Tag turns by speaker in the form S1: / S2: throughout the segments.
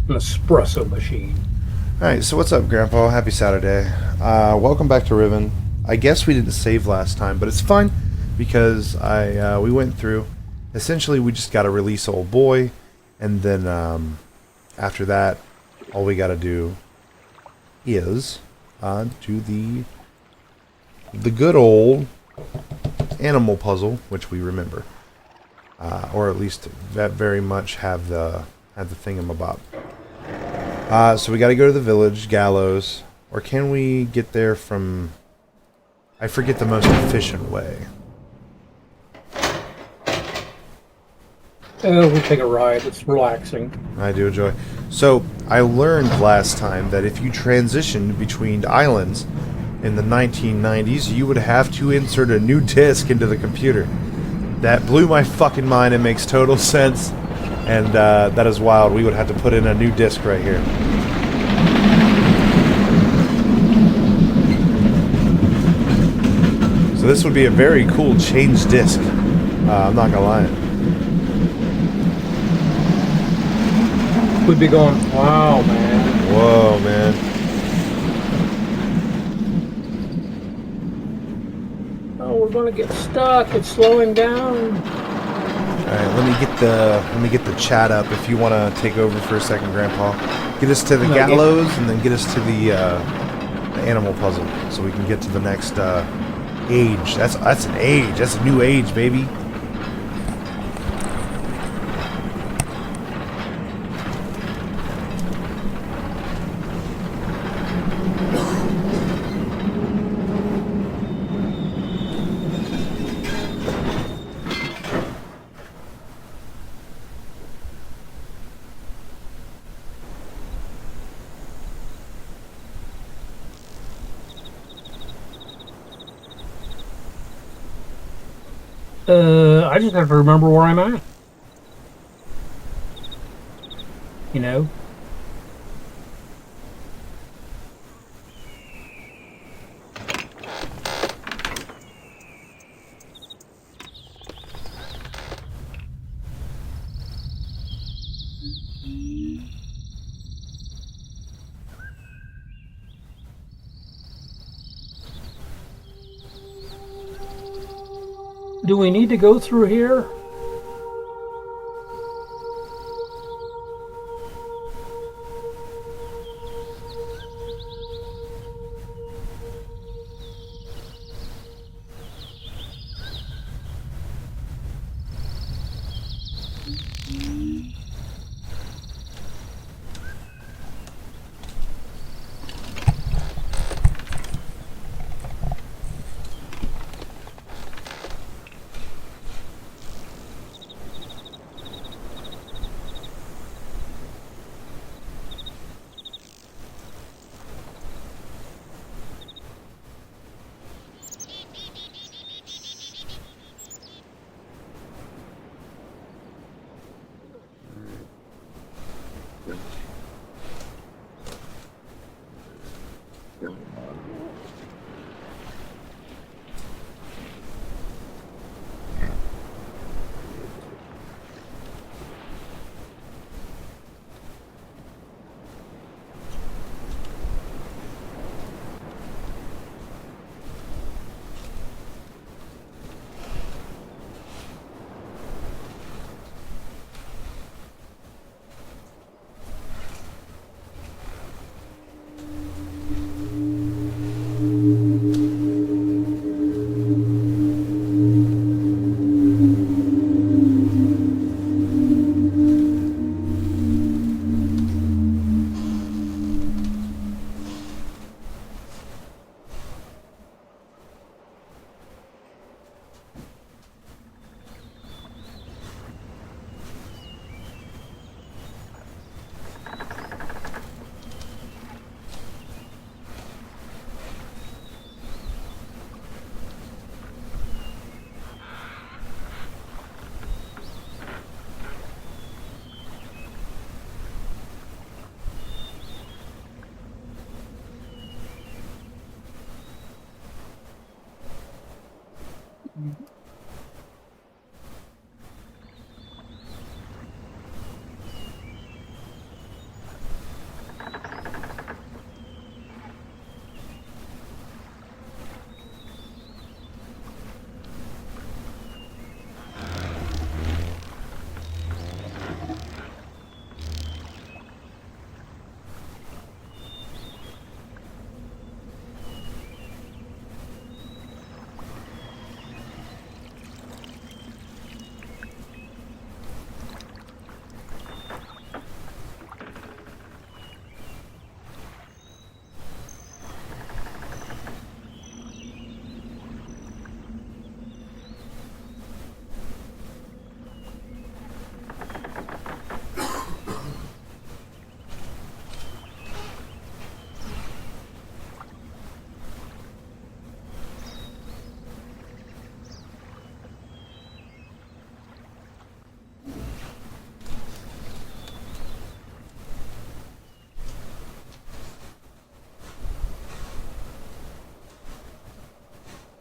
S1: An espresso machine.
S2: Alright, so what's up, Grandpa? Happy Saturday. Welcome back to Riven. I guess we didn't save last time, but it's fine because we went through. Essentially, we just got to release old boy, and then after that, all we got to do is do the good old animal puzzle, which we remember, or at least that very much have the thingamabob. So we got to go to the village, Gallows, or can we get there from... I forget the most efficient way.
S1: We take a ride. It's relaxing.
S2: I do enjoy. So, I learned last time that if you transitioned between islands in the 1990s, you would have to insert a new disc into the computer. That blew my fucking mind. It makes total sense. And that is wild. We would have to put in a new disc right here. So this would be a very cool change disc. I'm not gonna lie.
S1: We'd be going, wow, man.
S2: Whoa, man.
S1: Oh, we're gonna get stuck. It's slowing down.
S2: Alright, let me get the chat up if you want to take over for a second, Grandpa. Get us to the gallows and then get us to the animal puzzle so we can get to the next age. That's an age. That's a new age, baby.
S1: I just have to remember where I'm at. You know? Do we need to go through here?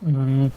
S1: Mm.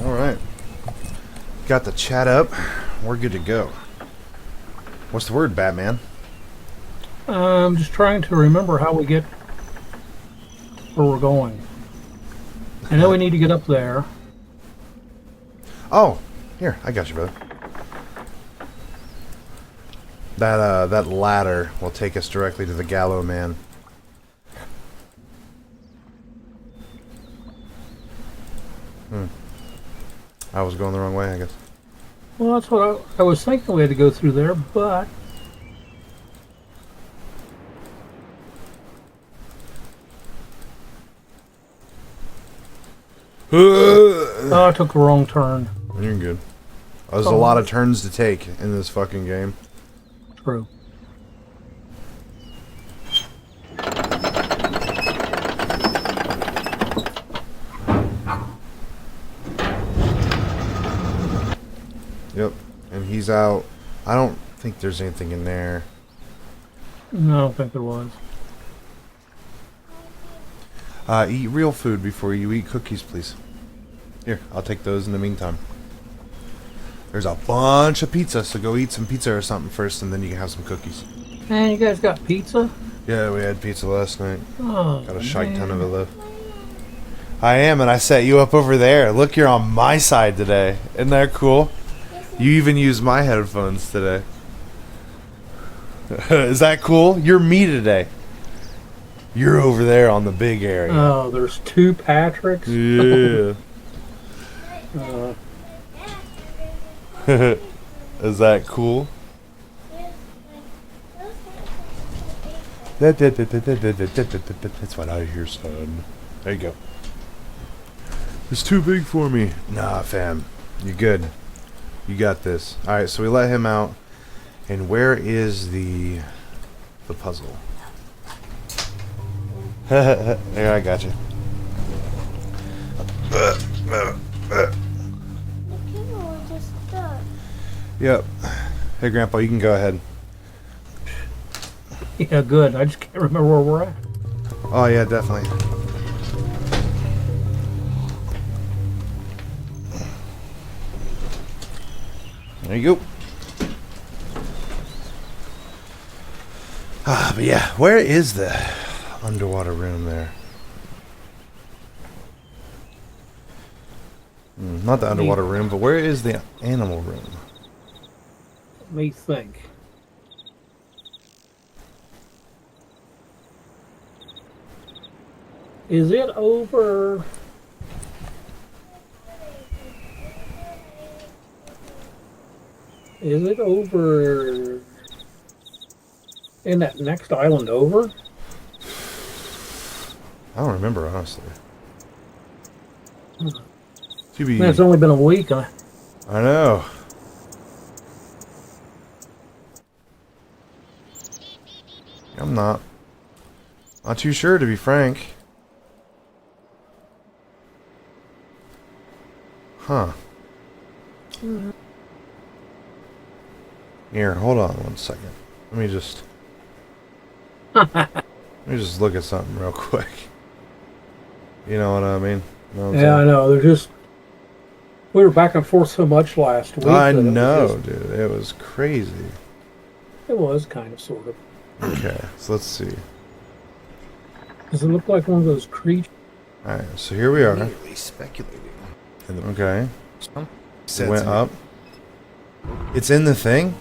S2: Alright. Got the chat up. We're good to go. What's the word, Batman?
S1: I'm just trying to remember how we get where we're going. I know we need to get up there.
S2: Oh, here, I got you, brother. That ladder will take us directly to the Gallow Man. I was going the wrong way, I guess.
S1: Well, that's what I was thinking we had to go through there, but oh, I took the wrong turn.
S2: You're good. There's a lot of turns to take in this fucking game.
S1: True.
S2: Yep, and he's out. I don't think there's anything in there.
S1: No, I don't think there was.
S2: Eat real food before you eat cookies, please. Here, I'll take those in the meantime. There's a bunch of pizza, so go eat some pizza or something first, and then you can have some cookies.
S1: Man, you guys got pizza?
S2: Yeah, we had pizza last night.
S1: Oh,
S2: Got a shite ton of it left. I am, and I set you up over there. Look, you're on my side today. Isn't that cool? You even used my headphones today. Is that cool? You're me today. You're over there on the big area.
S1: Oh, there's two Patricks?
S2: Yeah. Is that cool? That's what I hear, son. There you go. It's too big for me. Nah, fam. You good. You got this. Alright, so we let him out. And where is the puzzle? There, I got you. Yep. Hey, Grandpa, you can go ahead.
S1: Yeah, good. I just can't remember where we're at.
S2: Oh, yeah, definitely. There you go. But yeah, where is the underwater room there? Not the underwater room, but where is the animal room?
S1: Let me think. Is it over? Is it over in that next island over?
S2: I don't remember, honestly. To be,
S1: Man, it's only been a week.
S2: I know. I'm not too sure, to be frank. Huh. Here, hold on one second. Let me just look at something real quick. You know what I mean? Know what I'm
S1: Yeah, I
S2: saying?
S1: know. They're just we were back and forth so much last week.
S2: I
S1: that
S2: know, dude. It was crazy.
S1: It was kind of, sort of.
S2: Okay, so let's see.
S1: Does it look like one of those creatures?
S2: Alright, so here we are.
S3: Immediately speculating.
S2: Okay.
S3: Said
S2: It went
S3: to me,
S2: up. It's in the thing?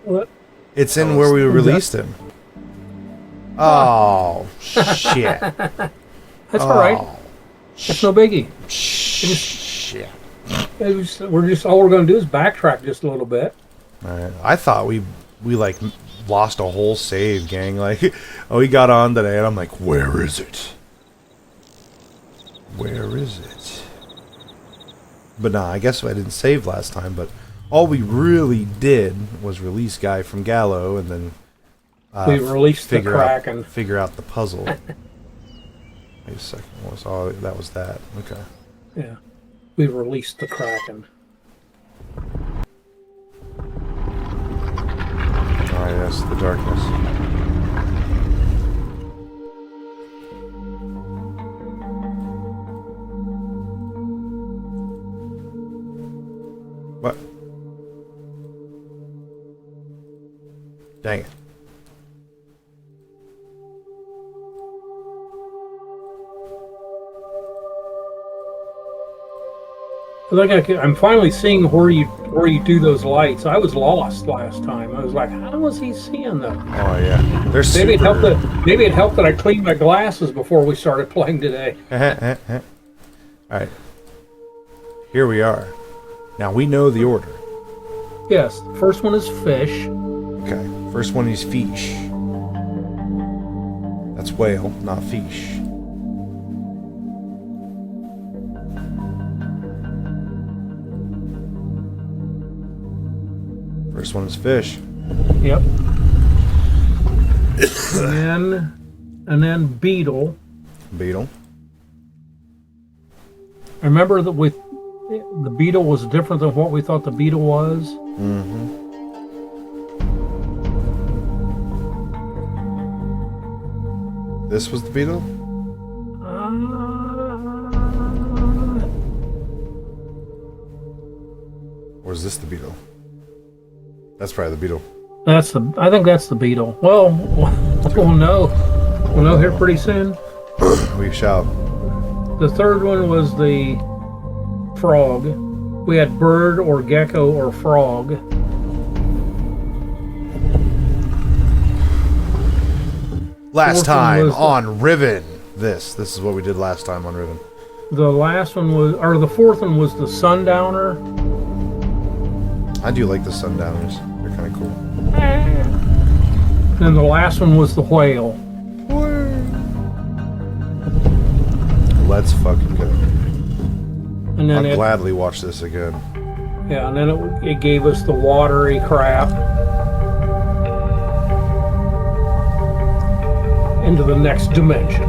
S1: What?
S2: It's in
S3: Tell
S2: where
S3: us.
S2: we released him. Oh, shit.
S1: That's all right. It's no biggie.
S2: Shit.
S1: All we're going to do is backtrack just a little bit.
S2: All right. I thought we like lost a whole save, gang. Like, oh, we got on today, and I'm like, where is it? Where is it? But nah, I guess I didn't save last time. But all we really did was release Guy from Gallo, and then
S1: we released the Kraken.
S2: Figure out the puzzle. Wait a second. That was that. Okay.
S1: Yeah. We released the Kraken.
S2: Alright, that's the darkness. What? Dang it.
S1: I'm finally seeing where you do those lights. I was lost last time. I was like, how was he seeing them?
S2: Oh yeah, they're
S1: maybe
S2: super...
S1: maybe it helped that I cleaned my glasses before we started playing today.
S2: All right, here we are. Now we know the order.
S1: Yes, the first one is fish.
S2: Okay, first one is fish. That's whale, not fish. First one is fish.
S1: Yep. and then beetle.
S2: Beetle.
S1: I remember that the beetle was different than what we thought the beetle was.
S2: Mm-hmm. This was the beetle? Or is this the beetle? That's probably the beetle.
S1: I think that's the beetle. Well, we'll know. We'll know here pretty soon.
S2: We shall.
S1: The third one was the frog. We had bird or gecko or frog.
S2: Last time on Riven. This is what we did last time on Riven.
S1: The last one was, or the fourth one was the sundowner.
S2: I do like the sundowners. They're kind of cool.
S1: Then the last one was the whale.
S2: Let's fucking go.
S1: And then
S2: I'll gladly watch this again.
S1: Yeah, and then it gave us the watery crap into the next dimension.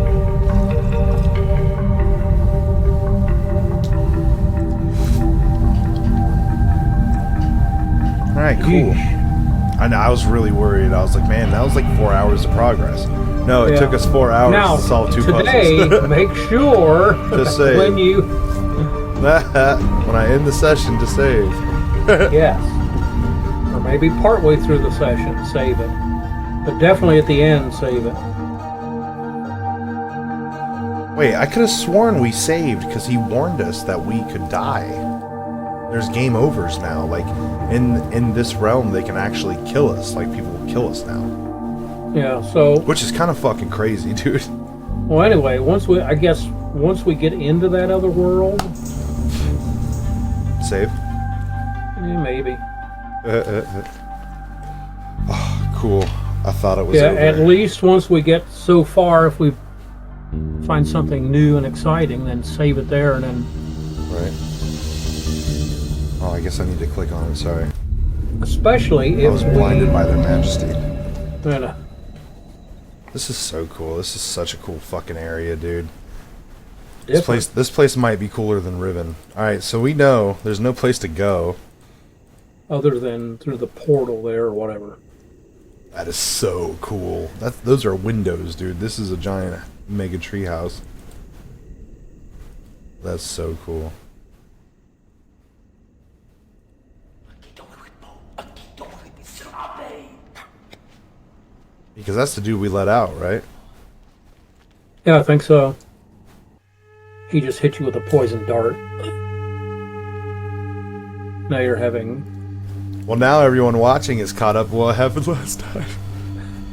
S2: All right, cool. I know. I was really worried. I was like, man, that was like 4 hours of progress. No, it took us 4 hours
S1: now,
S2: to solve two
S1: today,
S2: puzzles.
S1: make sure
S2: to save. When I end the session, to save.
S1: Yes. Or maybe partway through the session, save it. But definitely at the end, save it.
S2: Wait, I could have sworn we saved because he warned us that we could die. There's game overs now. Like, in this realm, they can actually kill us. Like, people will kill us now.
S1: Yeah, so...
S2: Which is kind of fucking crazy, dude.
S1: Well, anyway, once we get into that other world...
S2: Save?
S1: Yeah, maybe.
S2: Oh, cool. I thought it was over.
S1: At least once we get so far, if we find something new and exciting, then save it there and then...
S2: Right. Oh, I guess I need to click on it, sorry.
S1: Especially if
S2: I was blinded by their majesty. This is so cool. This is such a cool fucking area, dude. This place might be cooler than Riven. Alright, so we know there's no place to go.
S1: Other than through the portal there or whatever.
S2: That is so cool. Those are windows, dude. This is a giant mega tree house. That's so cool. Because that's the dude we let out, right?
S1: Yeah, I think so. He just hit you with a poison dart. Now you're having...
S2: Well, now everyone watching is caught up with what happened last time.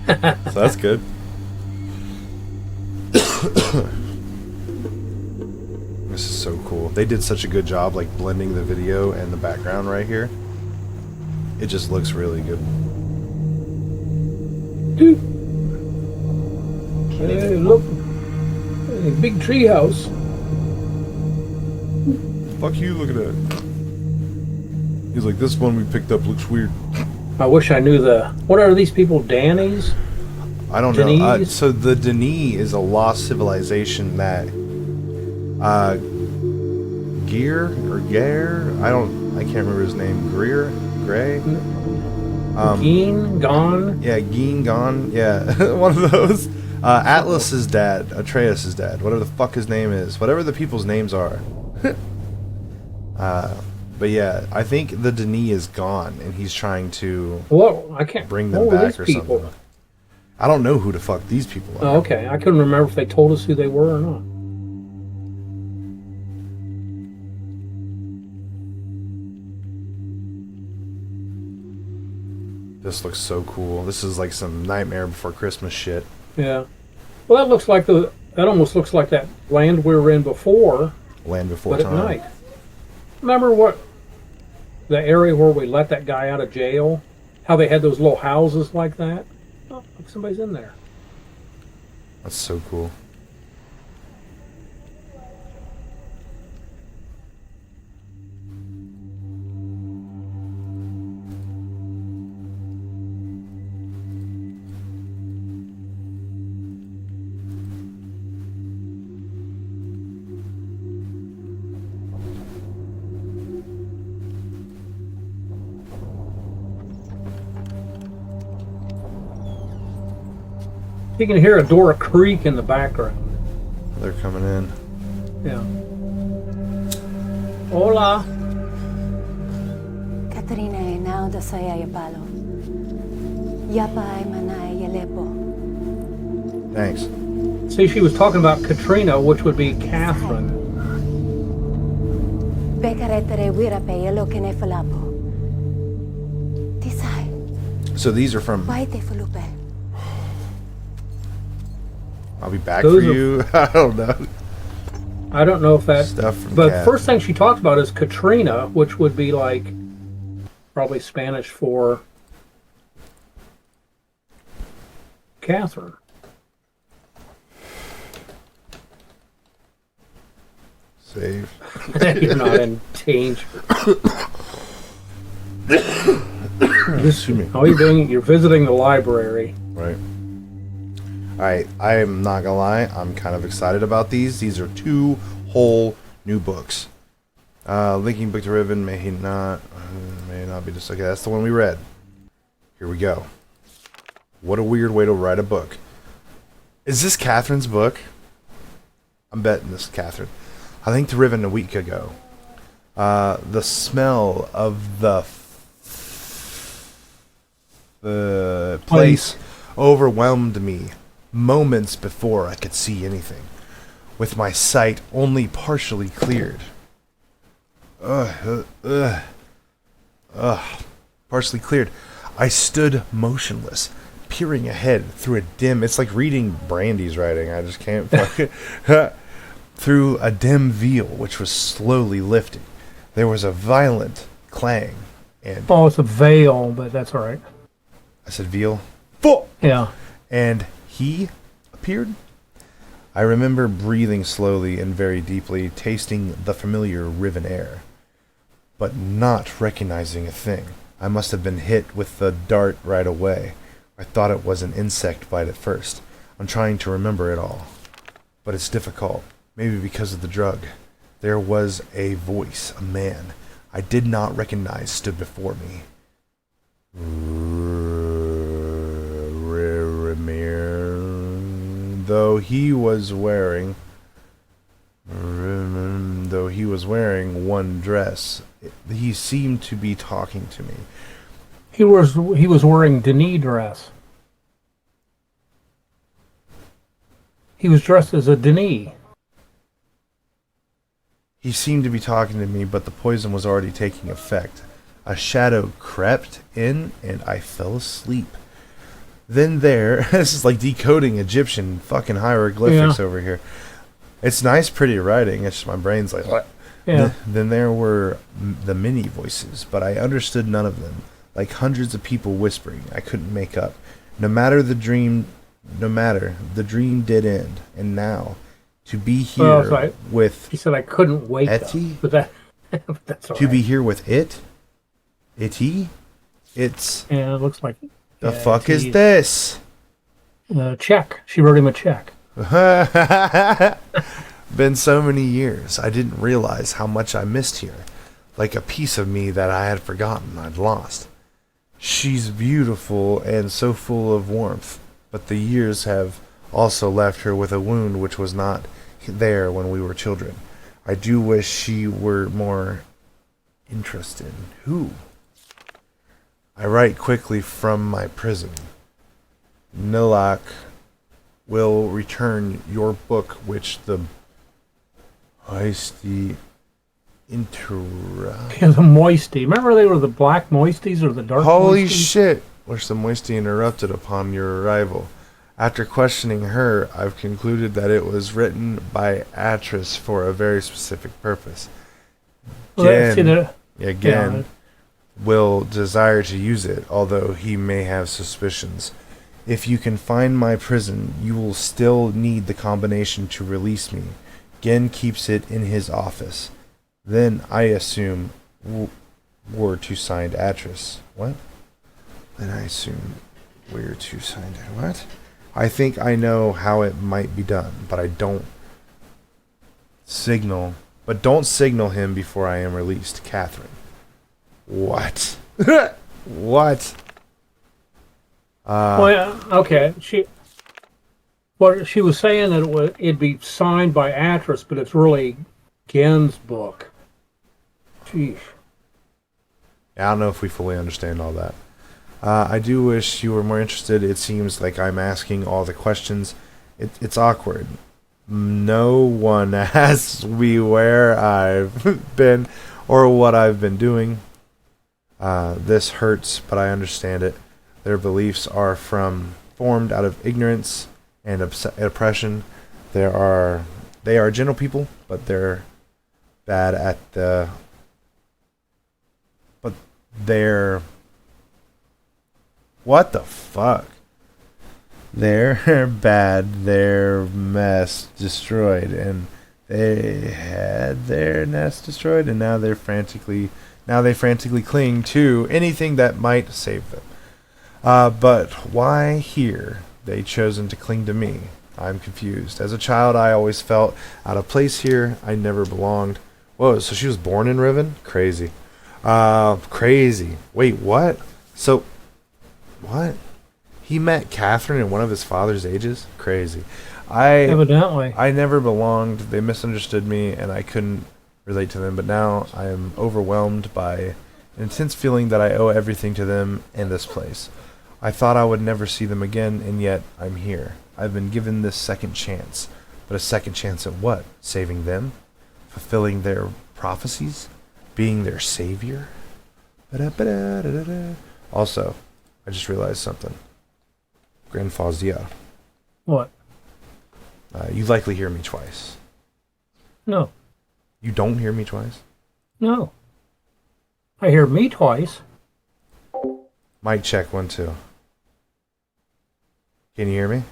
S2: So that's good. so cool. They did such a good job, like, blending the video and the background right here. It just looks really good.
S1: Dude. Hey, look. A big tree house.
S2: Fuck you, look at that. He's like, this one we picked up looks weird.
S1: I wish I knew what are these people, Dannies?
S2: I don't know. So the Denis is a lost civilization that Gear or Gare? I can't remember his name. Gray?
S1: Geen, Gone?
S2: Yeah, Geen, Gone. Yeah, one of those. Atlas's dad, Atreus' dad, whatever the fuck his name is, whatever the people's names are. But yeah, I think the Denis is gone, and he's trying to
S1: I can't
S2: bring them back or something. I don't know who the fuck these people are.
S1: Oh, okay, I couldn't remember if they told us who they were or not.
S2: This looks so cool. This is like some Nightmare Before Christmas shit.
S1: Yeah. Well, that looks like that almost looks like that land we were in before.
S2: Land Before
S1: But
S2: Time.
S1: at night. Remember the area where we let that guy out of jail? How they had those little houses like that? Oh, look, somebody's in there.
S2: That's so cool.
S1: You can hear a door creak in the background.
S2: They're coming in.
S1: Yeah. Hola.
S3: Katrina e now da saya palo. Yapa ay manay yalepo.
S2: Thanks.
S1: See, she was talking about Katrina, which would be Catherine.
S3: Bekaretere wirape yelo kene falapo. Tisay.
S2: So these are from
S3: Why te fulupe?
S2: I'll Be Back
S1: Those
S2: for
S1: are-
S2: You. I don't know.
S1: I don't know if that.
S2: Stuff from
S1: But
S2: Cat.
S1: first thing she talked about is Katrina, which would be like probably Spanish for Catherine.
S2: Save.
S1: You're not in danger.
S2: Excuse me.
S1: All you're doing, you're visiting the library.
S2: Right. Alright, I am not gonna lie, I'm kind of excited about these. These are 2 whole new books. Linking book to Riven may not be just okay, that's the one we read. Here we go. What a weird way to write a book. Is this Catherine's book? I'm betting this is Catherine. I linked to Riven a week ago. The smell of the place overwhelmed me moments before I could see anything, with my sight only partially cleared. Partially cleared. I stood motionless, peering ahead through a dim... It's like reading Brandy's writing. I just can't fucking... through a dim veil which was slowly lifting. There was a violent clang, and...
S1: Oh, it's a veil, but that's all right.
S2: I said veal? Fuck!
S1: Yeah.
S2: And he appeared. I remember breathing slowly and very deeply, tasting the familiar Riven air, but not recognizing a thing. I must have been hit with the dart right away. I thought it was an insect bite at first. I'm trying to remember it all, but it's difficult. Maybe because of the drug. There was a voice, a man I did not recognize stood before me. Though he was wearing one dress, he seemed to be talking to me.
S1: He was wearing Denis dress. He was dressed as a Denis.
S2: He seemed to be talking to me, but the poison was already taking effect. A shadow crept in, and I fell asleep. Then this is like decoding Egyptian fucking hieroglyphics over here. It's nice, pretty writing. It's just my brain's like, what?
S1: Yeah.
S2: Then there were the many voices, but I understood none of them. Like hundreds of people whispering, I couldn't make up. No matter, the dream did end. And now, to be here with
S1: He said I couldn't wake
S2: Etty?
S1: up. But that's all
S2: to
S1: right.
S2: be here with Itty, it's
S1: Yeah, it looks like
S2: the fuck is this?
S1: Check. She wrote him a check.
S2: Been so many years, I didn't realize how much I missed here. Like a piece of me that I had forgotten I'd lost. She's beautiful and so full of warmth, but the years have also left her with a wound which was not there when we were children. I do wish she were more interested. Who? I write quickly from my prison. Nilak will return your book, which the Heisty interrupt.
S1: Yeah, the moisty. Remember they were the black moisties or the dark
S2: Holy
S1: moisties?
S2: shit! Which the moisty interrupted upon your arrival. After questioning her, I've concluded that it was written by Atris for a very specific purpose. Again, will desire to use it, although he may have suspicions. If you can find my prison, you will still need the combination to release me. Gen keeps it in his office. Then, I assume, were to signed Atris. What? Then I assume we're to signed... What? I think I know how it might be done, but I don't signal... But don't signal him before I am released, Catherine. What? What?
S1: Well, yeah, okay. She was saying that it'd be signed by Atris, but it's really Gen's book. Jeez.
S2: I don't know if we fully understand all that. I do wish you were more interested. It seems like I'm asking all the questions. It's awkward. No one asks me where I've been or what I've been doing. This hurts, but I understand it. Their beliefs are formed out of ignorance and oppression. They are gentle people, but they're bad at what the fuck? They're bad, their mess destroyed, and they had their nest destroyed, and now they frantically cling to anything that might save them. But why here they chosen to cling to me? I'm confused. As a child, I always felt out of place here. I never belonged. Whoa, so she was born in Riven? Crazy. Crazy. Wait, what? So, what? He met Catherine in one of his father's ages? Crazy.
S1: Evidently.
S2: I never belonged. They misunderstood me, and I couldn't relate to them. But now I am overwhelmed by an intense feeling that I owe everything to them and this place. I thought I would never see them again, and yet I'm here. I've been given this second chance. But a second chance at what? Saving them? Fulfilling their prophecies? Being their savior? Also, I just realized something. Grandfazia.
S1: What?
S2: You likely hear me twice.
S1: No.
S2: You don't hear me twice?
S1: No. I hear me twice.
S2: Mic check 1 2. Can you hear me?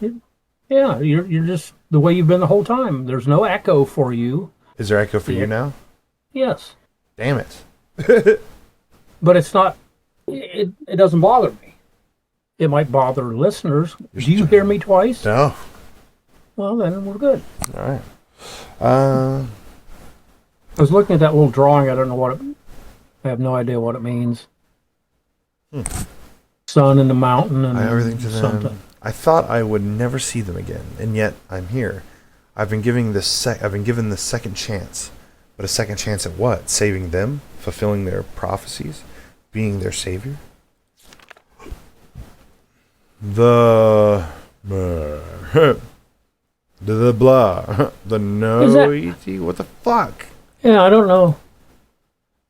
S1: Yeah, you're just the way you've been the whole time. There's no echo for you.
S2: Is there echo for you now?
S1: Yes.
S2: Damn it.
S1: But it's not. It doesn't bother me. It might bother listeners. Do you hear me twice?
S2: No.
S1: Well, then we're good.
S2: All right.
S1: I was looking at that little drawing. I don't know what I have no idea what it means. Sun in the mountain and
S2: I owe everything to them.
S1: something.
S2: I thought I would never see them again, and yet I'm here. I've been given this second chance. But a second chance at what? Saving them? Fulfilling their prophecies? Being their savior? The noity? What the fuck?
S1: Yeah, I don't know.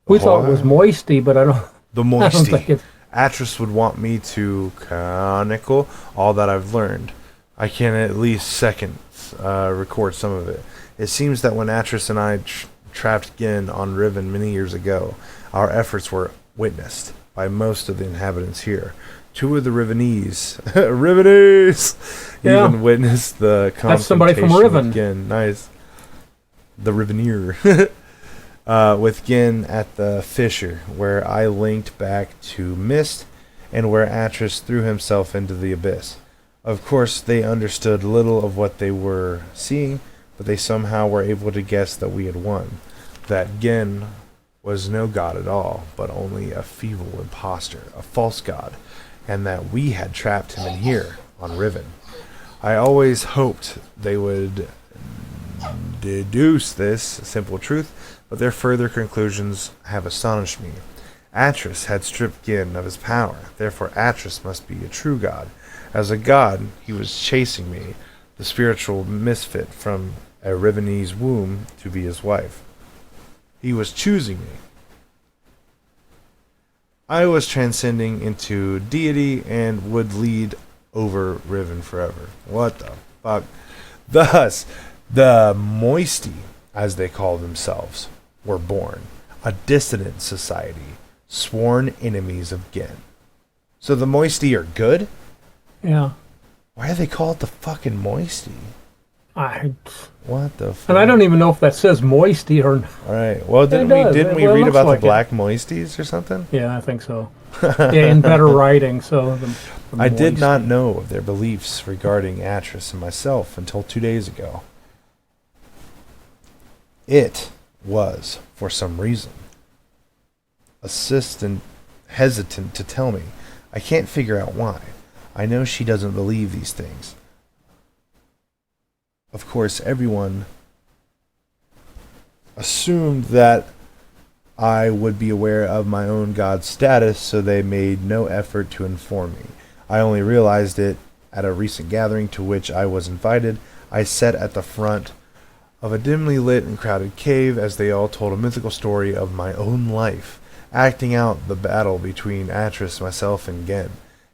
S1: We thought it was moisty, but I don't.
S2: The
S1: I don't
S2: moisty.
S1: think it's.
S2: Atris would want me to chronicle all that I've learned. I can at least record some of it. It seems that when Atris and I trapped Gin on Riven many years ago, our efforts were witnessed by most of the inhabitants here. Two of the Rivenese,
S1: Yeah.
S2: even witnessed the confrontation
S1: That's somebody from Riven.
S2: with Gin. Nice. The Riveneer. With Gin at the fissure, where I linked back to Mist, and where Atris threw himself into the abyss. Of course, they understood little of what they were seeing, but they somehow were able to guess that we had won. That Gin was no god at all, but only a feeble impostor, a false god, and that we had trapped him in here, on Riven. I always hoped they would deduce this simple truth, but their further conclusions have astonished me. Atris had stripped Gin of his power, therefore Atris must be a true god. As a god, he was chasing me, the spiritual misfit from a Rivenese womb, to be his wife. He was choosing me. I was transcending into deity and would lead over Riven forever. What the fuck? Thus, the Moisty, as they call themselves, were born. A dissident society, sworn enemies of Gin. So the Moisty are good?
S1: Yeah.
S2: Why do they call it the fucking Moisty? What the fuck?
S1: And I don't even know if that says moisty or...
S2: Alright, well, didn't we
S1: Well, it
S2: read
S1: looks
S2: about
S1: like
S2: the black Moisties or something?
S1: Yeah, I think so. Yeah, in better writing, so...
S2: I did not know of their beliefs regarding Atris and myself until 2 days ago. It was, for some reason, hesitant to tell me. I can't figure out why. I know she doesn't believe these things. Of course, everyone assumed that I would be aware of my own god's status, so they made no effort to inform me. I only realized it at a recent gathering to which I was invited. I sat at the front of a dimly lit and crowded cave as they all told a mythical story of my own life, acting out the battle between Atris, myself, and Gin.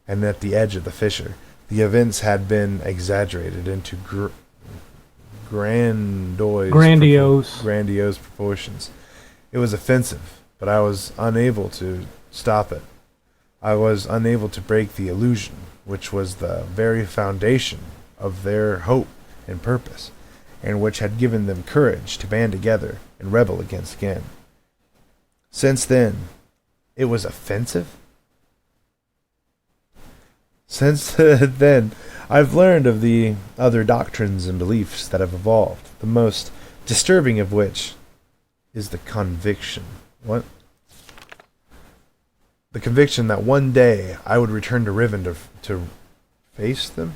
S2: And at the edge of the fissure, the events had been exaggerated into grandiose proportions. It was offensive, but I was unable to stop it. I was unable to break the illusion, which was the very foundation of their hope and purpose, and which had given them courage to band together and rebel against Gin. Since then, it was offensive? Since then, I've learned of the other doctrines and beliefs that have evolved, the most disturbing of which is the conviction. What? The conviction that one day I would return to Riven to face them?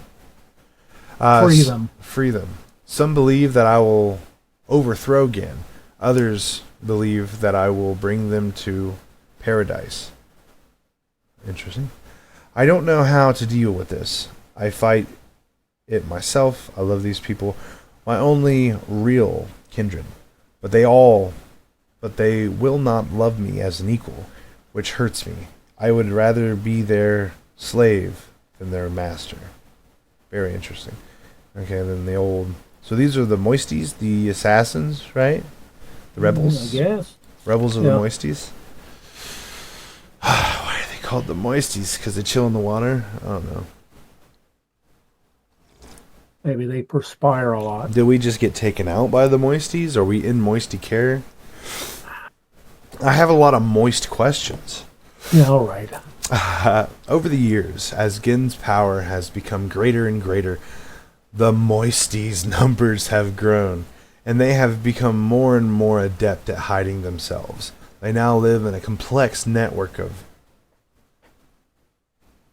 S1: Free them.
S2: Free them. Some believe that I will overthrow Gin. Others believe that I will bring them to paradise. Interesting. I don't know how to deal with this. I fight it myself. I love these people, my only real kindred. But they will not love me as an equal, which hurts me. I would rather be their slave than their master. Very interesting. Okay, then the old... So these are the Moisties, the assassins, right? The rebels?
S1: I guess.
S2: Rebels of the Moisties? Why are they called the Moisties? Because they chill in the water? I don't know.
S1: Maybe they perspire a lot.
S2: Did we just get taken out by the Moisties? Are we in Moisty care? I have a lot of moist questions.
S1: Yeah, all right.
S2: Over the years, as Gin's power has become greater and greater, the Moisties' numbers have grown, and they have become more and more adept at hiding themselves. They now live in a complex network of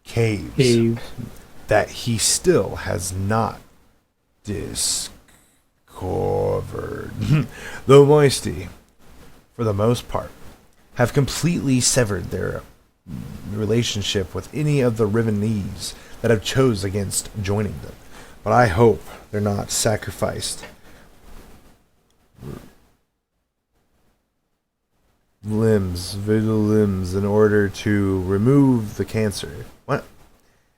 S2: caves that he still has not discovered. The Moisty, for the most part, have completely severed their relationship with any of the Rivenese that have chose against joining them. But I hope they're not sacrificed vital limbs in order to remove the cancer. What?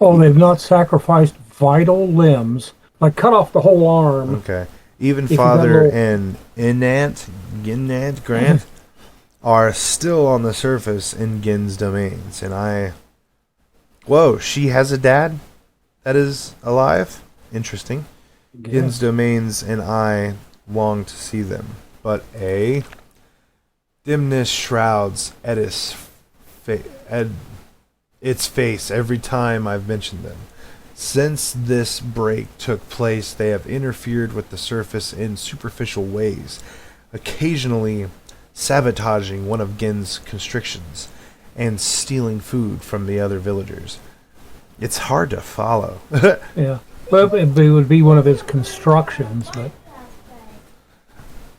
S1: Oh, they've not sacrificed vital limbs, like cut off the whole arm.
S2: Okay. Even
S1: If you got
S2: Father
S1: little-
S2: and Ginant Grant are still on the surface in Gin's domains. And whoa, she has a dad that is alive? Interesting. Gin's domains and I long to see them. But dimness shrouds its face every time I've mentioned them. Since this break took place, they have interfered with the surface in superficial ways, occasionally sabotaging one of Gin's constrictions and stealing food from the other villagers. It's hard to follow.
S1: Yeah. Well, it would be one of his constructions, but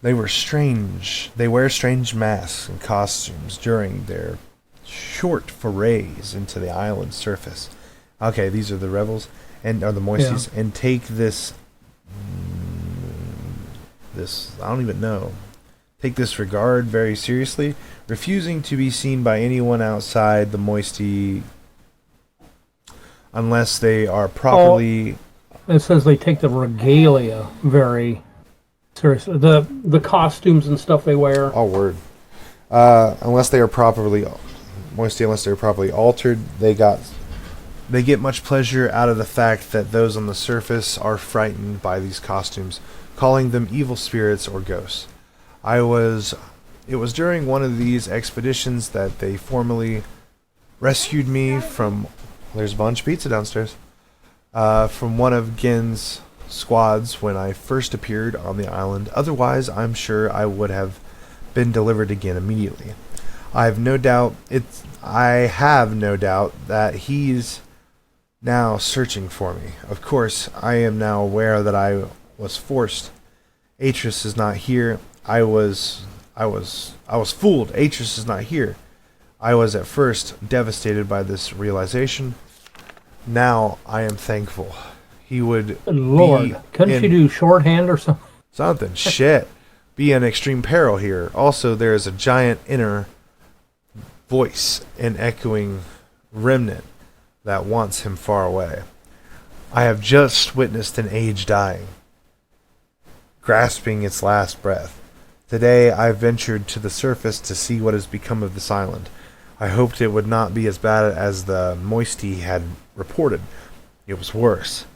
S2: They were strange. They wear strange masks and costumes during their short forays into the island's surface. Okay, these are the rebels and are the moisties, and take this I don't even know. Take this regard very seriously, refusing to be seen by anyone outside the moisty unless they are properly.
S1: It says they take the regalia very seriously. The costumes and stuff they wear.
S2: Oh, word. Unless they are properly altered, they get much pleasure out of the fact that those on the surface are frightened by these costumes, calling them evil spirits or ghosts. It was during one of these expeditions that they formally rescued me from. There's a bunch of pizza downstairs. From one of Gin's squads when I first appeared on the island. Otherwise, I'm sure I would have been delivered again immediately. I have no doubt that he's now searching for me. Of course, I am now aware that I was forced. Atris is not here. I was fooled. Atris is not here. I was at first devastated by this realization. Now I am thankful. He would
S1: Lord, couldn't you do shorthand or something?
S2: something. Shit. Be in extreme peril here. Also, there is a giant inner voice, an echoing remnant that wants him far away. I have just witnessed an age dying, grasping its last breath. Today I ventured to the surface to see what has become of this island. I hoped it would not be as bad as the Moisty had reported. It was worse.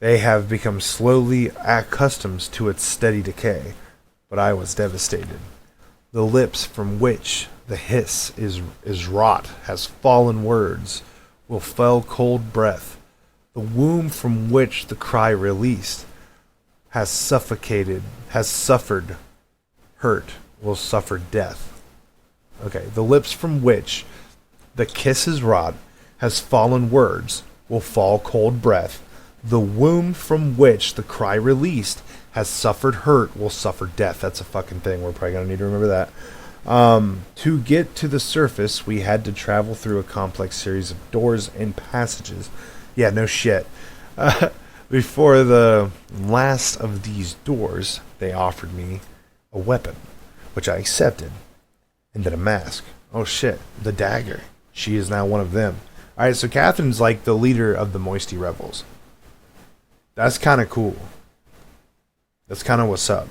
S2: They have become slowly accustomed to its steady decay, but I was devastated. The lips from which the hiss is wrought has fallen words, will fell cold breath. The womb from which the cry released has suffered hurt, will suffer death. Okay, the lips from which the kiss is wrought has fallen words, will fall cold breath. The womb from which the cry released has suffered hurt, will suffer death. That's a fucking thing. We're probably going to need to remember that. To get to the surface, we had to travel through a complex series of doors and passages. Yeah, no shit. Before the last of these doors, they offered me a weapon, which I accepted, and then a mask. Oh shit, the dagger. She is now one of them. Alright, so Catherine's like the leader of the Moisty Rebels. That's kind of cool. That's kind of what's up.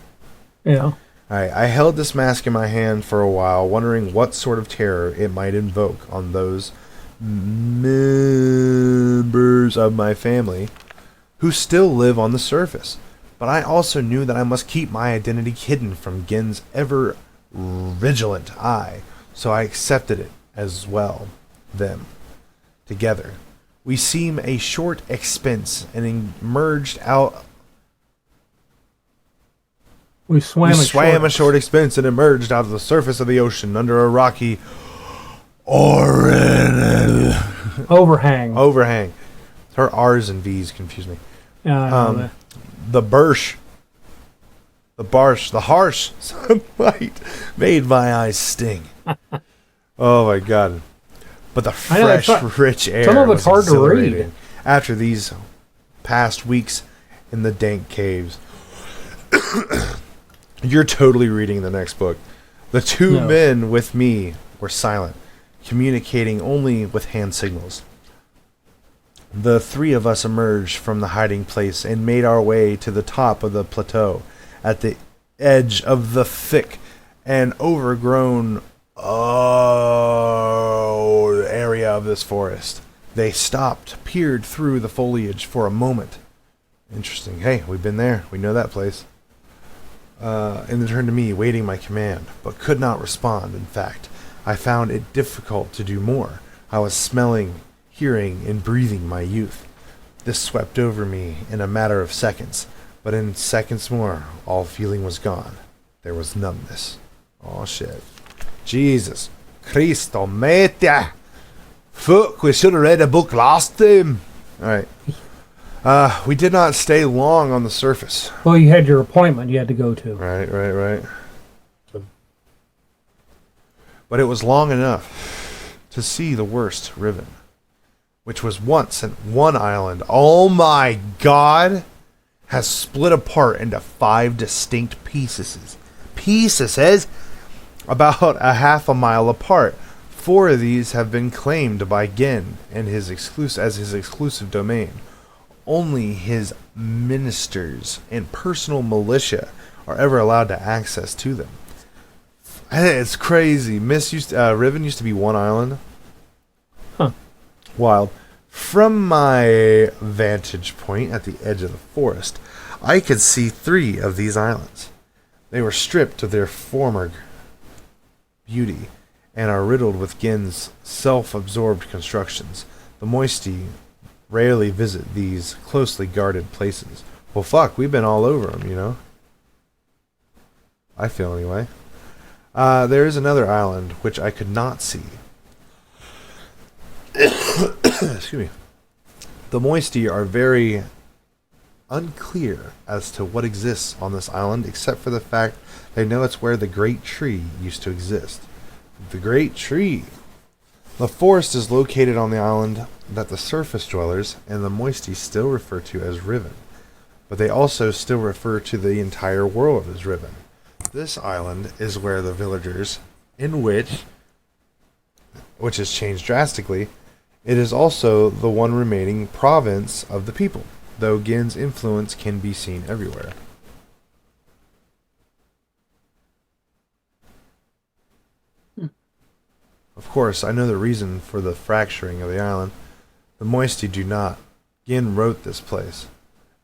S1: Yeah.
S2: Alright, I held this mask in my hand for a while, wondering what sort of terror it might invoke on those members of my family who still live on the surface. But I also knew that I must keep my identity hidden from Gin's ever vigilant eye, so I accepted it as well. Them. Together. We seem a short expense and emerged out.
S1: We swam
S2: a short expense and emerged out of the surface of the ocean under a rocky
S1: overhang.
S2: Her R's and V's confuse me.
S1: The
S2: The harsh sunlight made my eyes sting. Oh my god. But the fresh, rich air
S1: some of it's
S2: was
S1: hard to read.
S2: exhilarating after these past weeks in the dank caves. You're totally reading the next book. The two men with me were silent, communicating only with hand signals. The three of us emerged from the hiding place and made our way to the top of the plateau at the edge of the thick and overgrown area of this forest. They stopped, peered through the foliage for a moment. Interesting. Hey, we've been there. We know that place. And then turned to me, waiting my command, but could not respond. In fact, I found it difficult to do more. I was smelling, hearing, and breathing my youth. This swept over me in a matter of seconds, but in seconds more, all feeling was gone. There was numbness. Oh shit. Jesus Christ almighty. Fuck, we should have read a book last time. Alright. We did not stay long on the surface.
S1: Well, you had your appointment you had to go to.
S2: Right. But it was long enough to see the worst Riven, which was once one island. Oh my god! Has split apart into 5 distinct pieces. About a half a mile apart. 4 of these have been claimed by Gen and his exclusive domain. Only his ministers and personal militia are ever allowed to access to them. It's crazy. Riven used to be one island.
S1: Huh.
S2: Wild. From my vantage point at the edge of the forest, I could see 3 of these islands. They were stripped of their former beauty and are riddled with Gen's self-absorbed constructions. The Moisty rarely visit these closely guarded places. Well, fuck, we've been all over them, you know? I feel anyway. There is another island which I could not see. Excuse me. The Moisty are very unclear as to what exists on this island, except for the fact they know it's where the Great Tree used to exist. The Great Tree. The forest is located on the island that the surface dwellers and the Moisty still refer to as Riven, but they also still refer to the entire world as Riven. This island is where the villagers, which has changed drastically, it is also the one remaining province of the people, though Gen's influence can be seen everywhere. Of course, I know the reason for the fracturing of the island. The Moisty do not. Gen wrote this place,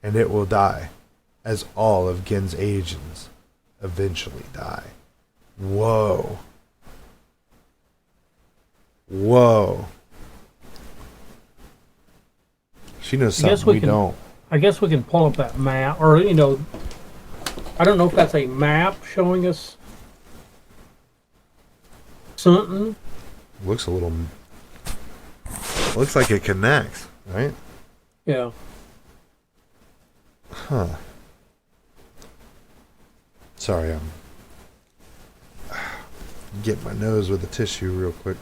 S2: and it will die, as all of Gen's agents eventually die. Whoa. She knows something we don't.
S1: I guess we can pull up that map, or, I don't know if that's a map showing us something.
S2: Looks like it connects, right?
S1: Yeah.
S2: Huh. Sorry, I'm getting my nose with a tissue real quick.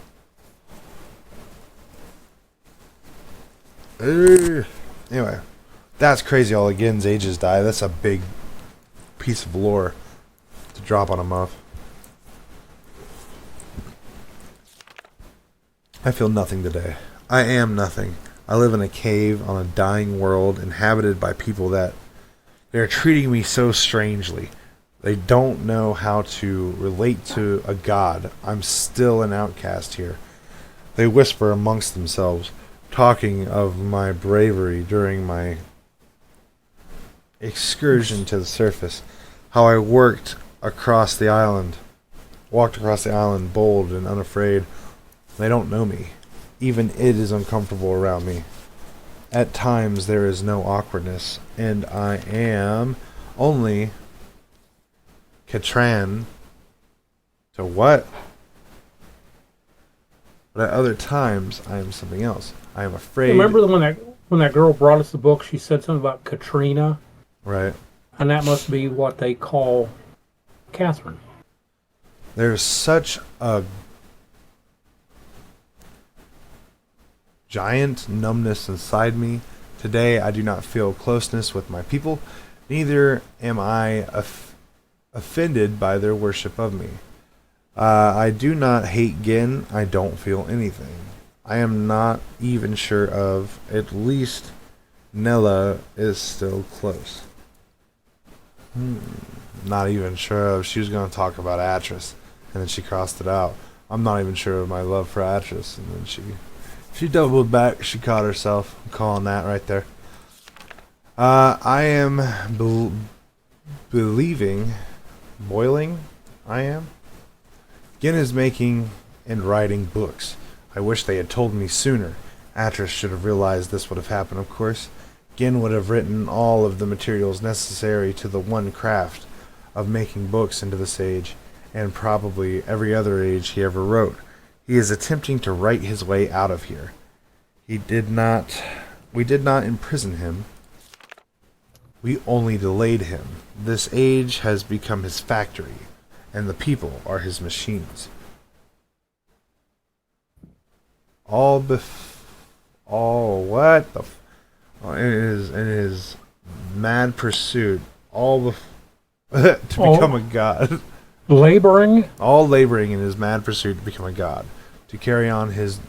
S2: Anyway, that's crazy. All of Gen's ages die. That's a big piece of lore to drop on a muff. I feel nothing today. I am nothing. I live in a cave on a dying world inhabited by people that they're treating me so strangely. They don't know how to relate to a god. I'm still an outcast here. They whisper amongst themselves, talking of my bravery during my excursion to the surface, how I walked across the island bold and unafraid. They don't know me. Even it is uncomfortable around me. At times there is no awkwardness, and I am only Katran to what? But at other times I am something else. I am afraid.
S1: Remember when that girl brought us the book, she said something about Katrina?
S2: Right.
S1: And that must be what they call Catherine.
S2: There's such a giant numbness inside me. Today I do not feel closeness with my people, neither am I offended by their worship of me. I do not hate Gen. I don't feel anything. I am not even sure of. At least Nella is still close. Not even sure of. She was going to talk about Atris, and then she crossed it out. I'm not even sure of my love for Atris, and then she doubled back. She caught herself. I'm calling that right there. I am boiling. I am. Gin is making and writing books. I wish they had told me sooner. Atris should have realized this would have happened, of course. Gin would have written all of the materials necessary to the one craft of making books into this age, and probably every other age he ever wrote. He is attempting to write his way out of here. We did not imprison him. We only delayed him. This age has become his factory, and the people are his machines. In his mad pursuit, to become a god.
S1: Laboring?
S2: All laboring in his mad pursuit to become a god. To carry on his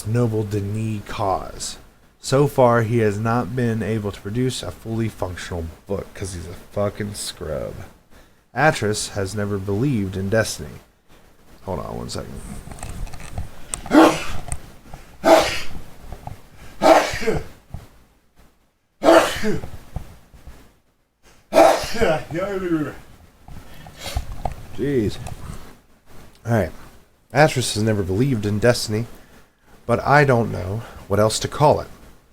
S2: noble Denis cause. So far, he has not been able to produce a fully functional book, because he's a fucking scrub. Atris has never believed in destiny. Hold on one second. Jeez. Alright. Atris has never believed in destiny, but I don't know what else to call it.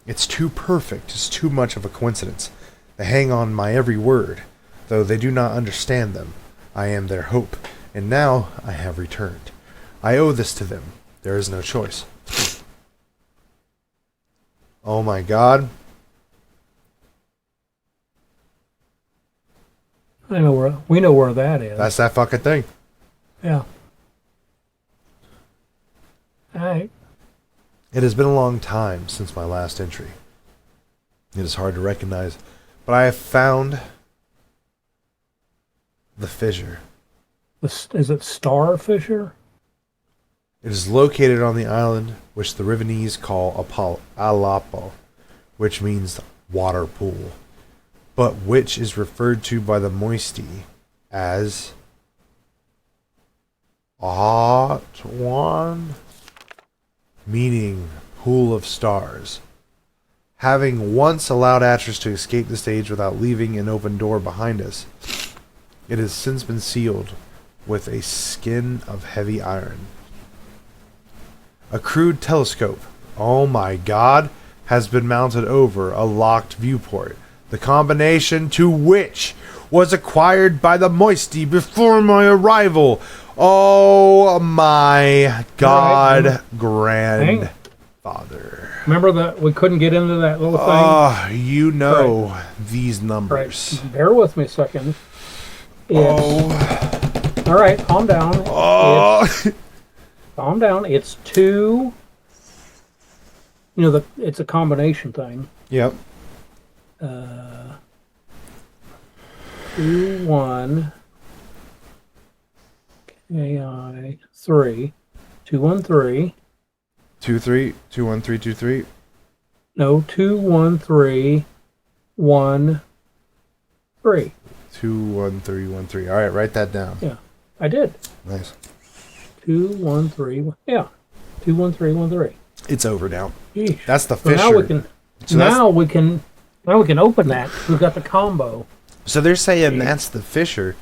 S2: It's too perfect. It's too much of a coincidence. They hang on my every word, though they do not understand them. I am their hope, and now I have returned. I owe this to them. There is no choice. Oh my god.
S1: We know where that is.
S2: That's that fucking thing.
S1: Yeah. Alright.
S2: It has been a long time since my last entry. It is hard to recognize, but I have found the fissure.
S1: Is it Star Fisher?
S2: It is located on the island which the Rivenese call Alapo, which means water pool, but which is referred to by the Moisti as Atwan, meaning pool of stars. Having once allowed Atris to escape the stage without leaving an open door behind us, it has since been sealed with a skin of heavy iron. A crude telescope, oh my god, has been mounted over a locked viewport, the combination to which was acquired by the Moisti before my arrival. Oh my god,
S1: right.
S2: grandfather.
S1: Remember that we couldn't get into that little thing?
S2: You know these numbers.
S1: Right. Bear with me a second. All right, calm down. Calm down. It's 2. It's a combination thing.
S2: Yep.
S1: 2 1 KI 3 2 1 3
S2: 2 3 2 1 3 2 3.
S1: No, 2 1 3 1 3.
S2: 2 1 3 1 3. All right, write that down.
S1: Yeah, I did.
S2: Nice.
S1: 2 1 3. Yeah, 2 1 3 1 3.
S2: It's over now.
S1: Yeesh.
S2: That's the
S1: So
S2: fissure.
S1: now we can open that. We've got the combo.
S2: So they're saying that's the fissure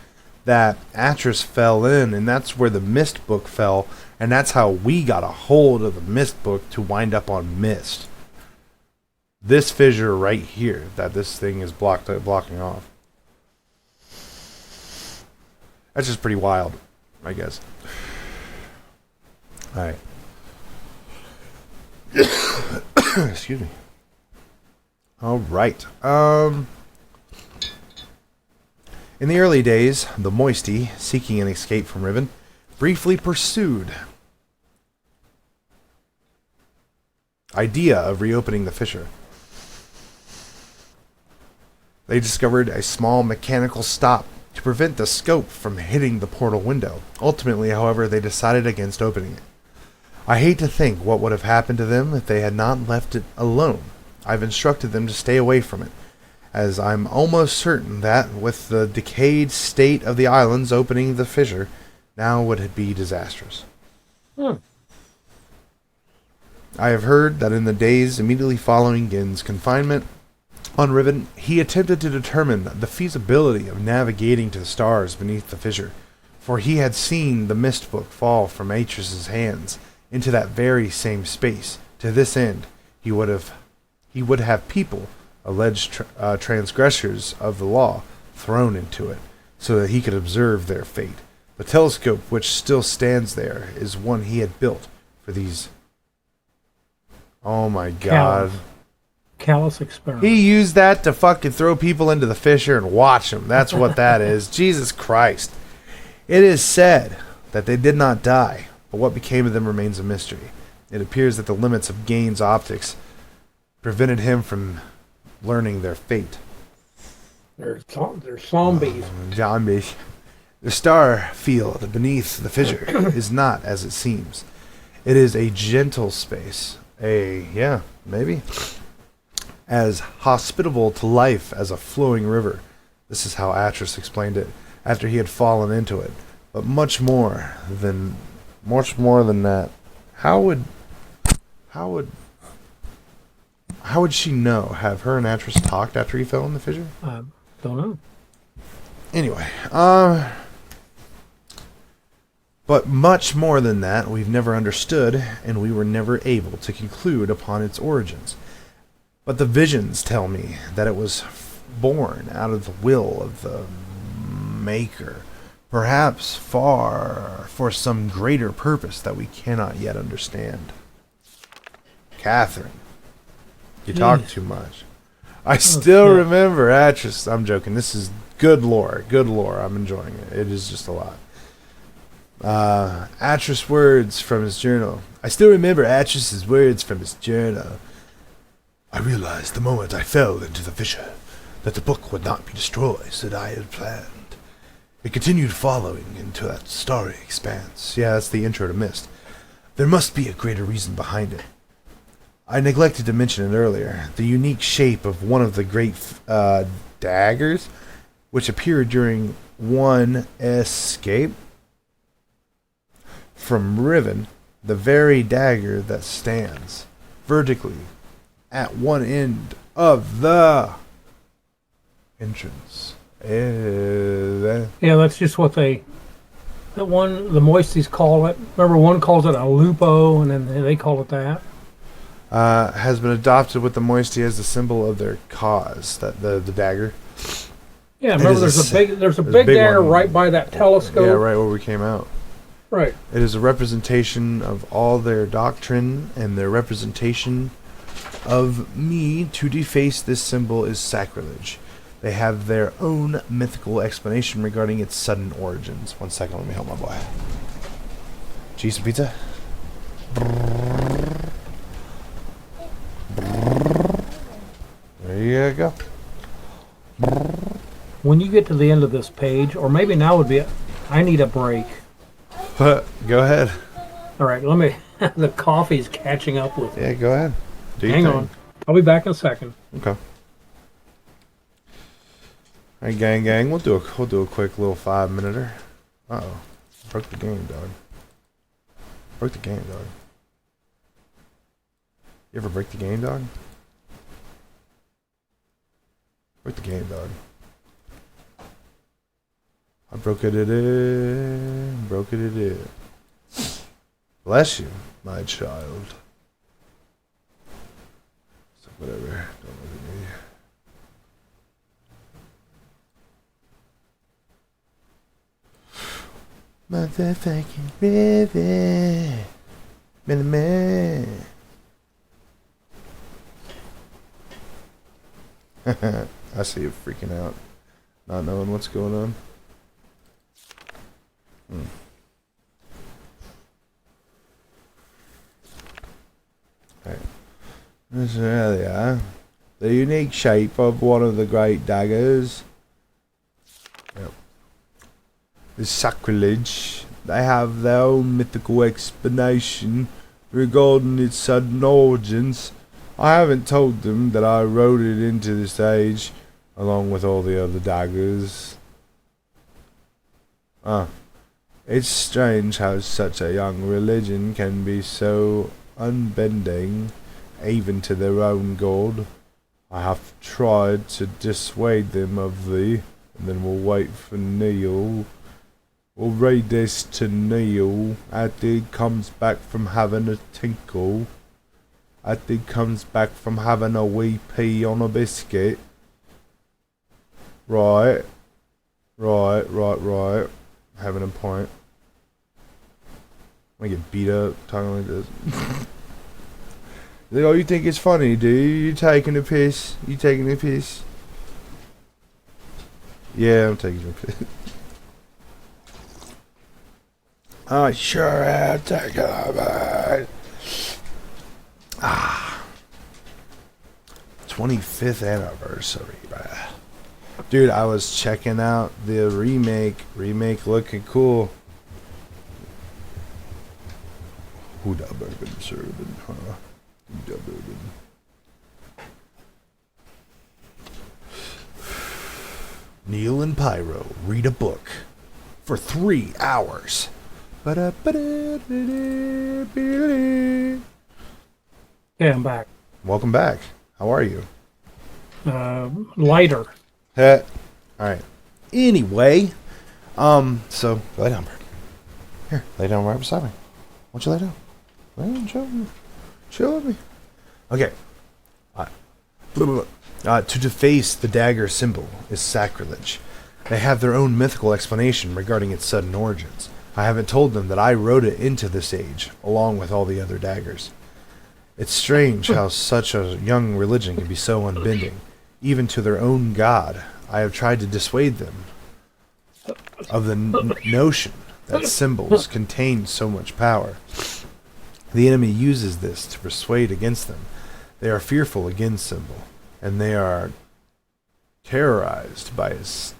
S2: that Atris fell in, and that's where the Mist book fell, and that's how we got a hold of the Mist book to wind up on Mist. This fissure right here that this thing is blocking off. That's just pretty wild, I guess. All right. Excuse me. All right. In the early days, the Moisti, seeking an escape from Riven, briefly pursued idea of reopening the fissure. They discovered a small mechanical stop to prevent the scope from hitting the portal window. Ultimately, however, they decided against opening it. I hate to think what would have happened to them if they had not left it alone. I've instructed them to stay away from it, as I'm almost certain that, with the decayed state of the islands opening the fissure, now would be disastrous. I have heard that in the days immediately following Gin's confinement on Riven, he attempted to determine the feasibility of navigating to the stars beneath the fissure, for he had seen the mist book fall from Atris's hands into that very same space. To this end, he would have people, alleged transgressors of the law, thrown into it, so that he could observe their fate. The telescope which still stands there is one he had built for these. Oh my god.
S1: Callous experiment.
S2: He used that to fucking throw people into the fissure and watch them. That's what that is. Jesus Christ. It is said that they did not die, but what became of them remains a mystery. It appears that the limits of Gain's optics prevented him from learning their fate.
S1: They're zombies.
S2: Zombies. The star field beneath the fissure is not as it seems. It is a gentle space. Maybe. As hospitable to life as a flowing river. This is how Atris explained it after he had fallen into it. But much more than that. How would she know? Have her and Atris talked after he fell in the fissure?
S1: Don't know.
S2: Anyway, but much more than that we've never understood, and we were never able to conclude upon its origins. But the visions tell me that it was born out of the will of the Maker, perhaps for some greater purpose that we cannot yet understand. Catherine, you talk too much. I still remember Atris. I'm joking. This is good lore. Good lore. I'm enjoying it. It is just a lot. Atris words from his journal. I still remember Atris's words from his journal. I realized the moment I fell into the fissure that the book would not be destroyed as I had planned. It continued following into that starry expanse. Yeah, that's the intro to Mist. There must be a greater reason behind it. I neglected to mention it earlier. The unique shape of one of the great daggers, which appeared during one escape from Riven, the very dagger that stands vertically at one end of the entrance.
S1: Yeah, that's just what the Moisties call it. Remember, one calls it a lupo, and then they call it that.
S2: Has been adopted with the Moisty as the symbol of their cause. That the dagger.
S1: Yeah, remember, there's a big dagger
S2: one
S1: right by that telescope.
S2: Yeah, right where we came out.
S1: Right.
S2: It is a representation of all their doctrine, and their representation of me to deface this symbol is sacrilege. They have their own mythical explanation regarding its sudden origins. 1 second, let me help my boy. Cheese and pizza. There you go.
S1: When you get to the end of this page, or maybe now would be, I need a break.
S2: Go ahead.
S1: All right, let me. The coffee's catching up with me.
S2: Yeah, go ahead.
S1: Hang on. I'll be back in a second.
S2: Okay. All right, gang. We'll do a quick little 5-minute. Uh-oh. Broke the game, dog. You ever break the game, dog? Broke the game, dog. I broke it in. Bless you, my child. So whatever. Don't look at me. Motherfucking Riven. Man. I see you freaking out. Not knowing what's going on. Right. This earlier, the unique shape of one of the great daggers. Yep. Is sacrilege. They have their own mythical explanation regarding its sudden origins. I haven't told them that I wrote it into this age, along with all the other daggers. It's strange how such a young religion can be so unbending, even to their own god. I have tried to dissuade them of thee, and then we'll wait for Neil. We'll read this to Neil after he comes back from having a tinkle. After he comes back from having a wee pea on a biscuit. Right. Having a point. I get beat up talking like this. Like, oh, you think it's funny, dude? You taking a piss? You taking a piss? Yeah, I'm taking a piss. I sure am taking a piss. 25th anniversary, bruh. Dude, I was checking out the remake. Remake looking cool. Who da bourbon serving, huh? Who da bourbon? Neil and Pyro read a book for 3 hours.
S1: Yeah, I'm back.
S2: Welcome back. How are you?
S1: Lighter.
S2: Alright. Anyway, so lay down, bird. Here, lay down right beside me. Why don't you lay down? Lay down, chill with me. Okay. To deface the dagger symbol is sacrilege. They have their own mythical explanation regarding its sudden origins. I haven't told them that I wrote it into this age, along with all the other daggers. It's strange how such a young religion can be so unbending, even to their own god. I have tried to dissuade them of the notion that symbols contain so much power. The enemy uses this to persuade against them. They are fearful against symbol, and they are terrorized by his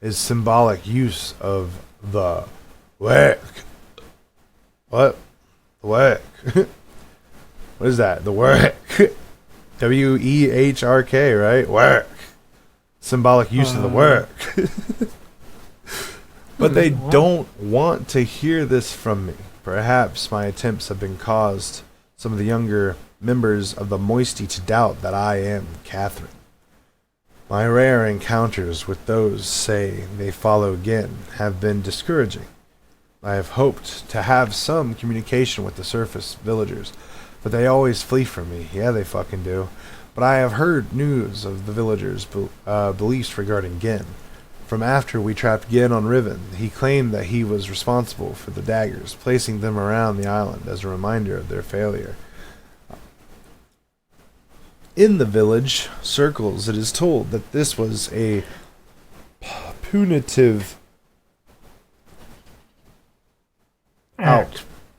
S2: symbolic use of the work. What? The work. What is that? The work. W-E-H-R-K, right? Work. Symbolic use of the work. But they don't want to hear this from me. Perhaps my attempts have been caused some of the younger members of the Moisty to doubt that I am Catherine. My rare encounters with those say they follow again have been discouraging. I have hoped to have some communication with the surface villagers, but they always flee from me. Yeah, they fucking do. But I have heard news of the villagers' beliefs regarding Gin. From after we trapped Gin on Riven, he claimed that he was responsible for the daggers, placing them around the island as a reminder of their failure. In the village circles, it is told that this was a punitive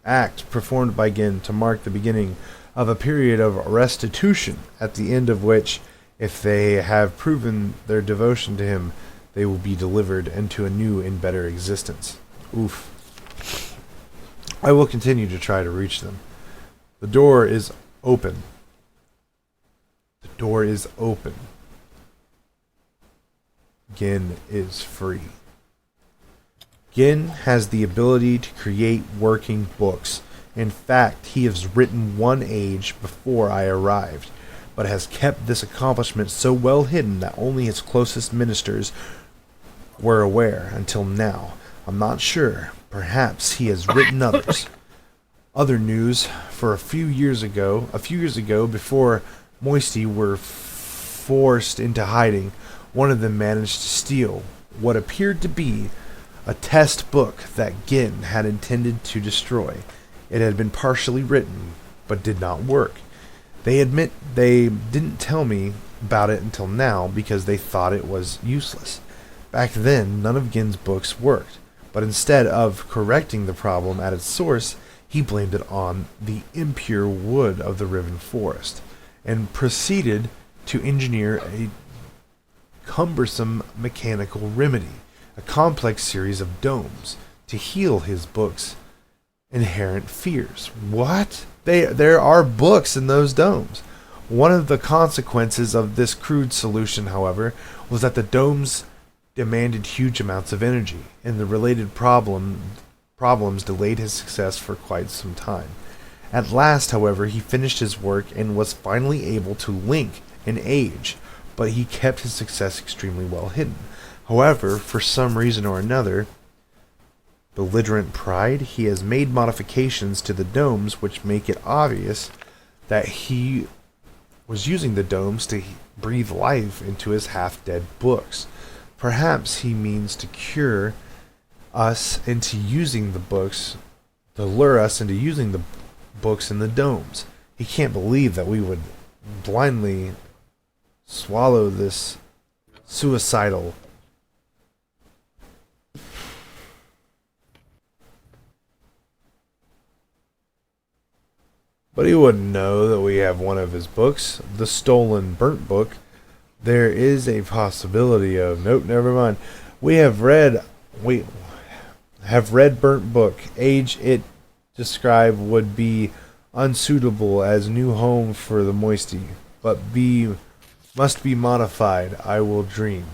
S2: act performed by Gin to mark the beginning of a period of restitution, at the end of which, if they have proven their devotion to him, they will be delivered into a new and better existence. Oof. I will continue to try to reach them. The door is open. The door is open. Gin is free. Gin has the ability to create working books. In fact, he has written one age before I arrived, but has kept this accomplishment so well hidden that only his closest ministers were aware until now. I'm not sure. Perhaps he has written others. Other news, for a few years ago, before Moisty were forced into hiding, one of them managed to steal what appeared to be a test book that Gin had intended to destroy. It had been partially written, but did not work. They admit they didn't tell me about it until now because they thought it was useless. Back then, none of Gin's books worked, but instead of correcting the problem at its source, he blamed it on the impure wood of the Riven forest, and proceeded to engineer a cumbersome mechanical remedy, a complex series of domes, to heal his books inherent fears. What? There are books in those domes. One of the consequences of this crude solution, however, was that the domes demanded huge amounts of energy, and the related problems delayed his success for quite some time. At last, however, he finished his work and was finally able to link an age, but he kept his success extremely well hidden. However, for some reason or another, belligerent pride, he has made modifications to the domes which make it obvious that he was using the domes to breathe life into his half-dead books. Perhaps he means to cure us into using the books, to lure us into using the books in the domes. He can't believe that we would blindly swallow this suicidal. But he wouldn't know that we have one of his books, the stolen burnt book. There is a possibility of... Nope, never mind. We have read burnt book. Age it described would be unsuitable as new home for the moisty, but must be modified. I will dream.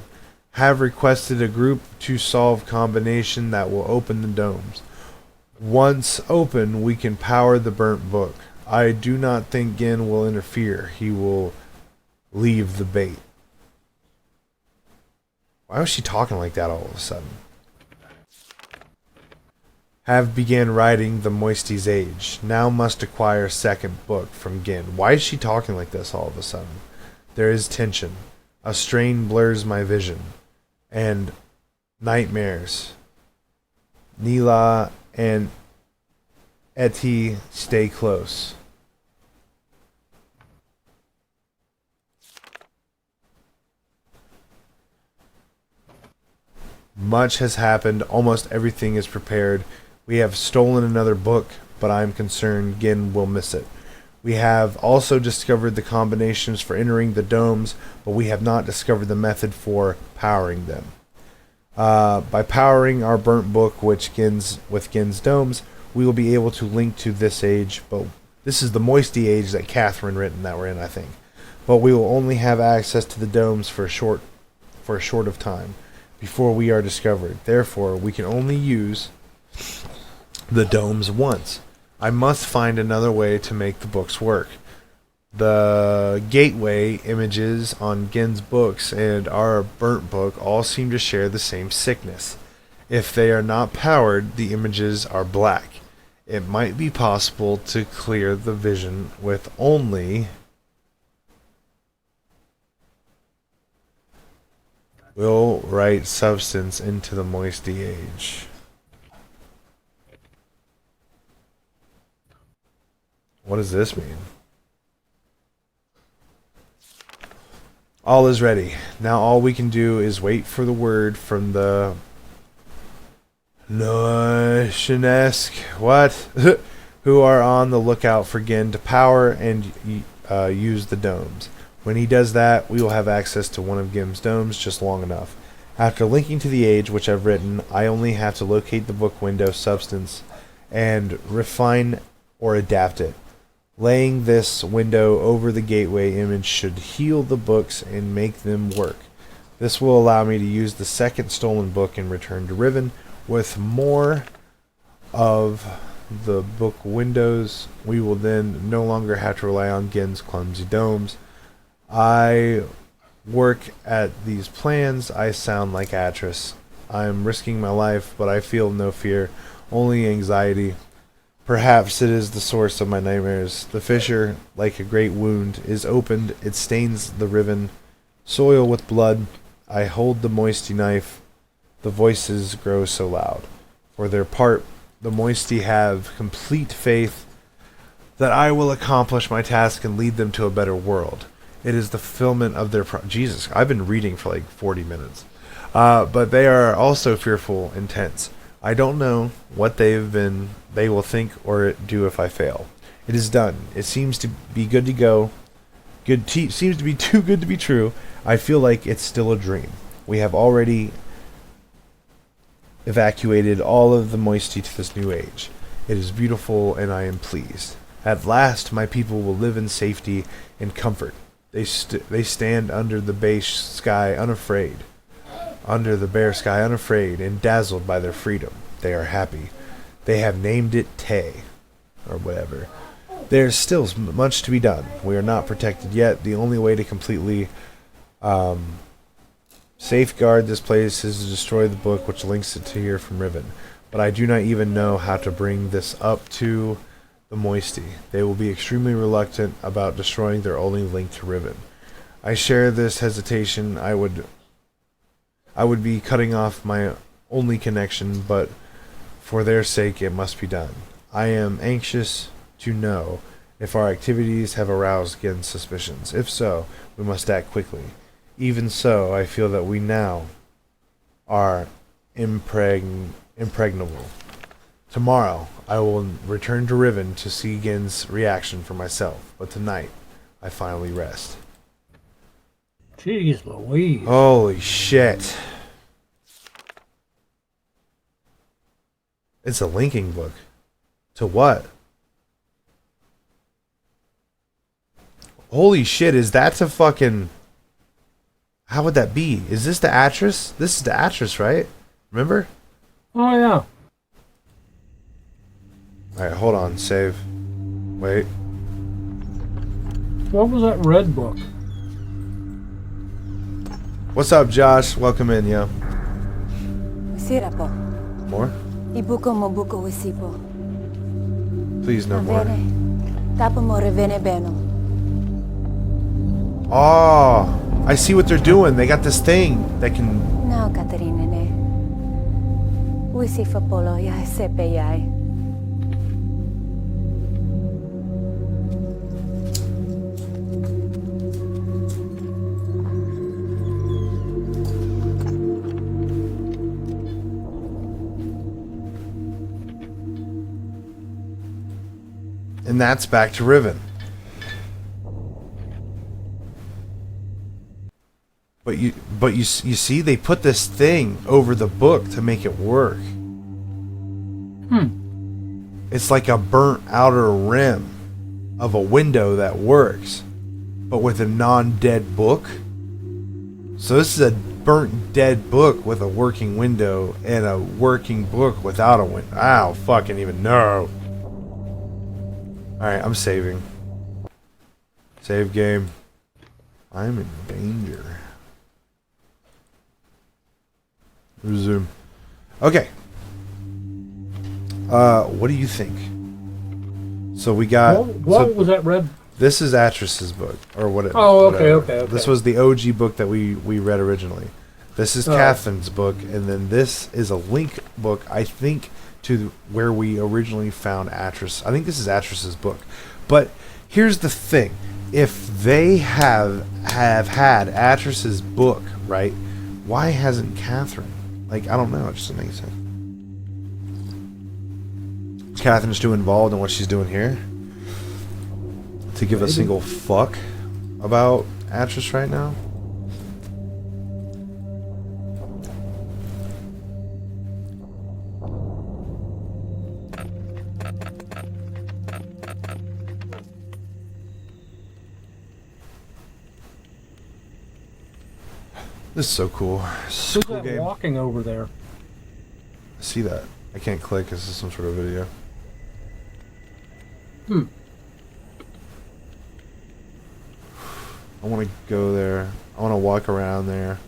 S2: Have requested a group to solve combination that will open the domes. Once open, we can power the burnt book. I do not think Gin will interfere. He will leave the bait. Why was she talking like that all of a sudden? Have began writing the Moisty's Age. Now must acquire second book from Gin. Why is she talking like this all of a sudden? There is tension. A strain blurs my vision. And nightmares. Neela and Etty stay close. Much has happened. Almost everything is prepared. We have stolen another book, but I am concerned Gin will miss it. We have also discovered the combinations for entering the domes, but we have not discovered the method for powering them. By powering our burnt book, with Gin's domes, we will be able to link to this age, but this is the Moisty Age that Catherine written that we're in, I think. But we will only have access to the domes for a short of time before we are discovered. Therefore, we can only use the domes once. I must find another way to make the books work. The gateway images on Gin's books and our burnt book all seem to share the same sickness. If they are not powered, the images are black. It might be possible to clear the vision with only... Will write substance into the Moisty Age. What does this mean? All is ready. Now all we can do is wait for the word from the Noishinesk, who are on the lookout for Gin to power and use the domes. When he does that, we will have access to one of Gin's domes just long enough. After linking to the age, which I've written, I only have to locate the book window substance and refine or adapt it. Laying this window over the gateway image should heal the books and make them work. This will allow me to use the second stolen book and return to Riven. With more of the book windows, we will then no longer have to rely on Gin's clumsy domes. I work at these plans. I sound like Atris. I am risking my life, but I feel no fear, only anxiety. Perhaps it is the source of my nightmares. The fissure, like a great wound, is opened. It stains the riven soil with blood. I hold the moisty knife. The voices grow so loud. For their part, the moisty have complete faith that I will accomplish my task and lead them to a better world. It is the fulfillment of their... Jesus, I've been reading for like 40 minutes. But they are also fearful and tense. I don't know what they will think or do if I fail. It is done. It seems to be good to go. Seems to be too good to be true. I feel like it's still a dream. We have already evacuated all of the moisty to this new age. It is beautiful, and I am pleased. At last, my people will live in safety and comfort. They stand under the bare sky unafraid. Under the bare sky unafraid and dazzled by their freedom. They are happy. They have named it Tay, or whatever. There is still much to be done. We are not protected yet. The only way to completely safeguard this place is to destroy the book, which links it to here from Riven. But I do not even know how to bring this up to the Moisty. They will be extremely reluctant about destroying their only link to Riven. I share this hesitation. I would be cutting off my only connection, but for their sake it must be done. I am anxious to know if our activities have aroused Gen's suspicions. If so, we must act quickly. Even so, I feel that we now are impregnable. Tomorrow, I will return to Riven to see Gen's reaction for myself, but tonight, I finally rest.
S1: Jeez Louise.
S2: Holy shit. It's a linking book. To what? Holy shit, is that to fucking... How would that be? Is this the actress? This is the actress, right? Remember?
S1: Oh, yeah.
S2: Alright, hold on. Save. Wait.
S1: What was that red book?
S2: What's up, Josh? Welcome in, yo.
S3: Sira po.
S2: More?
S3: Ibuko mo buko wisipo.
S2: Please, no more.
S3: Avene. Tapo mo revene beno.
S2: Oh, I see what they're doing. They got this thing that can...
S3: Now, Katerina ne. Wisifa polo yai sepe yai.
S2: And that's back to Riven. But you see, they put this thing over the book to make it work. It's like a burnt outer rim of a window that works, but with a non-dead book. So this is a burnt dead book with a working window and a working book without a window. I don't fucking even know. Alright, I'm saving. Save game. I'm in danger. Resume. Okay. What do you think? So we got...
S1: What was that red?
S2: This is Atris's book, or what?
S1: Oh, okay,
S2: whatever.
S1: okay.
S2: This was the OG book that we read originally. This is Catherine's book, and then this is a link book, I think, to where we originally found Atris. I think this is Atris's book. But here's the thing: if they have had Atris's book, right? Why hasn't Catherine? Like, I don't know. It just doesn't make sense. Catherine's too involved in what she's doing here to give a single fuck about Atris right now. This is so cool. This is a
S1: Who's
S2: cool
S1: that
S2: game.
S1: walking over there?
S2: I see that. I can't click. This is some sort of video. I want to go there. I want to walk around there.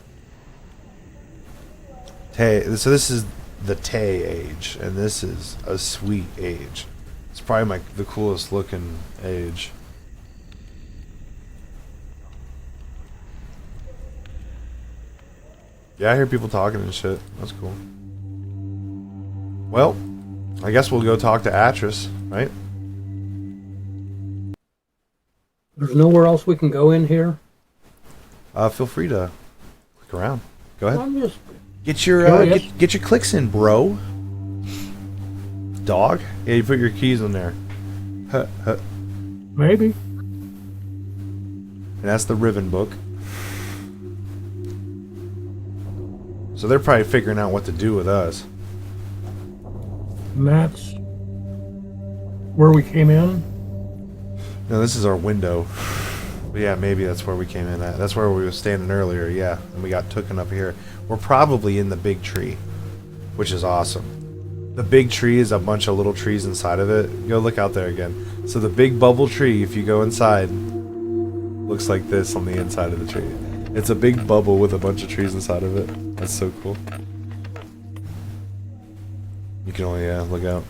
S2: Tay. So this is the Tay age, and this is a sweet age. It's probably the coolest looking age. Yeah, I hear people talking and shit. That's cool. Well, I guess we'll go talk to Atris, right?
S1: There's nowhere else we can go in here.
S2: Feel free to click around. Go ahead.
S1: I'm just
S2: Get your get your clicks in, bro. Dog. Yeah, you put your keys in there. Huh, huh.
S1: maybe.
S2: And that's the Riven book. So they're probably figuring out what to do with us.
S1: Maps. Where we came in?
S2: No, this is our window. But yeah, maybe that's where we came in at. That's where we were standing earlier, yeah. And we got taken up here. We're probably in the big tree, which is awesome. The big tree is a bunch of little trees inside of it. Go look out there again. So the big bubble tree, if you go inside, looks like this on the inside of the tree. It's a big bubble with a bunch of trees inside of it. That's so cool. You can only, look out.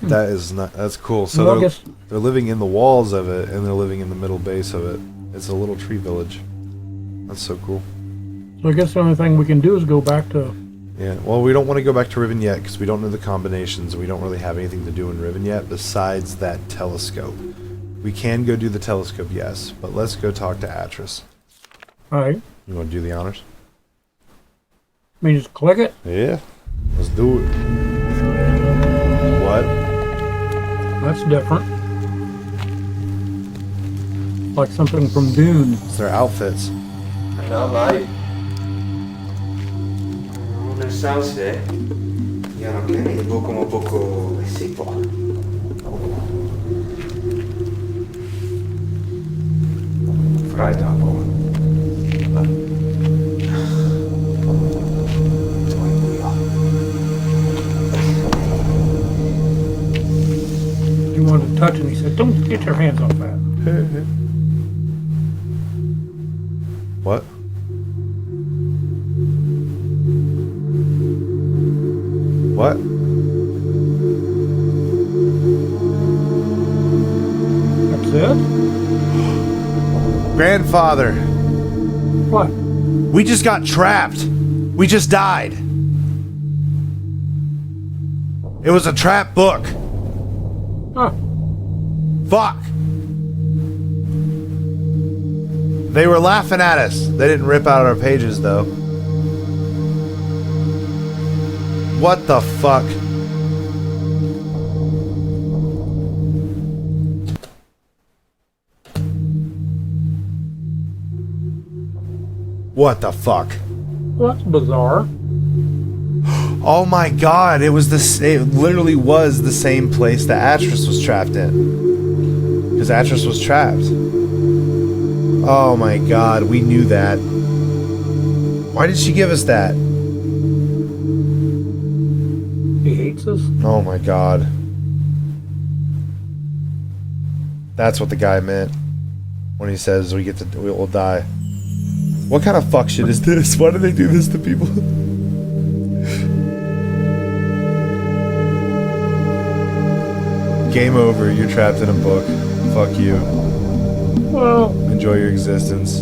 S2: That is not, that's cool. So
S1: Well, I
S2: they're,
S1: guess-
S2: they're living in the walls of it, and they're living in the middle base of it. It's a little tree village. That's so cool.
S1: So I guess the only thing we can do is go back to...
S2: Yeah, well, we don't want to go back to Riven yet, because we don't know the combinations, and we don't really have anything to do in Riven yet, besides that telescope. We can go do the telescope, yes, but let's go talk to Atris.
S1: Alright.
S2: You want to do the honors?
S1: I mean, just click it.
S2: Yeah. Let's do it. What?
S1: That's different. Like something from Dune.
S2: It's their outfits.
S4: No, mate. Nel senso io non credo come poco si può. Freitag.
S1: He wanted to touch it, and he said, "Don't get your hands off that."
S2: What? What?
S1: That's it?
S2: Grandfather,
S1: What?
S2: we just got trapped. We just died. It was a trap book.
S1: Huh.
S2: Fuck. They were laughing at us. They didn't rip out our pages, though. What the fuck? What the fuck?
S1: Well, that's bizarre.
S2: Oh my god, it was it literally was the same place that Atris was trapped in. Because Atris was trapped. Oh my god, we knew that. Why did she give us that?
S1: He hates us.
S2: Oh my god. That's what the guy meant when he says we'll die. What kind of fuck shit is this? Why do they do this to people? Game over, you're trapped in a book. Fuck you.
S1: Well,
S2: Enjoy your existence.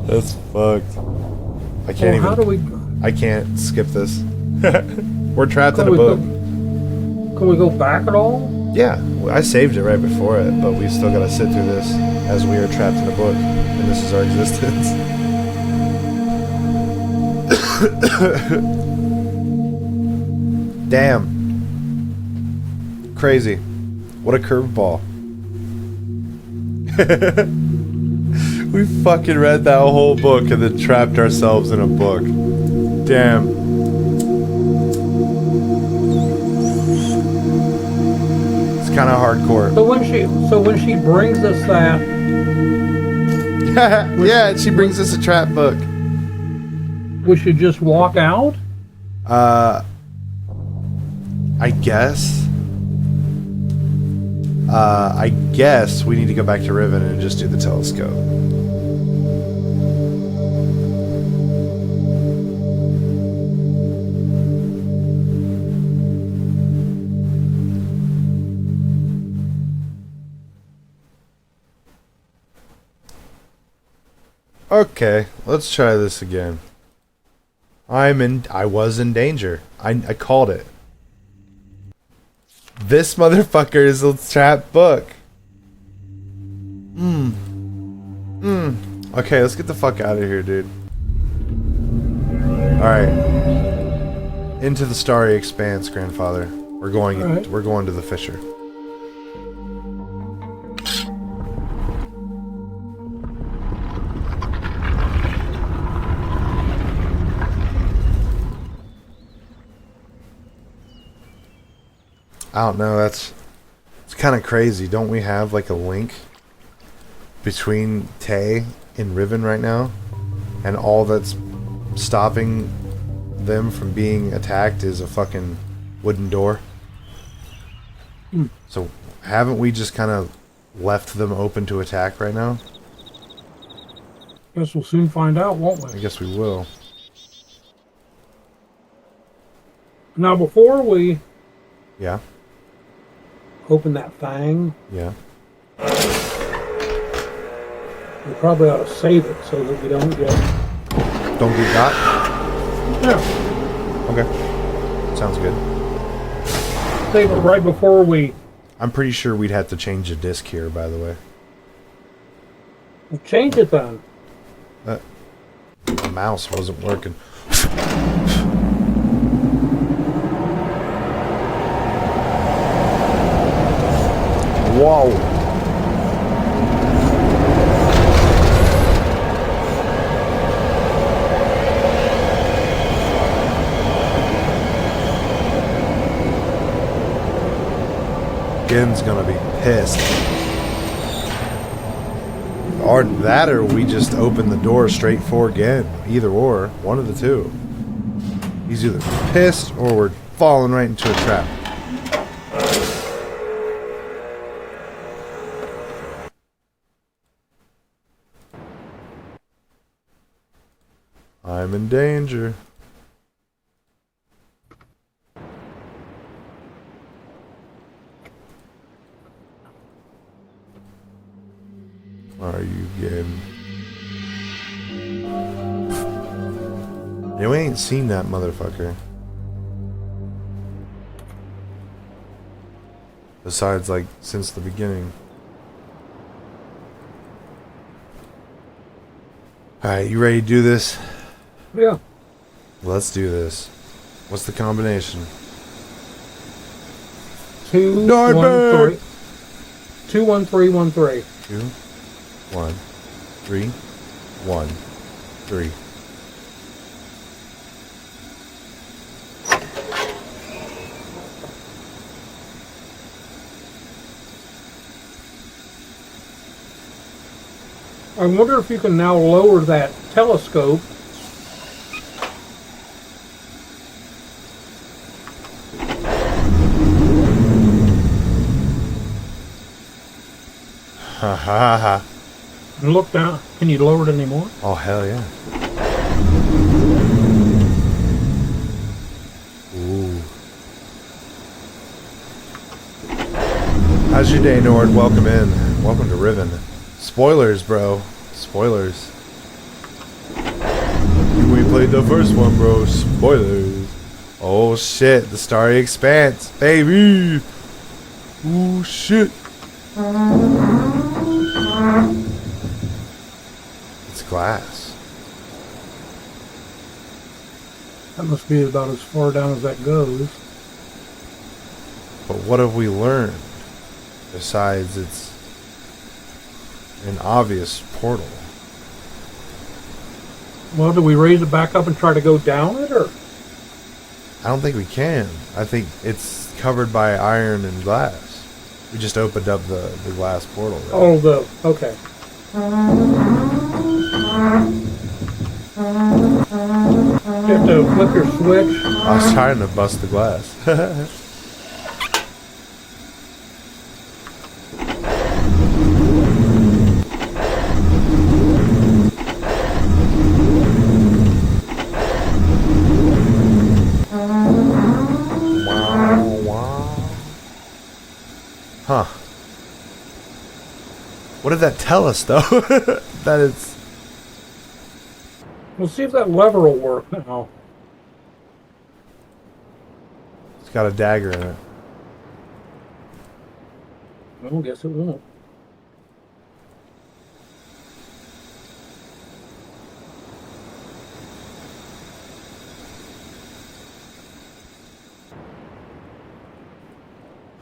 S2: That's fucked. I can't
S1: how do
S2: even.
S1: we...
S2: I can't skip this. We're trapped in a
S1: Can we
S2: book.
S1: Can we go back at all?
S2: Yeah, I saved it right before it, but we still gotta sit through this as we are trapped in a book, and this is our existence. Damn. Crazy. What a curveball. We fucking read that whole book and then trapped ourselves in a book. Damn. It's kind of hardcore.
S1: So when she brings us that,
S2: Yeah, she brings us a trap book.
S1: we should just walk out?
S2: I guess. I guess we need to go back to Riven and just do the telescope. Okay, let's try this again. I was in danger. I called it. This motherfucker is a trap book. Okay, let's get the fuck out of here, dude. Alright. Into the starry expanse, grandfather. We're going
S1: Alright.
S2: we're going to the fissure. I don't know. It's kind of crazy. Don't we have like a link between Tay and Riven right now, and all that's stopping them from being attacked is a fucking wooden door? So haven't we just kind of left them open to attack right now?
S1: Guess we'll soon find out, won't
S2: I
S1: we?
S2: guess we will.
S1: Now, before we
S2: Yeah.
S1: open that thing,
S2: Yeah.
S1: we probably ought to save it so that we don't get...
S2: Don't get got?
S1: Yeah,
S2: Okay. Sounds good.
S1: save it right before we...
S2: I'm pretty sure we'd have to change the disc here, by the way.
S1: change it then.
S2: The mouse wasn't working. Whoa. Gen's gonna be pissed. Or that, or we just open the door straight for Gen. Either or. One of the two. He's either pissed or we're falling right into a trap. I'm in danger. Are you getting? Yeah, we ain't seen that motherfucker. Besides, like, since the beginning. Alright, you ready to do this?
S1: Yeah.
S2: Let's do this. What's the combination?
S1: 2,
S2: Nightmare!
S1: 1, 3. 2, 1, 3, 1, 3.
S2: 2, 1, 3, 1, 3.
S1: I wonder if you can now lower that telescope.
S2: Ha ha ha.
S1: And look down. Can you lower it anymore?
S2: Oh, hell yeah. Ooh. How's your day, Nord? Welcome in. Welcome to Riven. Spoilers, bro. Spoilers. We played the first one, bro. Spoilers. Oh, shit. The Starry Expanse. Baby. Ooh, shit. It's glass.
S1: That must be about as far down as that goes.
S2: But what have we learned? Besides, it's an obvious portal.
S1: Well, do we raise it back up and try to go down it, or?
S2: I don't think we can. I think it's covered by iron and glass. We just opened up the glass portal. Right?
S1: Oh, okay. You have to flip your switch.
S2: I was trying to bust the glass. Huh. What did that tell us, though? That it's...
S1: We'll see if that lever will work now.
S2: It's got a dagger in it.
S1: Well, I guess it won't.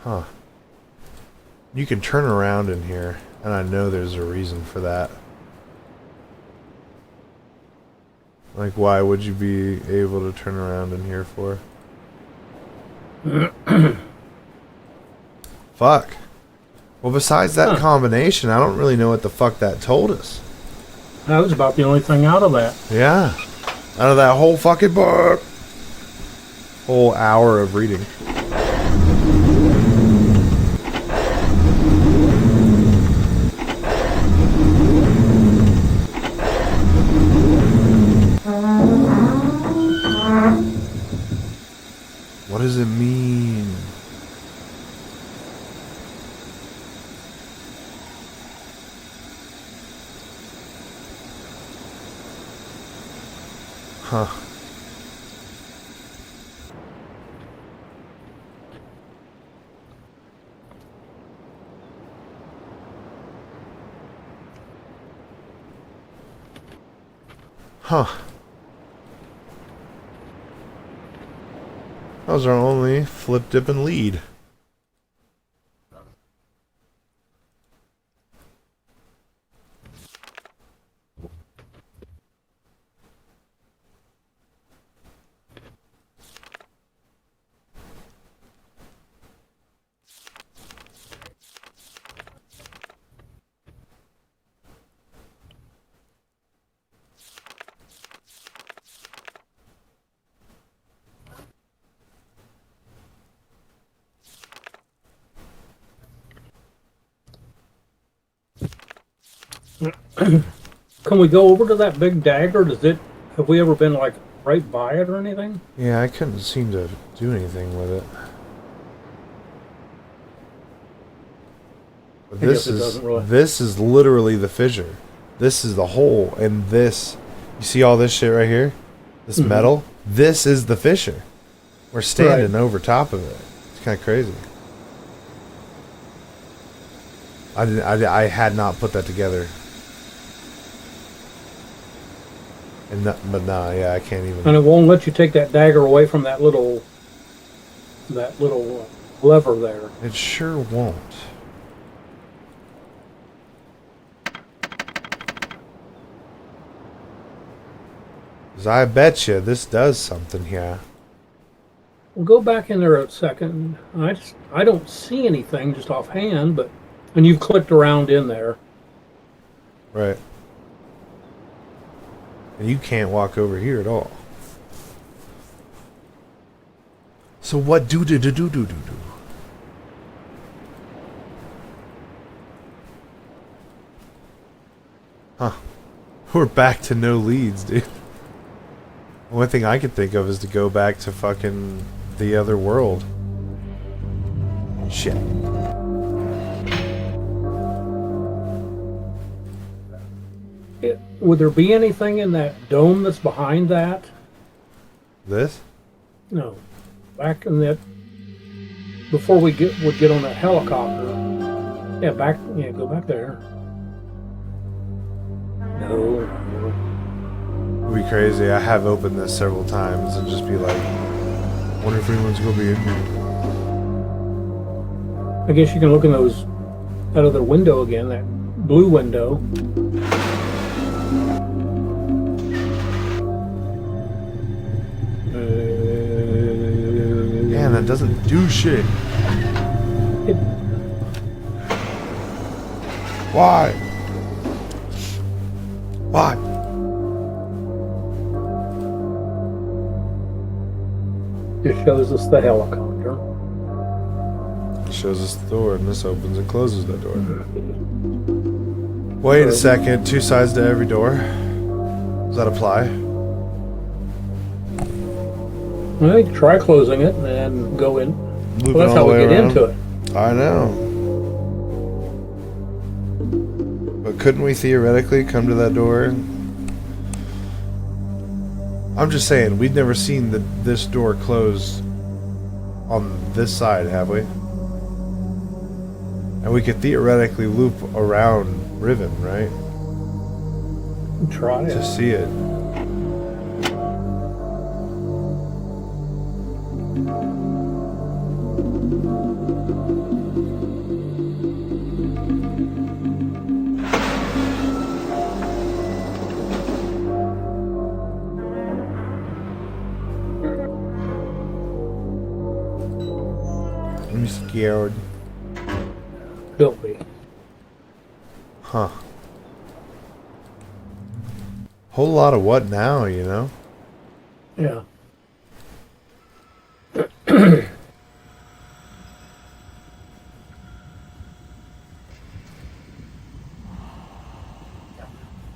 S2: Huh. You can turn around in here, and I know there's a reason for that. Like, why would you be able to turn around in here for? Fuck. Well, besides that combination, I don't really know what the fuck that told us.
S1: That was about the only thing out of that.
S2: Yeah. Out of that whole fucking book. Whole hour of reading. What does it mean? Huh. Huh. That was our only flip, dip, and lead.
S1: Can we go over to that big dagger? Have we ever been like right by it or anything?
S2: Yeah, I couldn't seem to do anything with it. But this is literally the fissure. This is the hole, and this, you see all this shit right here? This metal? This is the fissure. We're standing over top of it. It's kind of crazy. I had not put that together. But nah, yeah, I can't even.
S1: And it won't let you take that dagger away from that little lever there.
S2: It sure won't. Cause I bet you this does something here.
S1: We'll go back in there a second. I don't see anything just offhand, and you've clicked around in there.
S2: Right. And you can't walk over here at all. So what do? Huh. We're back to no leads, dude. The only thing I can think of is to go back to fucking the other world. Shit.
S1: Would there be anything in that dome that's behind that?
S2: This?
S1: No. Back in that... Before we would get on that helicopter. Yeah, go back there. No.
S2: It'd be crazy. I have opened this several times and just be like, wonder if anyone's gonna be in here.
S1: I guess you can look in those... out of the window again, that blue window.
S2: Man, that doesn't do shit. Why? Why?
S1: Just shows us the helicopter.
S2: It shows us the door, and this opens and closes that door. Wait a second. 2 sides to every door. Does that apply?
S1: Well, you can try closing it and then go in.
S2: Loop
S1: Well, that's how we get into it.
S2: I know. But couldn't we theoretically come to that door? I'm just saying, we've never seen this door close on this side, have we? And we could theoretically loop around Riven, right?
S1: Try it.
S2: To see it. I'm scared.
S1: Don't be.
S2: Huh. Whole lot of what now, you know?
S1: Yeah.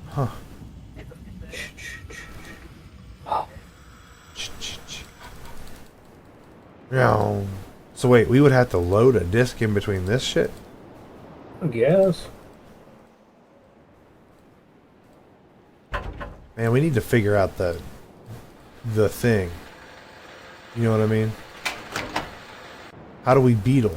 S2: Huh. Yeah. So wait, we would have to load a disc in between this shit?
S1: I guess.
S2: Man, we need to figure out the thing. You know what I mean? How do we beetle?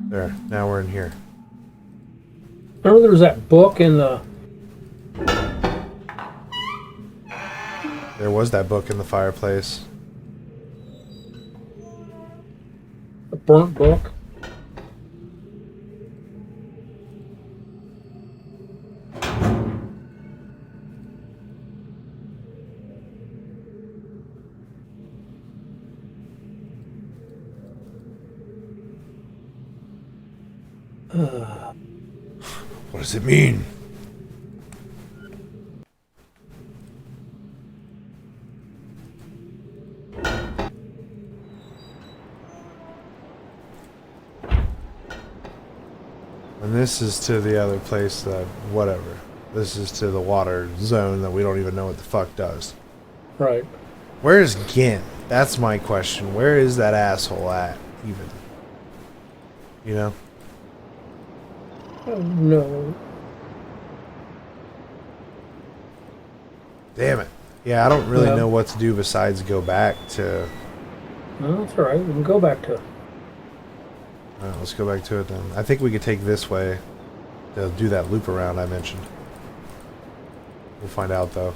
S2: There, now we're in here.
S1: Remember there was that book in the...
S2: There was that book in the fireplace.
S1: burnt book?
S2: What does it mean? And this is to the other place that, whatever. This is to the water zone that we don't even know what the fuck does.
S1: Right.
S2: Where's Gint? That's my question. Where is that asshole at, even? You know?
S1: Oh, no.
S2: Damn it. Yeah, I don't really
S1: Yeah.
S2: know what to do besides go back to...
S1: No, that's all right. We can go back to...
S2: Alright, let's go back to it then. I think we could take this way to do that loop around I mentioned. We'll find out, though.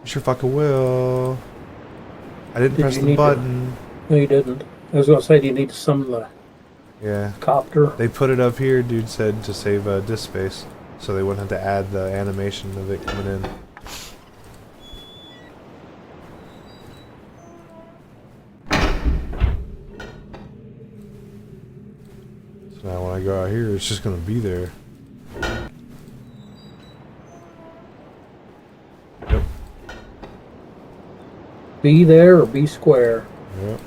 S2: You sure fucking will. I didn't
S1: Did
S2: press
S1: you
S2: the
S1: need to-
S2: button.
S1: No, you didn't. I was going to say, do you need to summon the
S2: Yeah.
S1: copter?
S2: They put it up here, dude said, to save disk space. So they wouldn't have to add the animation of it coming in. So now when I go out here, it's just going to be there. Yep.
S1: Be there or be square?
S2: Yep.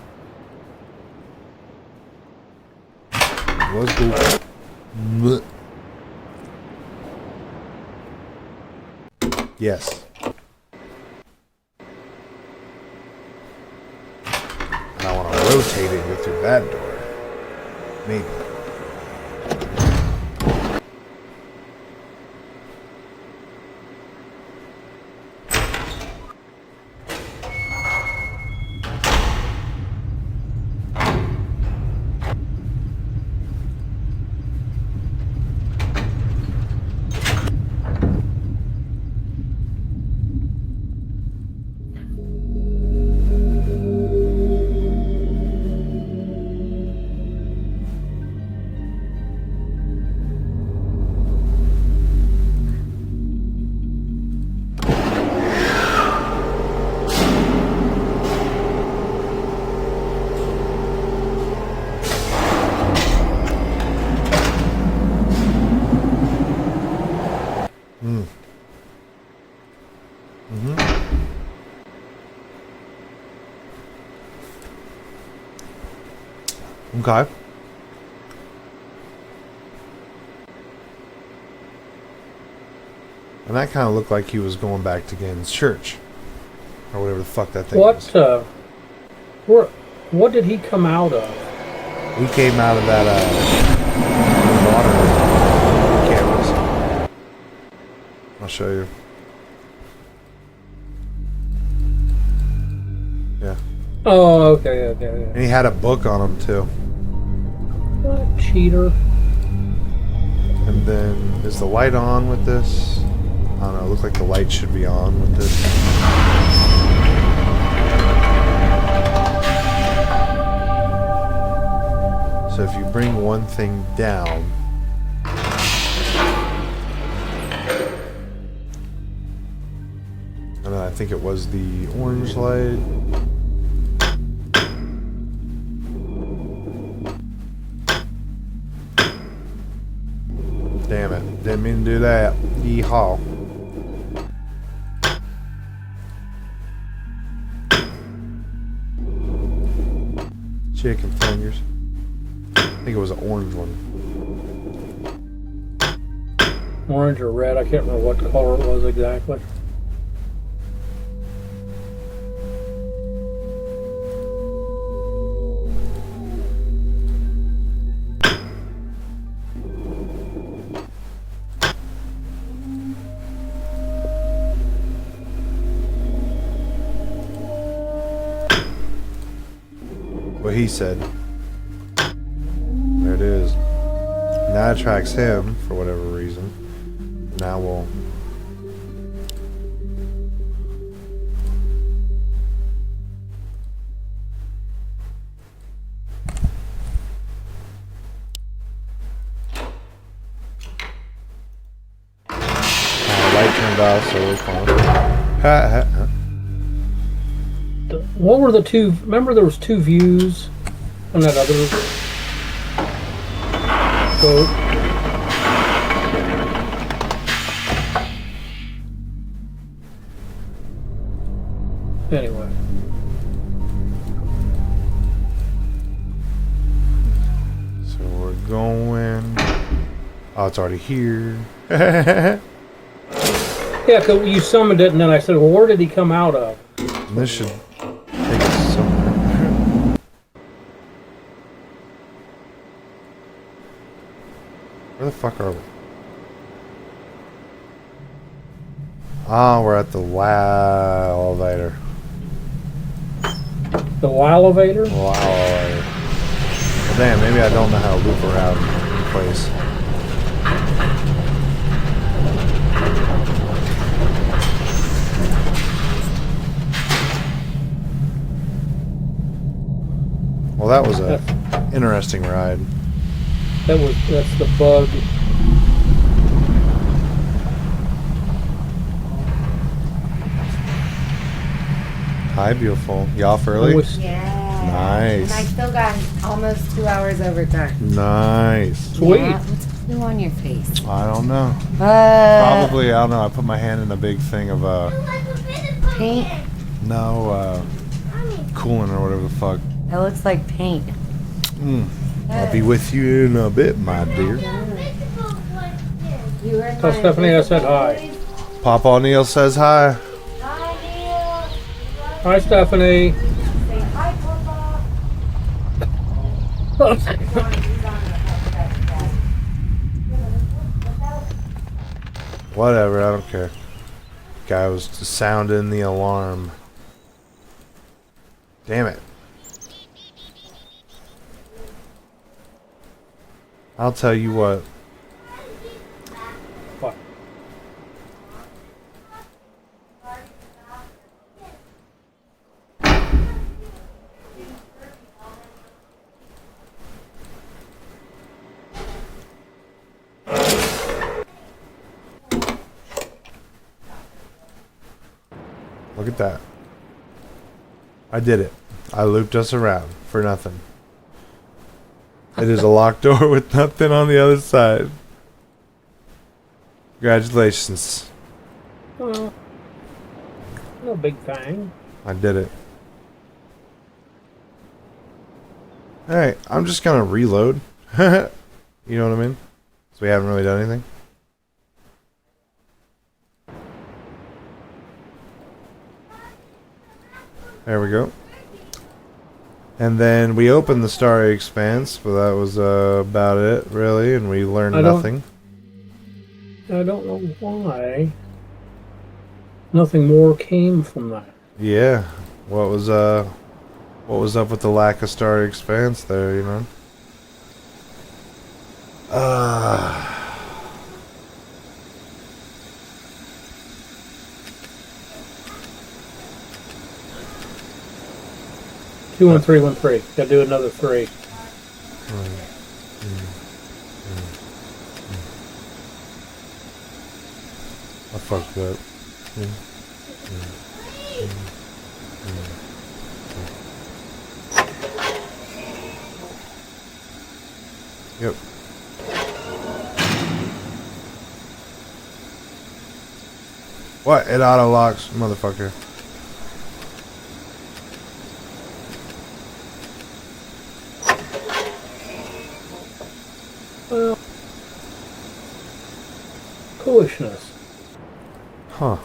S2: Let's go. Blech. Yes. And I want to rotate it and go through that door. Maybe. Okay. And that kind of looked like he was going back to Gannon's church. Or whatever the fuck that thing was.
S1: What did he come out of?
S2: He came out of that water cameras. I'll show you. Yeah.
S1: Oh, okay.
S2: And he had a book on him too.
S1: What cheater?
S2: And then, is the light on with this? I don't know, it looks like the light should be on with this. So if you bring one thing down, And I think it was the orange light. Damn it. Didn't mean to do that. Yeehaw. Chicken fingers. I think it was an orange one.
S1: Orange or red, I can't remember what color it was exactly.
S2: What he said. There it is. Now it tracks him for whatever reason. Now we'll. Light turned off, so we're fine. Ha, ha, ha.
S1: What were the two? Remember, there was two views on that other boat. Anyway,
S2: So we're going. Oh, it's already here.
S1: yeah, 'cause you summoned it, and then I said, "Well, where did he come out of?"
S2: And this should take us somewhere. Where the fuck are we? Ah, we're at the elevator.
S1: The elevator?
S2: Wow. Well, damn, maybe I don't know how to loop around in place. Well, that was a interesting ride.
S1: That's the bug.
S2: Hi, beautiful. You off early?
S5: Yeah.
S2: Nice.
S5: And I still got almost 2 hours overtime.
S2: Nice.
S1: Sweet.
S5: Yeah. What's blue on your face?
S2: I don't know.
S5: Probably
S2: Probably, I don't know. I put my hand in a big thing of
S5: paint.
S2: coolant or whatever the fuck.
S5: It looks like paint.
S2: I'll be with you in a bit, my dear.
S5: You heard
S1: Tell
S5: my
S1: Stephanie I said hi.
S5: voice?
S2: Papa Neil says hi.
S5: Hi, Neil.
S1: Hi, Stephanie.
S5: Say hi, Papa.
S2: Whatever, I don't care. Guy was just sounding the alarm. Damn it. I'll tell you what.
S1: What?
S2: Look at that. I did it. I looped us around for nothing. It is a locked door with nothing on the other side. Congratulations.
S1: Well, no big thing.
S2: I did it. Alright, I'm just gonna reload. You know what I mean? So we haven't really done anything. There we go. And then we opened the Starry Expanse, but that was about it, really, and we learned nothing.
S1: I don't know why. Nothing more came from that.
S2: Yeah. What was up with the lack of Starry Expanse there, you know?
S1: 21313. Gotta do another 3.
S2: I fucked up. Yep. What? It auto locks, motherfucker.
S1: Well, foolishness.
S2: Huh.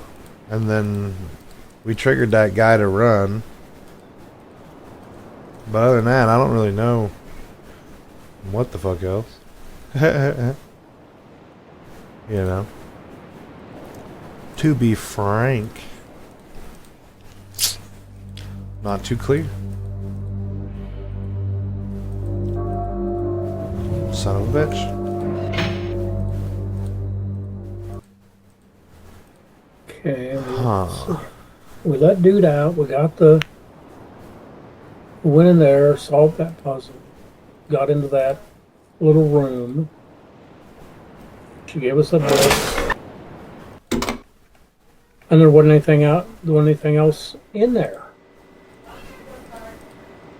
S2: And then we triggered that guy to run. But other than that, I don't really know what the fuck else. You know. To be frank, not too clear. Son of a bitch.
S1: Okay.
S2: Huh.
S1: We let dude out. We got the. We went in there, solved that puzzle, got into that little room. She gave us a book, and there wasn't anything out. There wasn't anything else in there.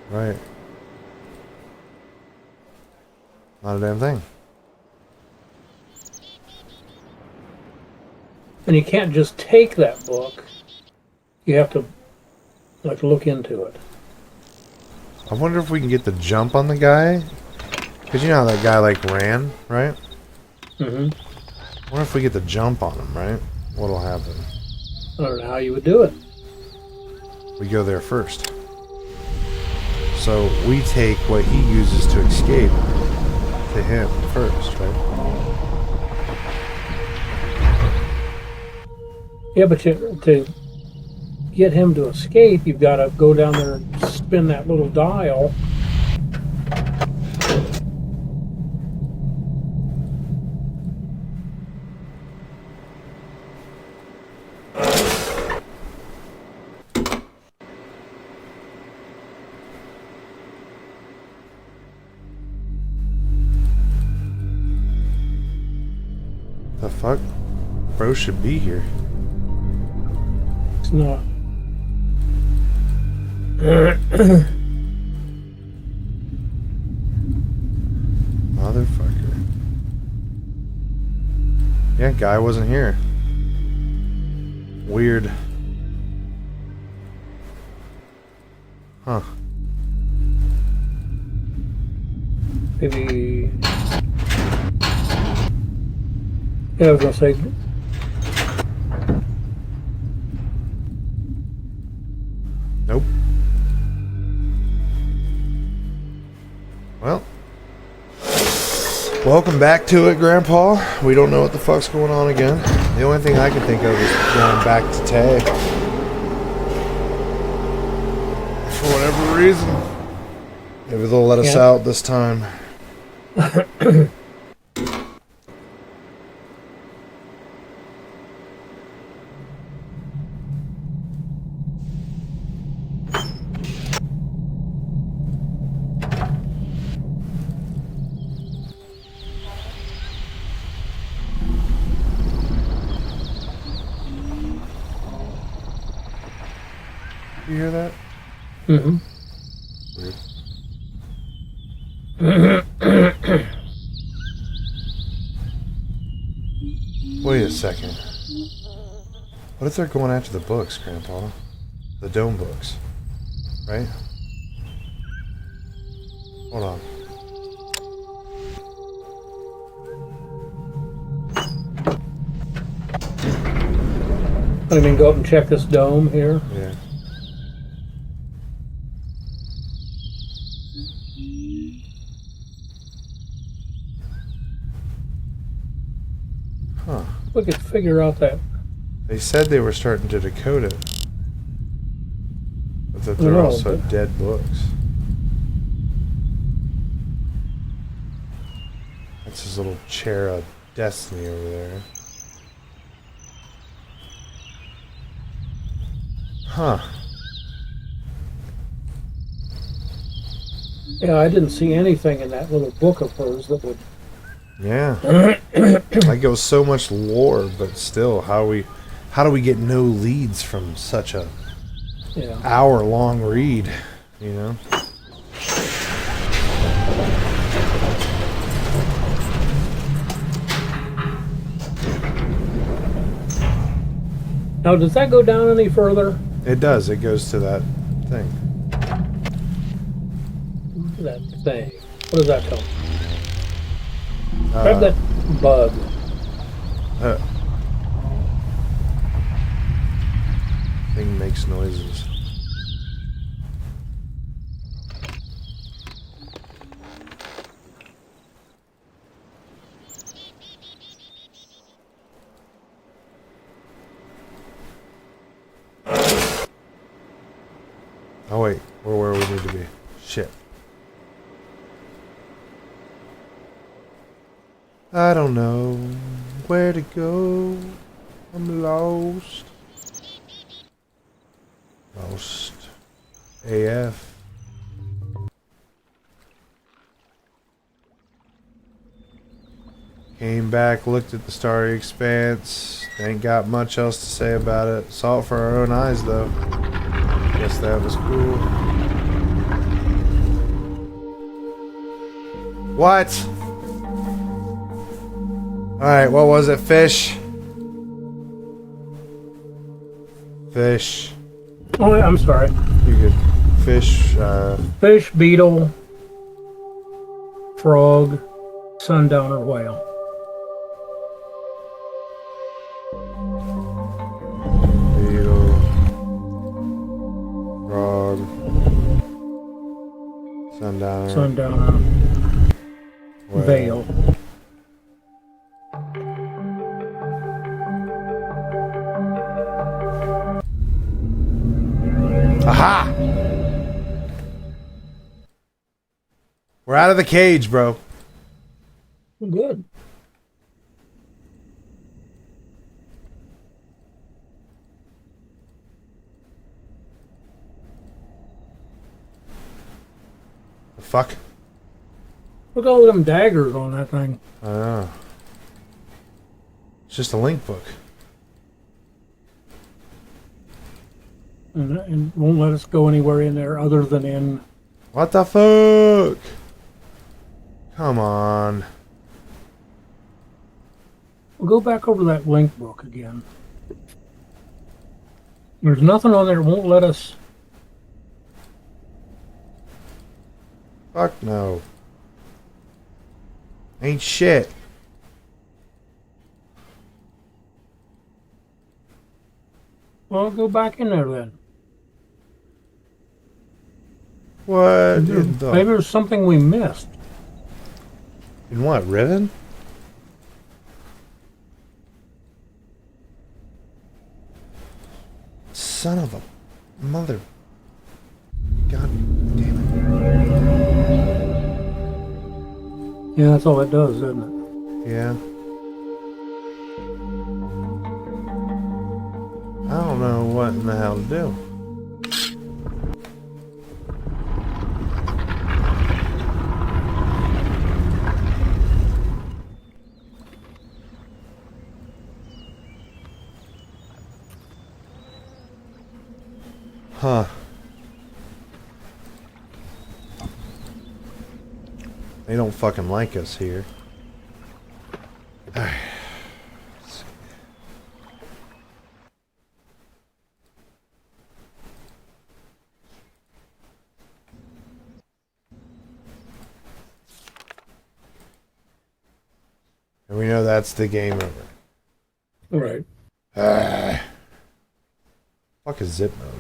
S2: Right. Not a damn thing.
S1: And you can't just take that book. You have to like look into it.
S2: I wonder if we can get the jump on the guy. Because you know how that guy like ran, right?
S1: Mm-hmm.
S2: I wonder if we get the jump on him, right? What'll happen?
S1: I don't know how you would do it.
S2: We go there first. So we take what he uses to escape to him first, right?
S1: Yeah, but to get him to escape, you've got to go down there and spin that little dial.
S2: The fuck? Bro should be here.
S1: It's not.
S2: Motherfucker. Yeah, guy wasn't here. Weird. Huh.
S1: Maybe. Yeah, I was gonna say.
S2: Nope. Well. Welcome back to it, Grandpa. We don't know what the fuck's going on again. The only thing I can think of is going back to Tay. For whatever reason. Maybe they'll let us
S1: Yeah.
S2: out this time. You hear that?
S1: Mm-hmm.
S2: Weird. Wait a second. What if they're going after the books, Grandpa? The dome books. Right? Hold on.
S1: I mean, go up and check this dome here.
S2: Yeah. Huh.
S1: We could figure out that.
S2: They said they were starting to decode it. But that they're
S1: No,
S2: also
S1: but-
S2: dead books. That's his little chair of destiny over there. Huh.
S1: Yeah, I didn't see anything in that little book of hers that would.
S2: Yeah. Like it was so much lore, but still, how do we get no leads from such a
S1: Yeah.
S2: hour-long read, you know?
S1: Now, does that go down any further?
S2: It does. It goes to that thing.
S1: That thing. What does that tell me?
S2: Uh,
S1: Grab that bug.
S2: uh, thing makes noises. Oh wait, we're where we need to be. Shit. I don't know where to go. I'm lost. Lost. AF. Came back, looked at the starry expanse. Ain't got much else to say about it. Saw it for our own eyes though. Guess that was cool. What? Alright, what was it? Fish? Fish.
S1: Oh, I'm sorry.
S2: You could fish,
S1: Fish, beetle, frog, sundowner, whale.
S2: beetle, frog, sundowner,
S1: Sundowner,
S2: whale.
S1: veil.
S2: Aha! We're out of the cage, bro.
S1: Good.
S2: The fuck?
S1: Look at all them daggers on that thing.
S2: I don't know. It's just a link book.
S1: And won't let us go anywhere in there other than in.
S2: What the fuck? Come on.
S1: We'll go back over that link book again. There's nothing on there that won't let us.
S2: Fuck no. Ain't shit.
S1: Well, go back in there then.
S2: What in the...
S1: Maybe there's something we missed.
S2: In what, Riven? Son of a mother. God damn
S1: Yeah, that's all it does, isn't it?
S2: it. Yeah. I don't know what in the hell to do. Huh. They don't fucking like us here. Alright. Let's see. And we know that's the game over.
S1: Right.
S2: Fuck is zip mode?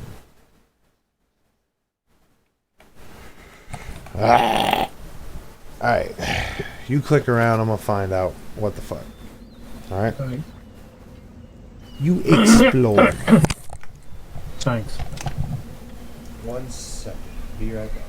S2: Alright. You click around, I'm gonna find out what the fuck. Alright?
S1: Right.
S2: You explore.
S1: Thanks.
S2: 1 second. Be right back.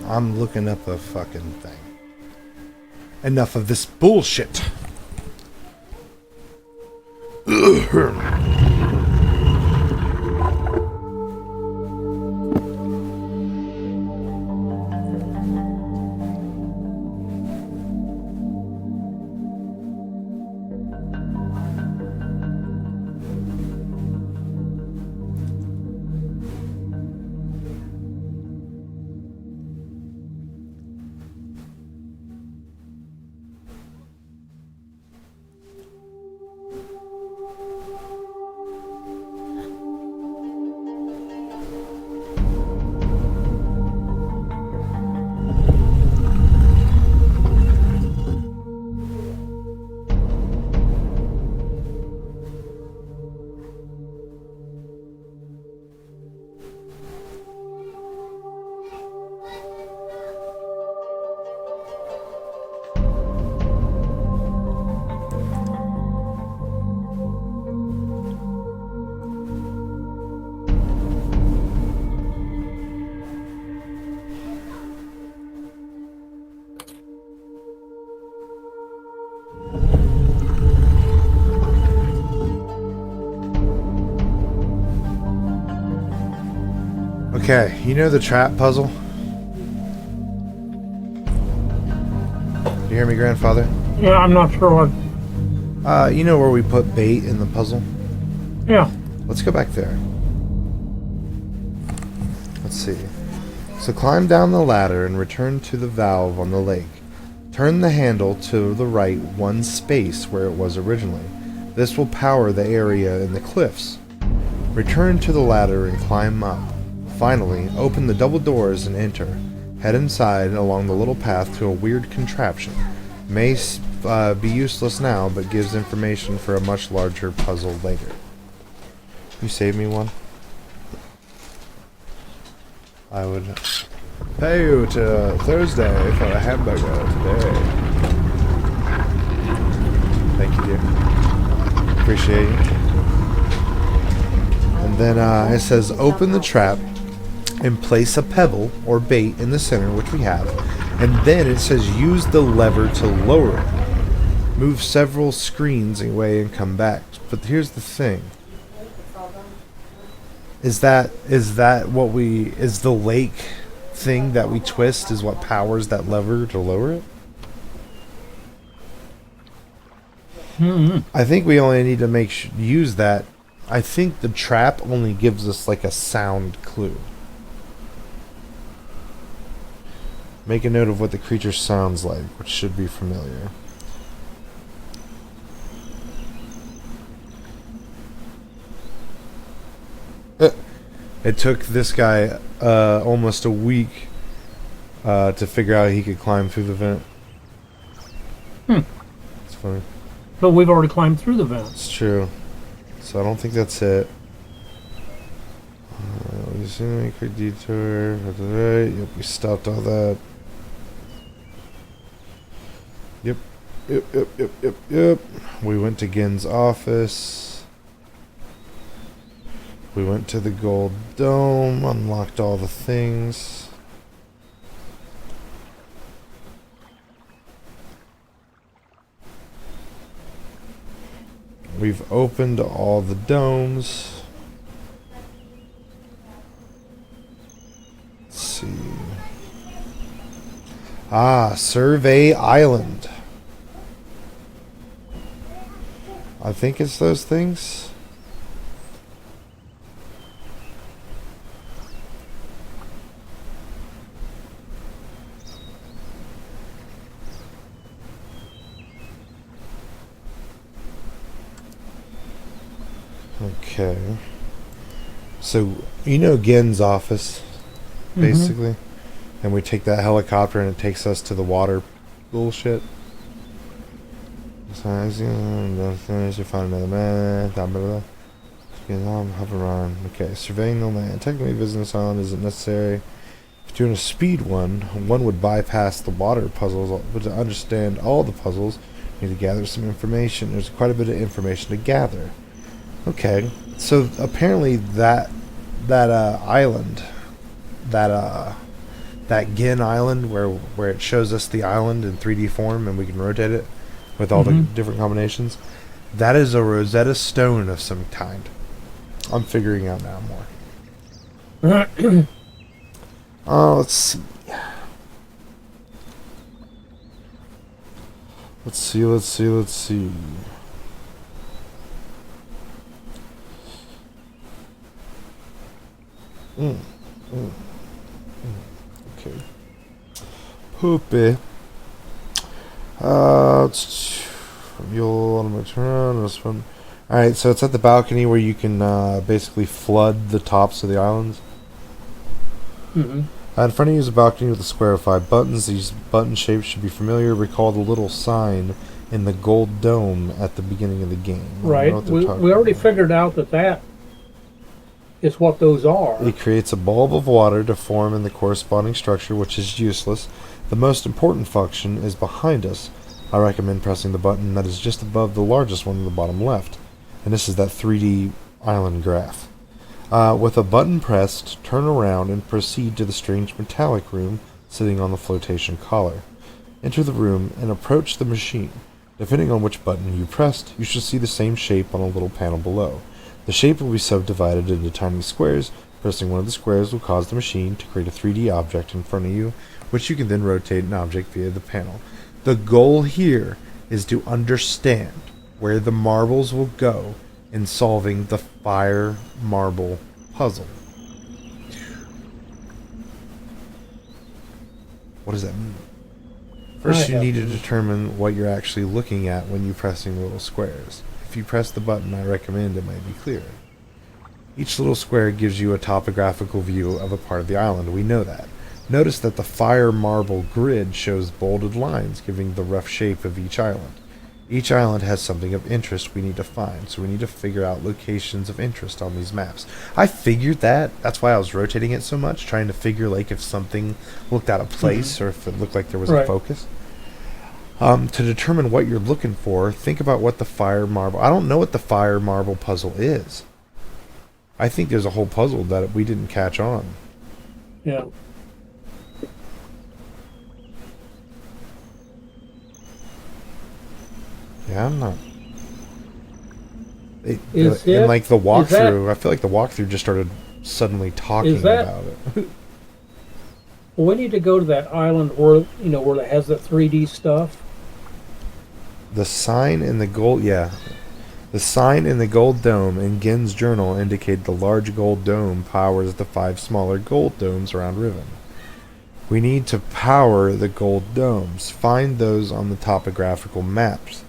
S2: I'm looking up a fucking thing. Enough of this bullshit. Okay, you know the trap puzzle? You hear me, grandfather?
S1: Yeah, I'm not sure what.
S2: You know where we put bait in the puzzle?
S1: Yeah.
S2: Let's go back there. Let's see. So climb down the ladder and return to the valve on the lake. Turn the handle to the right one space where it was originally. This will power the area in the cliffs. Return to the ladder and climb up. Finally, open the double doors and enter. Head inside along the little path to a weird contraption. May be useless now, but gives information for a much larger puzzle later. You save me one? I would pay you to Thursday for a hamburger today. Thank you, dear. Appreciate you. And then it says open the trap and place a pebble or bait in the center, which we have. And then it says use the lever to lower it. Move several screens away and come back. But here's the thing. Is that what is the lake thing that we twist is what powers that lever to lower it?
S1: Mm-hmm.
S2: I think we only need to use that. I think the trap only gives us like a sound clue. Make a note of what the creature sounds like, which should be familiar. It took this guy almost a week to figure out he could climb through the vent. It's funny.
S1: But we've already climbed through the vents.
S2: It's true. So I don't think that's it. We assume a quick detour. Right. Yep, we stopped all that. Yep. We went to Gen's office. We went to the gold dome, unlocked all the things. We've opened all the domes. Let's see. Survey Island. I think it's those things. Okay. So, you know Gen's office, basically? And we take that helicopter and it takes us to the water bullshit. So, you find another man, blah, blah, blah. Hover on. Okay, surveying the land. Technically, business island isn't necessary. If doing a speed one would bypass the water puzzles, but to understand all the puzzles, you need to gather some information. There's quite a bit of information to gather. Okay, so apparently that island, that that Gin Island where it shows us the island in 3D form and we can rotate it with all the different combinations. That is a Rosetta Stone of some kind. I'm figuring out now more. Let's see. Let's see. Okay. Poopy. You'll want to move around. This one. Alright, so it's at the balcony where you can basically flood the tops of the islands. In front of you is a balcony with a square of 5 buttons. These button shapes should be familiar. Recall the little sign in the gold dome at the beginning of the game.
S1: Right. We already figured out that is what those are.
S2: It creates a bulb of water to form in the corresponding structure, which is useless. The most important function is behind us. I recommend pressing the button that is just above the largest one in the bottom left. And this is that 3D island graph. With a button pressed, turn around and proceed to the strange metallic room sitting on the flotation collar. Enter the room and approach the machine. Depending on which button you pressed, you should see the same shape on a little panel below. The shape will be subdivided into tiny squares. Pressing one of the squares will cause the machine to create a 3D object in front of you, which you can then rotate an object via the panel. The goal here is to understand where the marbles will go in solving the fire marble puzzle. What does that mean? First, you need to determine what you're actually looking at when you're pressing the little squares. If you press the button I recommend, it might be clearer. Each little square gives you a topographical view of a part of the island. We know that. Notice that the fire marble grid shows bolded lines giving the rough shape of each island. Each island has something of interest we need to find, so we need to figure out locations of interest on these maps. I figured that. That's why I was rotating it so much, trying to figure like if something looked out of place or if it looked like there was a focus. To determine what you're looking for, think about what the fire marble... I don't know what the fire marble puzzle is. I think there's a whole puzzle that we didn't catch on.
S1: Yeah.
S2: Yeah, I'm not...
S1: Like
S2: the walkthrough, I feel like the walkthrough just started suddenly talking about it.
S1: Well, we need to go to that island where where it has that 3D stuff.
S2: The sign in the gold, the sign in the gold dome in Gin's journal indicate the large gold dome powers the 5 smaller gold domes around Riven. We need to power the gold domes. Find those on the topographical maps.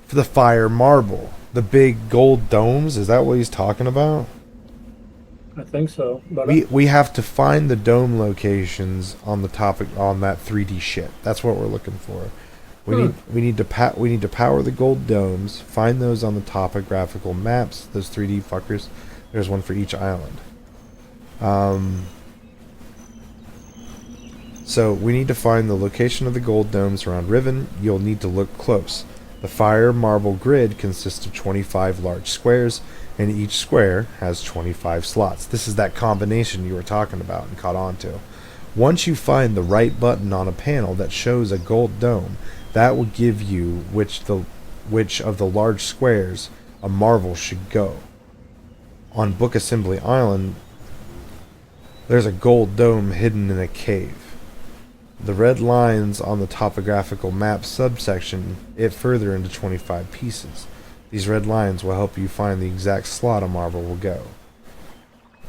S2: For the fire marble, the big gold domes, is that what he's talking about?
S1: I think so. But
S2: we have to find the dome locations on the topic on that 3D shit. That's what we're looking for. We need to power the gold domes. Find those on the topographical maps. Those 3D fuckers. There's one for each island. So we need to find the location of the gold domes around Riven. You'll need to look close. The fire marble grid consists of 25 large squares, and each square has 25 slots. This is that combination you were talking about and caught on to. Once you find the right button on a panel that shows a gold dome, that will give you which of the large squares a marble should go. On Book Assembly Island, there's a gold dome hidden in a cave. The red lines on the topographical map subsection it further into 25 pieces. These red lines will help you find the exact slot a marble will go.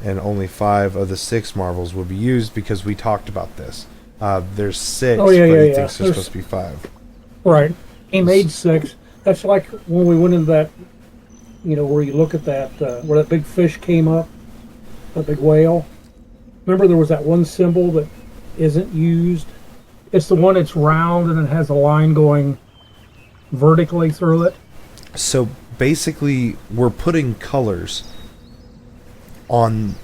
S2: And only 5 of the 6 marbles will be used because we talked about this. There's 6, but he thinks there's supposed to be 5.
S1: Right. He made 6. That's like when we went into that, where you look at that, where that big fish came up, that big whale. Remember there was that one symbol that isn't used? It's the one that's round and it has a line going vertically through it.
S2: So basically, we're putting colors on.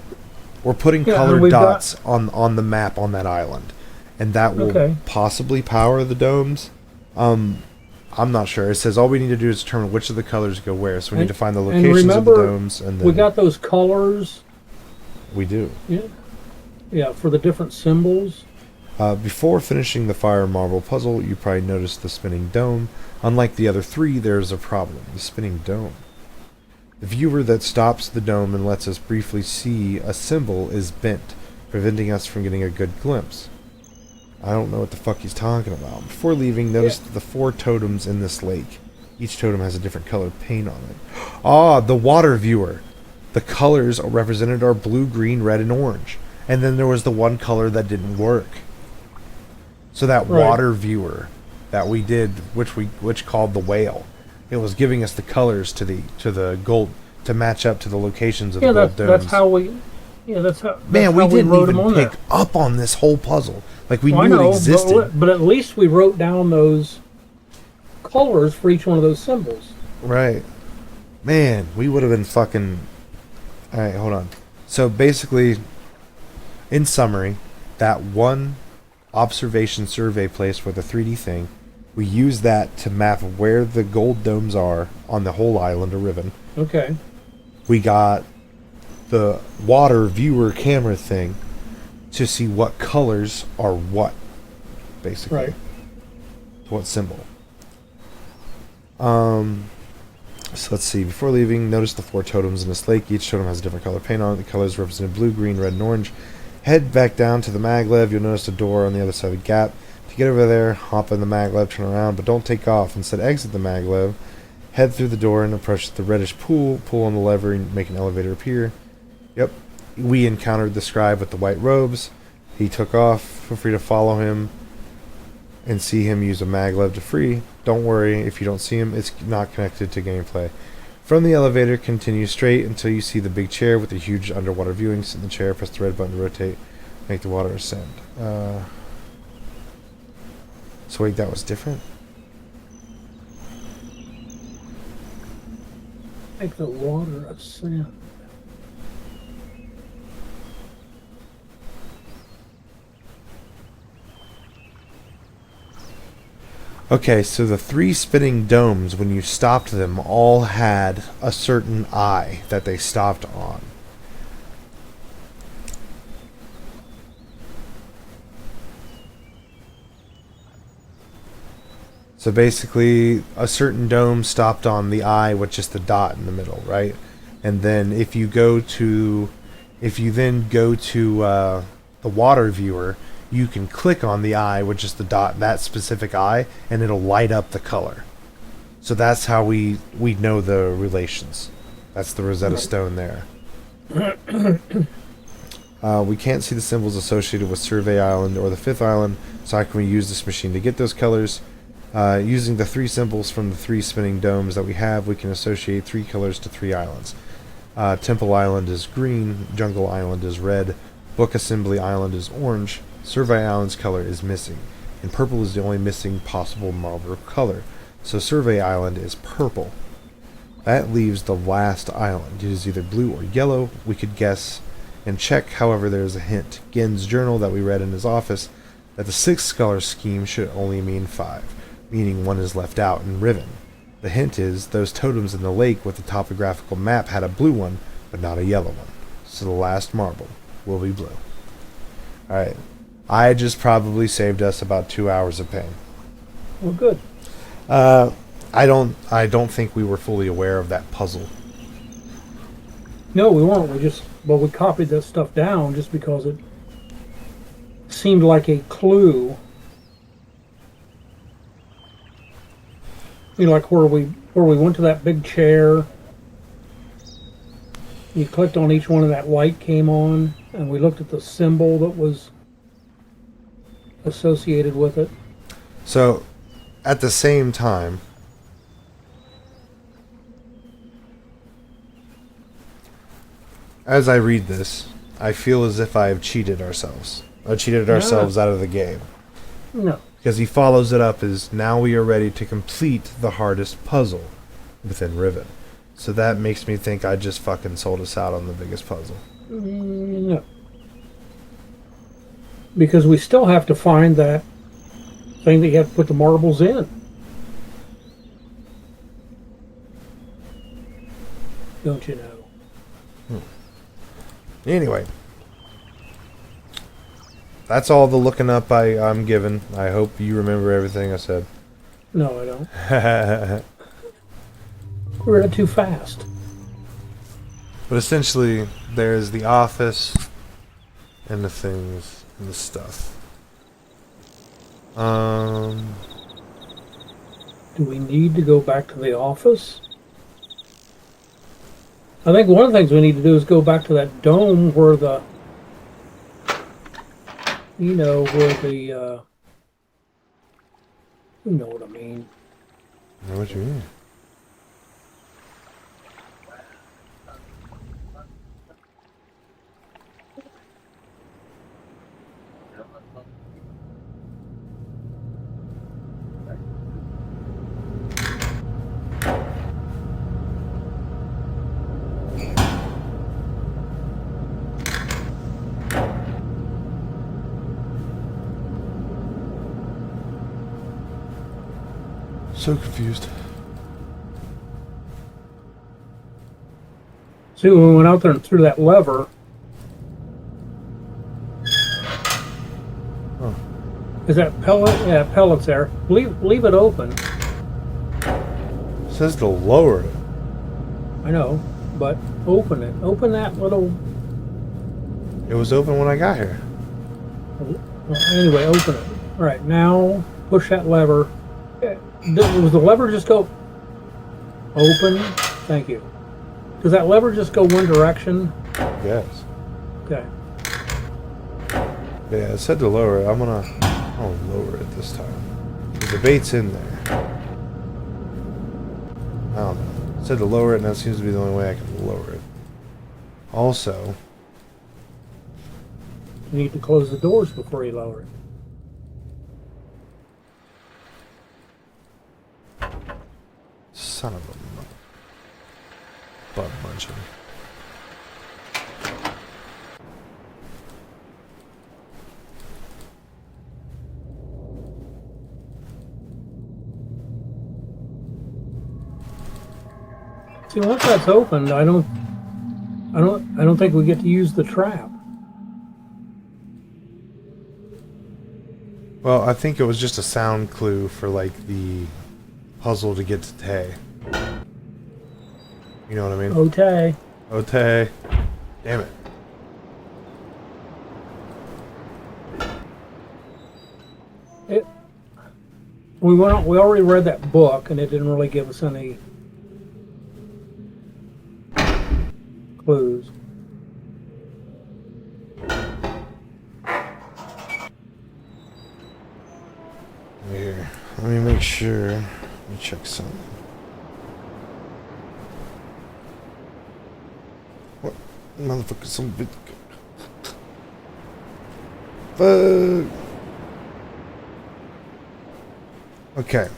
S2: We're putting colored dots on the map on that island, and that will possibly power the domes. I'm not sure. It says all we need to do is determine which of the colors go where. So we need to find the locations of the domes, and then
S1: we got those colors.
S2: We do.
S1: Yeah, for the different symbols.
S2: Before finishing the fire marble puzzle, you probably noticed the spinning dome. Unlike the other three, there is a problem. The spinning dome. The viewer that stops the dome and lets us briefly see a symbol is bent, preventing us from getting a good glimpse. I don't know what the fuck he's talking about. Before leaving, notice the 4 totems in this lake. Each totem has a different colored paint on it. Ah, the water viewer. The colors represented are blue, green, red, and orange. And then there was the one color that didn't work. So that water viewer that we did, which called the whale, it was giving us the colors to the gold to match up to the locations of the gold domes.
S1: That's how we. Yeah, that's how.
S2: Man, we didn't
S1: wrote them
S2: even
S1: on
S2: pick
S1: there.
S2: up on this whole puzzle. Like we
S1: Well,
S2: knew
S1: I know,
S2: it existed.
S1: but at least we wrote down those colors for each one of those symbols.
S2: Right. Man, we would have been fucking... Alright, hold on. So basically, in summary, that one observation survey place for the 3D thing, we used that to map where the gold domes are on the whole island of Riven.
S1: Okay.
S2: We got the water viewer camera thing to see what colors are what, basically.
S1: Right.
S2: What symbol. So let's see. Before leaving, notice the 4 totems in this lake. Each totem has a different color paint on it. The colors represented blue, green, red, and orange. Head back down to the maglev. You'll notice a door on the other side of the gap. To get over there, hop in the maglev, turn around, but don't take off. Instead, exit the maglev, head through the door, and approach the reddish pool. Pull on the lever and make an elevator appear. Yep. We encountered the scribe with the white robes. He took off. Feel free to follow him and see him use a maglev to free. Don't worry if you don't see him, it's not connected to gameplay. From the elevator, continue straight until you see the big chair with the huge underwater viewing. Sit in the chair, press the red button to rotate, make the water ascend. So wait, that was different?
S1: Make the water ascend.
S2: Okay, so the 3 spinning domes, when you stopped them, all had a certain eye that they stopped on. So basically, a certain dome stopped on the eye with just the dot in the middle, right? And then if you then go to the water viewer, you can click on the eye with just the dot, that specific eye, and it'll light up the color. So that's how we know the relations. That's the Rosetta Stone there. We can't see the symbols associated with Survey Island or the 5th island, so how can we use this machine to get those colors? Using the 3 symbols from the 3 spinning domes that we have, we can associate 3 colors to 3 islands. Temple Island is green, Jungle Island is red, Book Assembly Island is orange, Survey Island's color is missing, and purple is the only missing possible marble color, so Survey Island is purple. That leaves the last island. It is either blue or yellow. We could guess and check, however there is a hint. Gen's journal that we read in his office that the 6 color scheme should only mean 5, meaning 1 is left out in Riven. The hint is those totems in the lake with the topographical map had a blue one, but not a yellow one. So the last marble will be blue. Alright. I just probably saved us about 2 hours of pain.
S1: Well, good.
S2: I don't think we were fully aware of that puzzle.
S1: No, we weren't. We copied that stuff down just because it seemed like a clue. You know, like where we went to that big chair. You clicked on each one and that light came on, and we looked at the symbol that was associated with it.
S2: So, at the same time, as I read this, I feel as if I have cheated ourselves. Cheated ourselves out of the game.
S1: No.
S2: Because he follows it up as, now we are ready to complete the hardest puzzle within Riven. So that makes me think I just fucking sold us out on the biggest puzzle.
S1: No. Because we still have to find that thing that you have to put the marbles in. Don't you know?
S2: Anyway. That's all the looking up I'm given. I hope you remember everything I said.
S1: No, I don't. We read it too fast.
S2: But essentially, there's the office and the things and the stuff.
S1: Do we need to go back to the office? I think one of the things we need to do is go back to that dome where the, you know, where the, you know what I mean.
S2: I know what you mean. So confused.
S1: See, when we went out there and threw that lever,
S2: Oh.
S1: is that pellet? Yeah, pellets there. Leave it open.
S2: It says to lower it.
S1: I know, but open it. Open that little.
S2: It was open when I got here.
S1: Well, anyway, open it. All right, now push that lever. Does the lever just go open? Thank you. Does that lever just go one direction?
S2: Yes.
S1: Okay.
S2: Yeah, it said to lower it. I'll lower it this time. 'Cause the bait's in there. I don't know. It said to lower it, and that seems to be the only way I can lower it. Also,
S1: You need to close the doors before you lower it.
S2: son of a butt munching.
S1: See, once that's opened, I don't think we get to use the trap.
S2: Well, I think it was just a sound clue for like the puzzle to get to Tay. You know what I mean?
S1: Okay.
S2: Oh, Tay. Damn it.
S1: We already read that book, and it didn't really give us any clues.
S2: Here, let me make sure. Let me check something. What? Motherfucker, some bit. Fuck. Okay.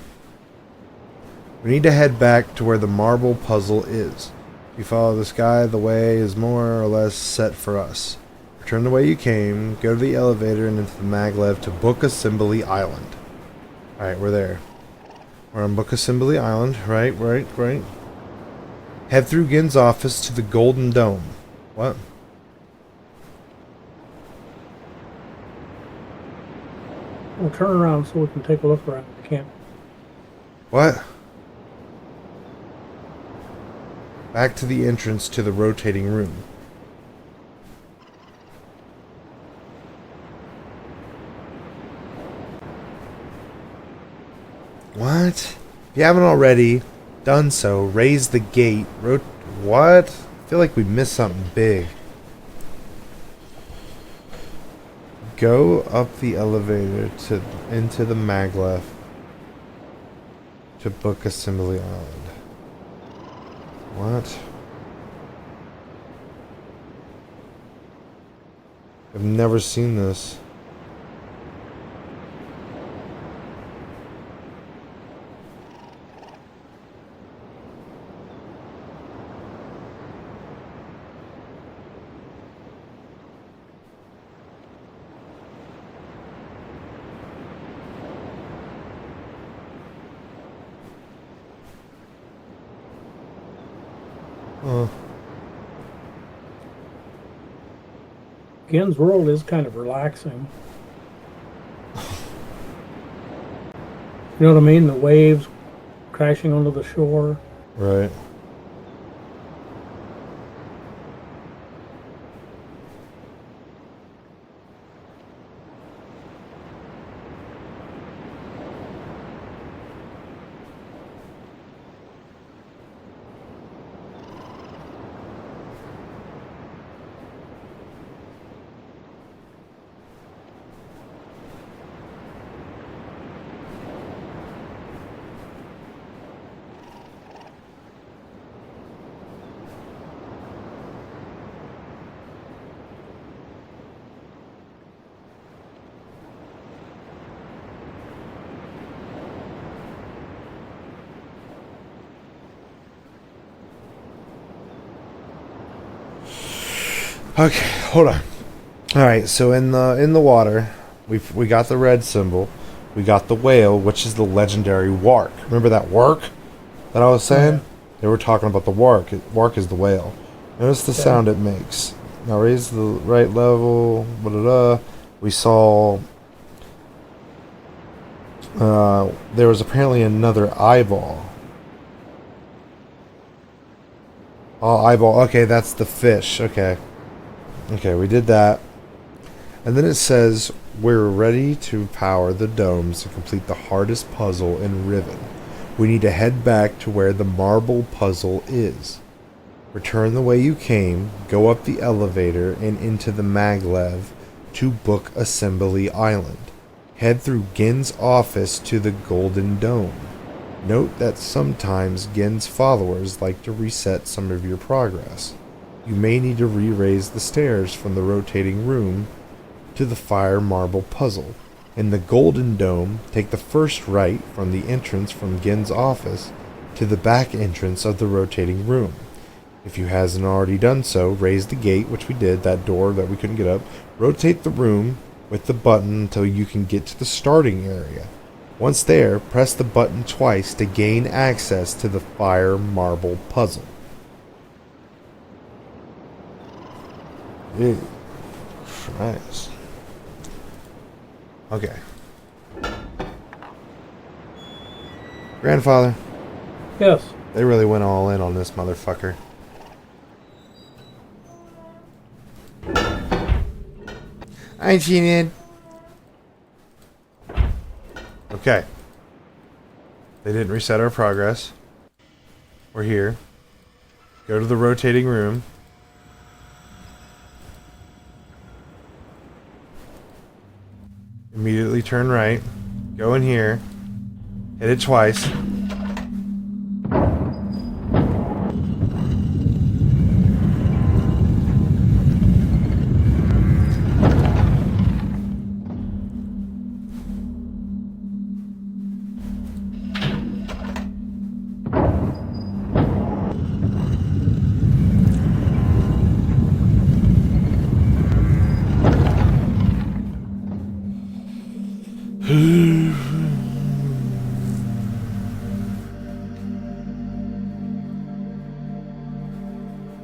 S2: We need to head back to where the marble puzzle is. If you follow this guy, the way is more or less set for us. Return the way you came, go to the elevator and into the maglev to Book Assembly Island. Alright, we're there. We're on Book Assembly Island. Right. Head through Gin's office to the Golden Dome. What?
S1: We'll turn around so we can take a look around. We can't.
S2: What? Back to the entrance to the rotating room. What? If you haven't already done so, raise the gate. What? I feel like we missed something big. Go up the elevator into the maglev to Book Assembly Island. What? I've never seen this.
S1: Gin's World is kind of relaxing. You know what I mean? The waves crashing onto the shore.
S2: Right. Okay, hold on. All right, so in the water, we got the red symbol, we got the whale, which is the legendary wark. Remember that wark that I was saying?
S1: Yeah.
S2: They were talking about the wark. Wark is the whale. Notice the
S1: Okay.
S2: sound it makes. Now raise the right level. Blah-da-da. We saw there was apparently another eyeball. Oh, eyeball. Okay, that's the fish. Okay. Okay, we did that. And then it says, we're ready to power the domes to complete the hardest puzzle in Riven. We need to head back to where the marble puzzle is. Return the way you came, go up the elevator and into the maglev to Book Assembly Island. Head through Gin's office to the Golden Dome. Note that sometimes Gin's followers like to reset some of your progress. You may need to re-raise the stairs from the rotating room to the fire marble puzzle. In the Golden Dome, take the first right from the entrance from Gin's office to the back entrance of the rotating room. If you hasn't already done so, raise the gate, which we did, that door that we couldn't get up. Rotate the room with the button until you can get to the starting area. Once there, press the button twice to gain access to the fire marble puzzle. Ew. Christ. Okay. Grandfather,
S1: Yes.
S2: they really went all in on this motherfucker. I seen it. Okay. They didn't reset our progress. We're here. Go to the rotating room. Immediately turn right. Go in here. Hit it twice.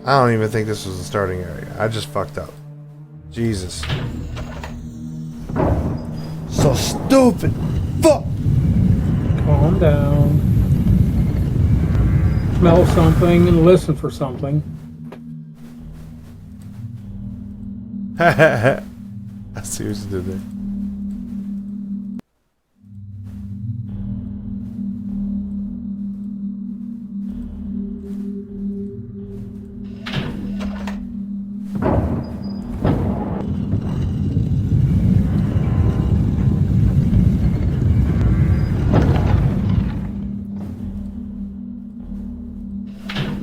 S2: I don't even think this was the starting area. I just fucked up. Jesus. So stupid. Fuck.
S1: Calm down. Smell something and listen for something.
S2: I see what you did there.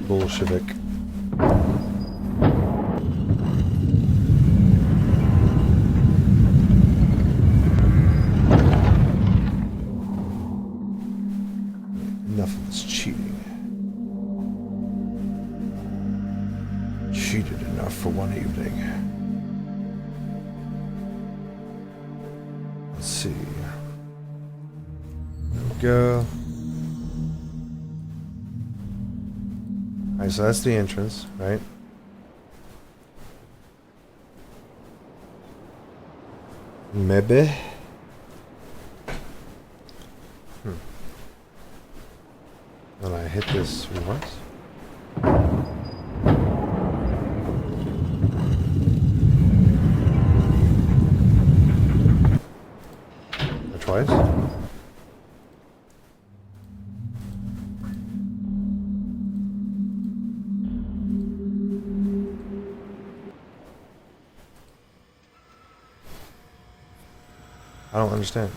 S2: Bolshevik. Enough of this cheating. Cheated enough for one evening. Let's see. There we go. Alright, so that's the entrance, right? Maybe. And I hit this once. Or twice. I don't understand.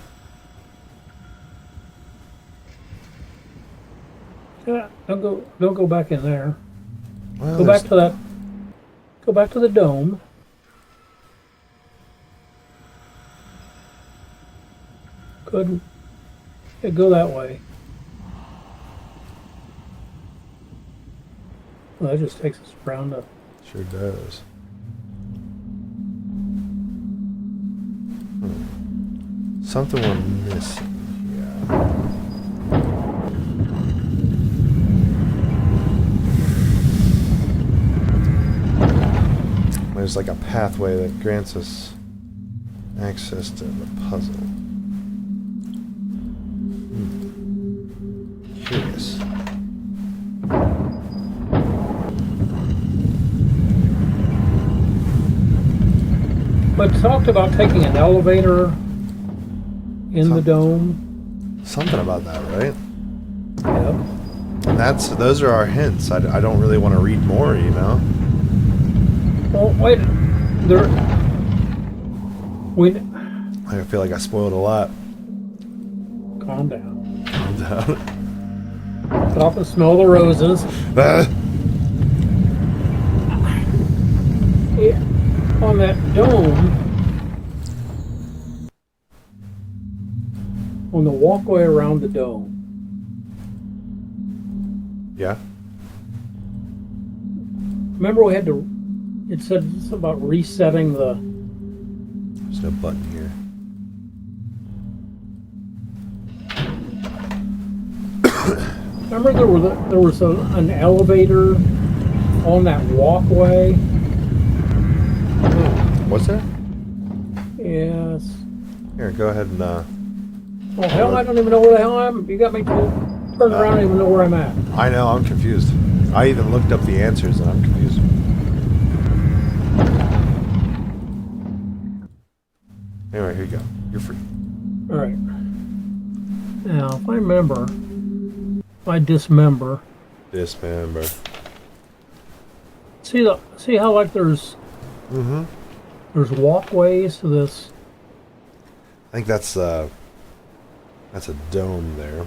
S1: Yeah, don't go back in there.
S2: Well,
S1: Go back to that. Go back to the dome. Couldn't. Yeah, go that way. Well, that just takes us around the.
S2: Sure does. Something we're missing. There's like a pathway that grants us access to the puzzle. Curious.
S1: But talked about taking an elevator in the dome.
S2: Something about that, right?
S1: Yep.
S2: And those are our hints. I don't really want to read more, you know?
S1: Well, wait. There.
S2: I feel like I spoiled a lot.
S1: Calm down.
S2: Calm down.
S1: Stop and smell the roses. Yeah. On that dome, on the walkway around the dome,
S2: Yeah.
S1: remember we had to, it said something about resetting the,
S2: There's no button here.
S1: remember there was an elevator on that walkway?
S2: What's that?
S1: Yes.
S2: Here, go ahead and
S1: Oh hell, I don't even know where the hell I am. You got me turned around, I don't even know where I'm at.
S2: I know, I'm confused. I even looked up the answers and I'm confused. Anyway, here you go. You're free.
S1: Alright. Now, if I remember, if I dismember,
S2: Dismember.
S1: see how like there's walkways to this.
S2: I think that's a dome there.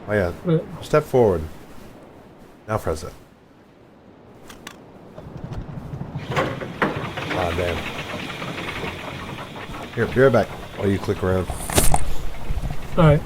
S2: Oh yeah. Step forward. Now press it. Ah, damn. Here, be right back while you click around.
S1: Alright.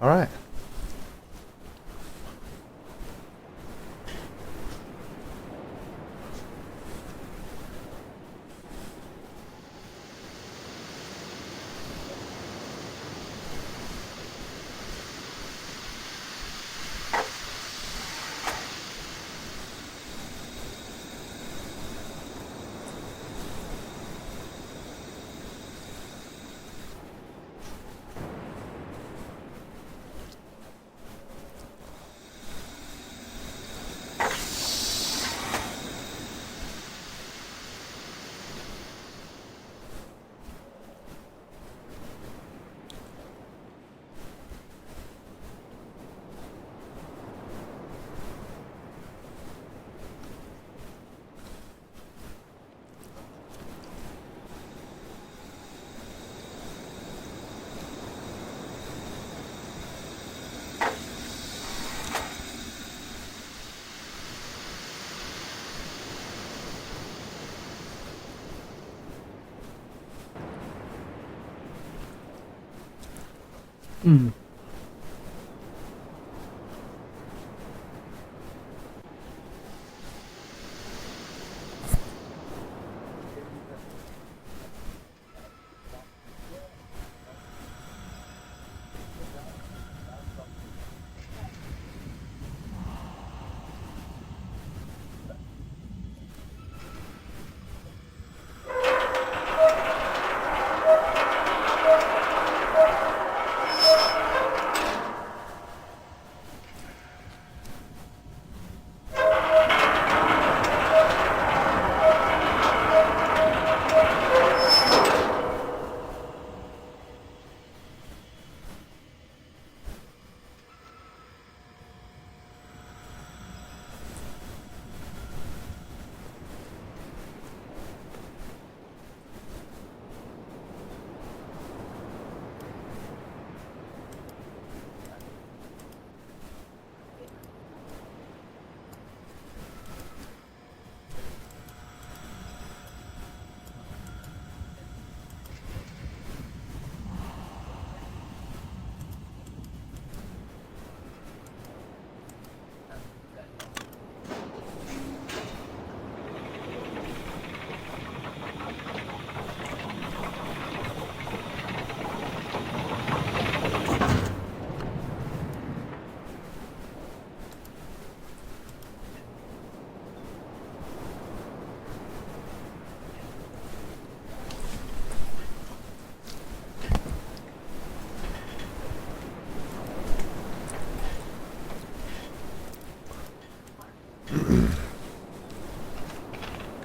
S2: All right.
S1: Hmm.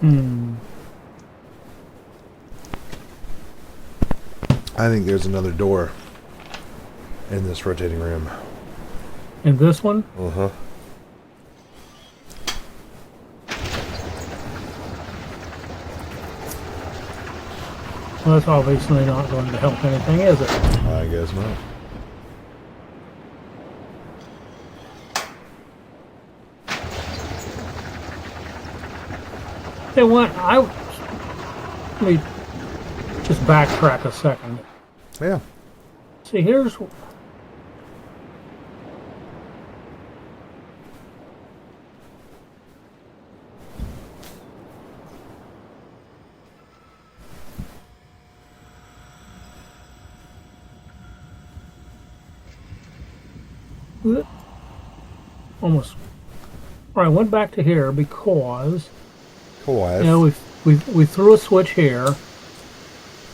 S1: Hmm.
S2: I think there's another door in this rotating room.
S1: And this one?
S2: Uh-huh.
S1: Well, that's obviously not going to help anything, is it?
S2: I guess not.
S1: Hey, let me just backtrack a second.
S2: Yeah.
S1: See, here's... Almost... Alright, I went back to here because...
S2: Cool.
S1: You know, we threw a switch here,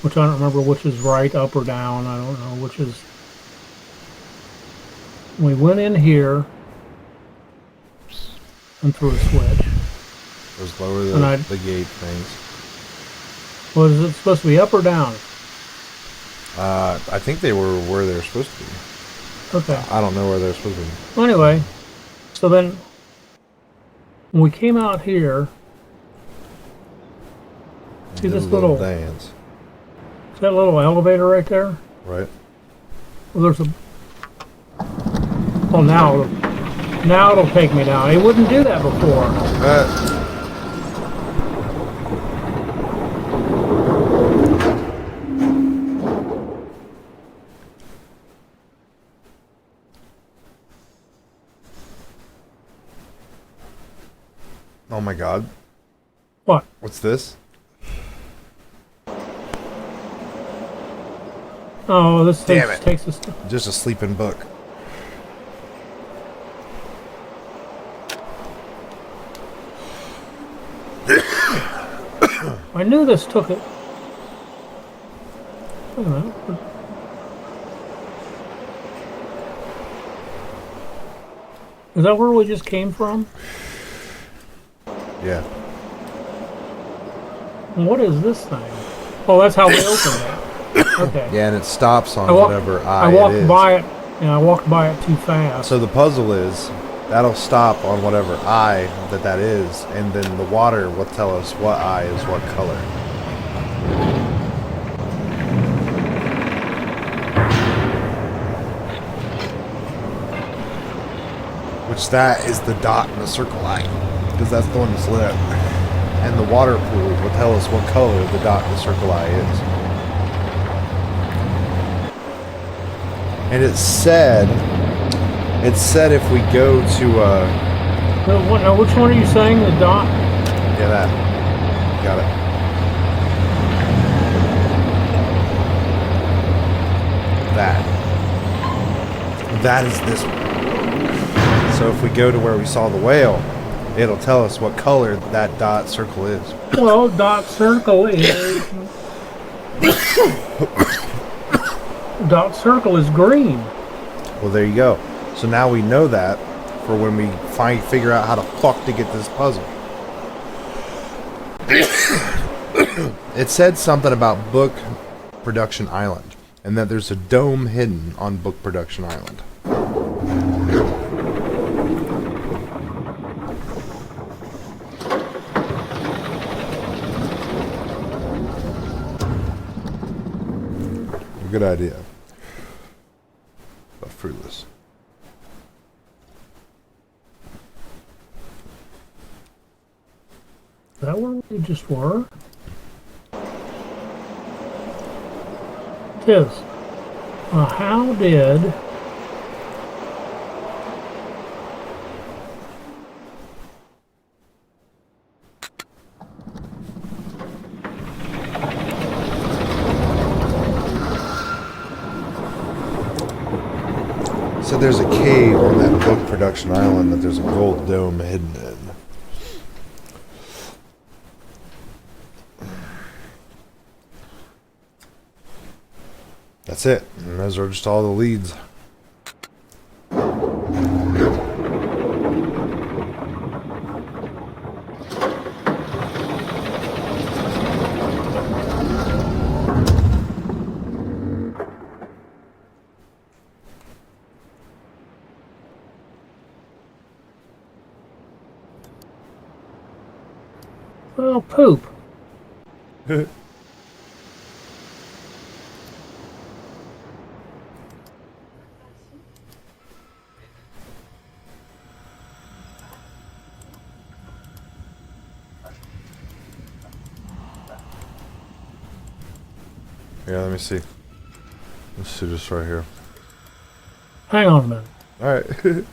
S1: which I don't remember which is right, up or down. I don't know which is. We went in here and threw a switch.
S2: Let's lower the gate things.
S1: Was it supposed to be up or down?
S2: I think they were where they're supposed to be.
S1: Okay.
S2: I don't know where they're supposed to be.
S1: Well, anyway, so then when we came out here, see this little
S2: dance.
S1: See that little elevator right there?
S2: Right.
S1: Well, there's a. Oh, now it'll take me down. It wouldn't do that before.
S2: Oh my God.
S1: What?
S2: What's this?
S1: Oh, this
S2: Damn it.
S1: takes us.
S2: Just a sleeping book.
S1: I knew this took it. Wait a minute. Is that where we just came from?
S2: Yeah.
S1: And what is this thing? Oh, that's how we opened it. Okay.
S2: Yeah, and it stops on whatever
S1: I
S2: eye
S1: walked
S2: it is.
S1: by it, and I walked by it too fast.
S2: So the puzzle is, that'll stop on whatever eye that is, and then the water will tell us what eye is what color. Which that is the dot in the circle eye, because that's the one that's lit. And the water pool will tell us what color the dot in the circle eye is. And it said if we go to
S1: Now, which one are you saying? The dot?
S2: yeah, that. Got it. That is this one. So if we go to where we saw the whale, it'll tell us what color that dot circle is.
S1: Well, dot circle is dot circle is green.
S2: Well, there you go. So now we know that for when we figure out how to fuck to get this puzzle. It said something about Book Production Island, and that there's a dome hidden on Book Production Island. Good idea. But fruitless.
S1: Is that where we just were? Tis. How did...
S2: So there's a cave on that Book Production Island that there's a gold dome hidden in. That's it. And those are just all the leads.
S1: Well, poop.
S2: Yeah, let me see. Let's see this right here.
S1: Hang on a minute.
S2: Alright.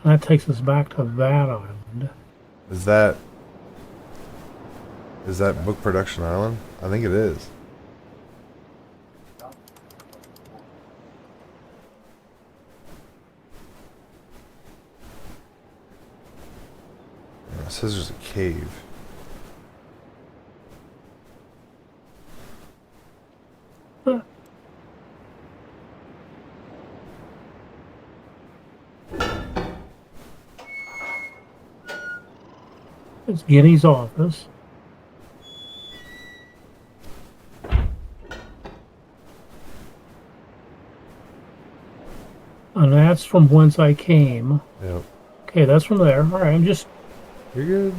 S1: That takes us back to that island.
S2: Is that Book Production Island? I think it is. It says there's a cave.
S1: Huh. It's Guinea's office. And that's from whence I came.
S2: Yep.
S1: Okay, that's from there. All right, I'm just...
S2: You're good.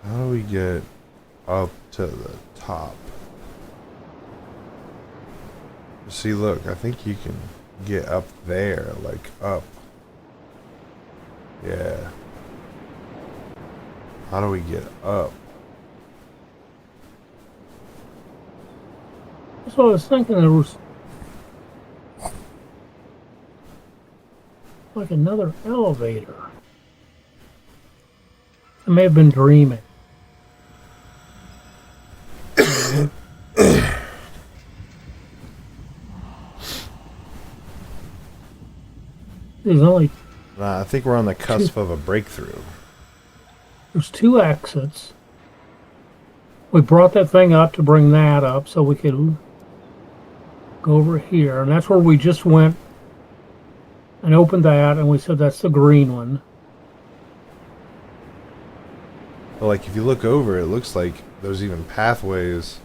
S2: How do we get up to the top? See, look, I think you can get up there, like up. Yeah. How do we get up?
S1: That's what I was thinking. There was like another elevator. I may have been dreaming. There's only
S2: I think we're on the cusp of a breakthrough.
S1: there's two exits. We brought that thing up to bring that up so we could go over here, and that's where we just went and opened that, and we said that's the green one.
S2: But like, if you look over, it looks like there's even pathways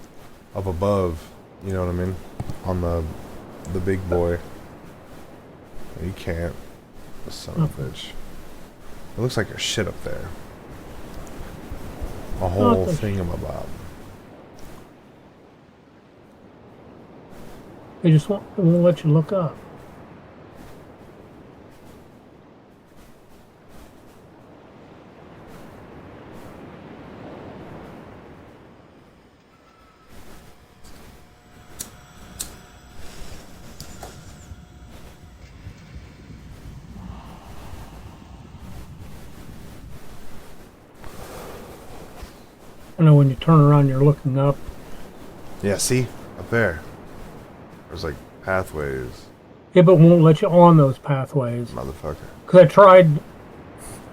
S2: up above. You know what I mean? On the big boy. You can't. The son of a bitch. It looks like a shit up there. A whole thingamabob.
S1: They just won't let you look up. know when you turn around, you're looking up.
S2: Yeah, see? Up there. There's like pathways.
S1: Yeah, but won't let you on those pathways.
S2: Motherfucker.
S1: Cause I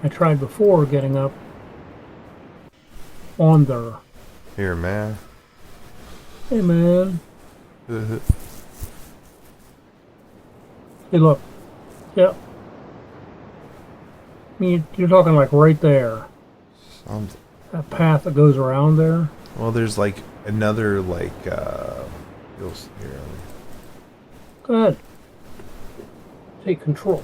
S1: tried before getting up on there.
S2: Here, man.
S1: Hey, man.
S2: Sounds
S1: Hey, look. Yep. I mean, you're talking like right there. That path that goes around there.
S2: well, there's like another like you'll see here.
S1: Go ahead. Take control.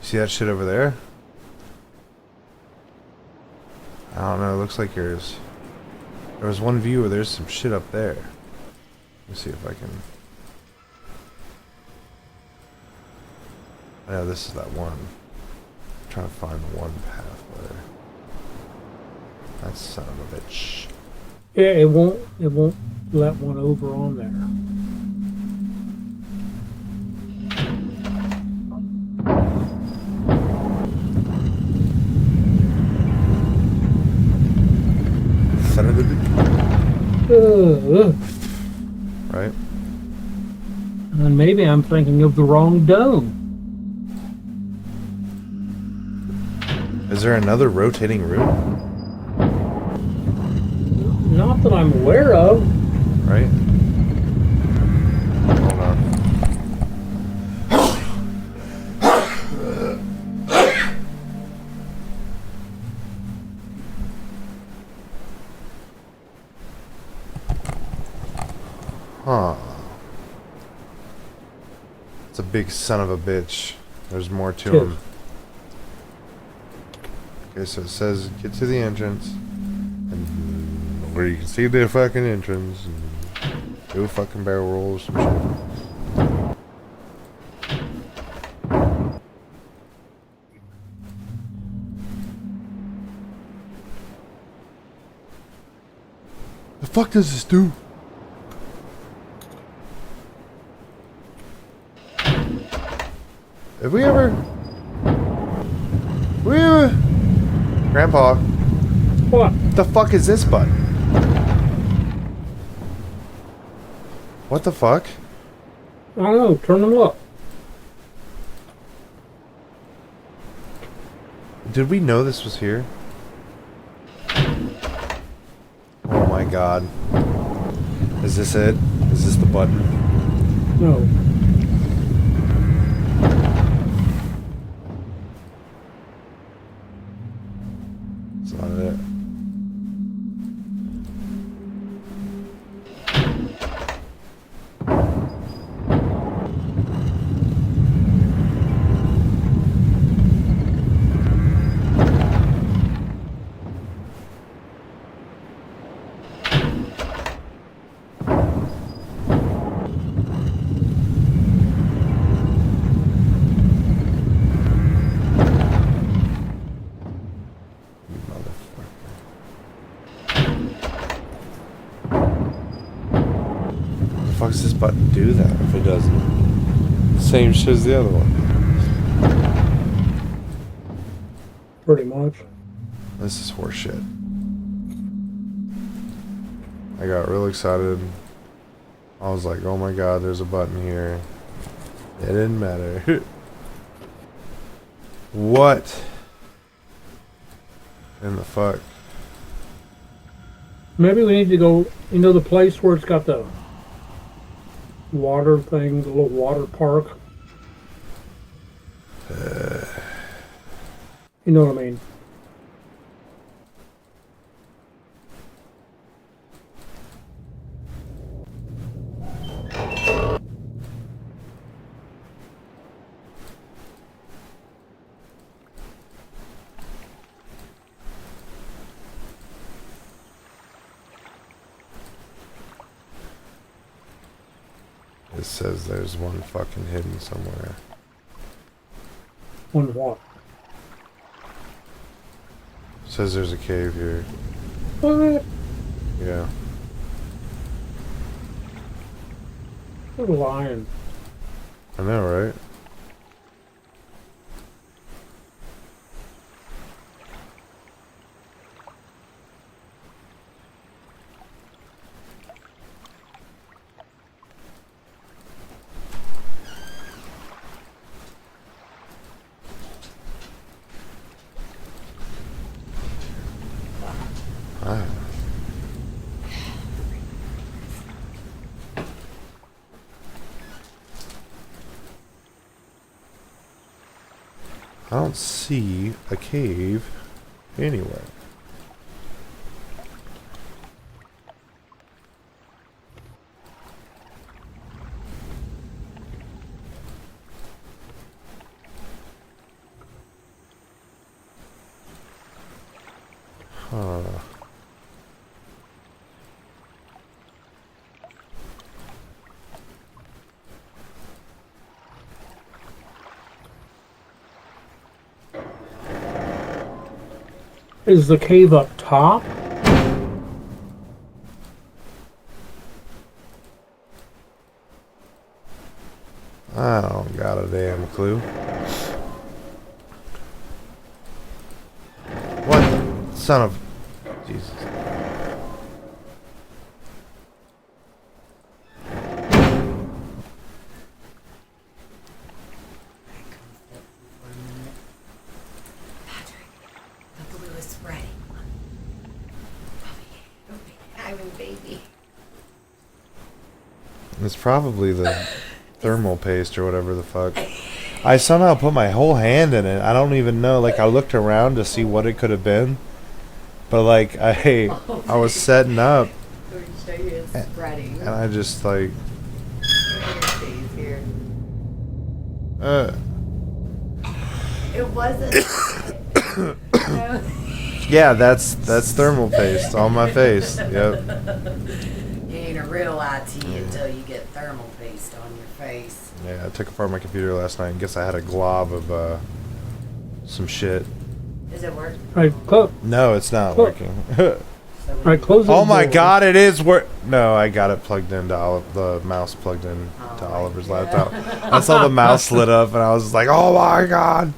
S2: See that shit over there? I don't know, it looks like there was one view where there's some shit up there. Let's see if I can. Yeah, this is that one. I'm trying to find the one pathway. That son of a bitch.
S1: Yeah, it won't let one over on there.
S2: Son of a bitch. Right?
S1: And maybe I'm thinking of the wrong dome.
S2: Is there another rotating room?
S1: Not that I'm aware of.
S2: Right? Hold on. Huh. It's a big son of a bitch. There's more to him. Okay, so it says get to the entrance, and where you can see the fucking entrance, and do a fucking barrel roll or some shit. The fuck does this do? Have we ever... Grandpa,
S1: What?
S2: the fuck is this button? What the fuck?
S1: I don't know. Turn and look.
S2: Did we know this was here? Oh my god. Is this it? Is this the button?
S1: No.
S2: It's not it. How does this button do that if it doesn't? Same shit as the other one.
S1: Pretty much.
S2: This is horseshit. I got real excited. I was like, oh my god, there's a button here. It didn't matter. What in the fuck?
S1: Maybe we need to go, you know, the place where it's got the water thing, the little water park. You know what I mean?
S2: It says there's one fucking hidden somewhere.
S1: One what?
S2: It says there's a cave here.
S1: What?
S2: Yeah.
S1: What a lion.
S2: I know, right? I don't see a cave anywhere. Huh.
S1: Is the cave up top?
S2: I don't got a damn clue. What? Son of... Jesus.
S5: The glue is spreading. I'm a baby.
S2: It's probably the thermal paste or whatever the fuck. I somehow put my whole hand in it. I don't even know. Like, I looked around to see what it could have been. But, like, I was setting up.
S5: Let me show you it's spreading.
S2: And I just, like...
S5: Here. It wasn't. No.
S2: Yeah, that's thermal paste on my face. Yep.
S5: You ain't a real IT until you get thermal paste on your face.
S2: Yeah, I took apart my computer last night and guess I had a glob of some shit.
S5: Does it work?
S1: Right, close.
S2: No, it's not
S1: Look.
S2: working.
S1: Right, close the
S2: Oh my
S1: door.
S2: god, it is work. No, I got it plugged into the mouse plugged in to
S5: Oh,
S2: Oliver's
S5: yeah.
S2: laptop. I saw the mouse lit up and I was like, oh my god.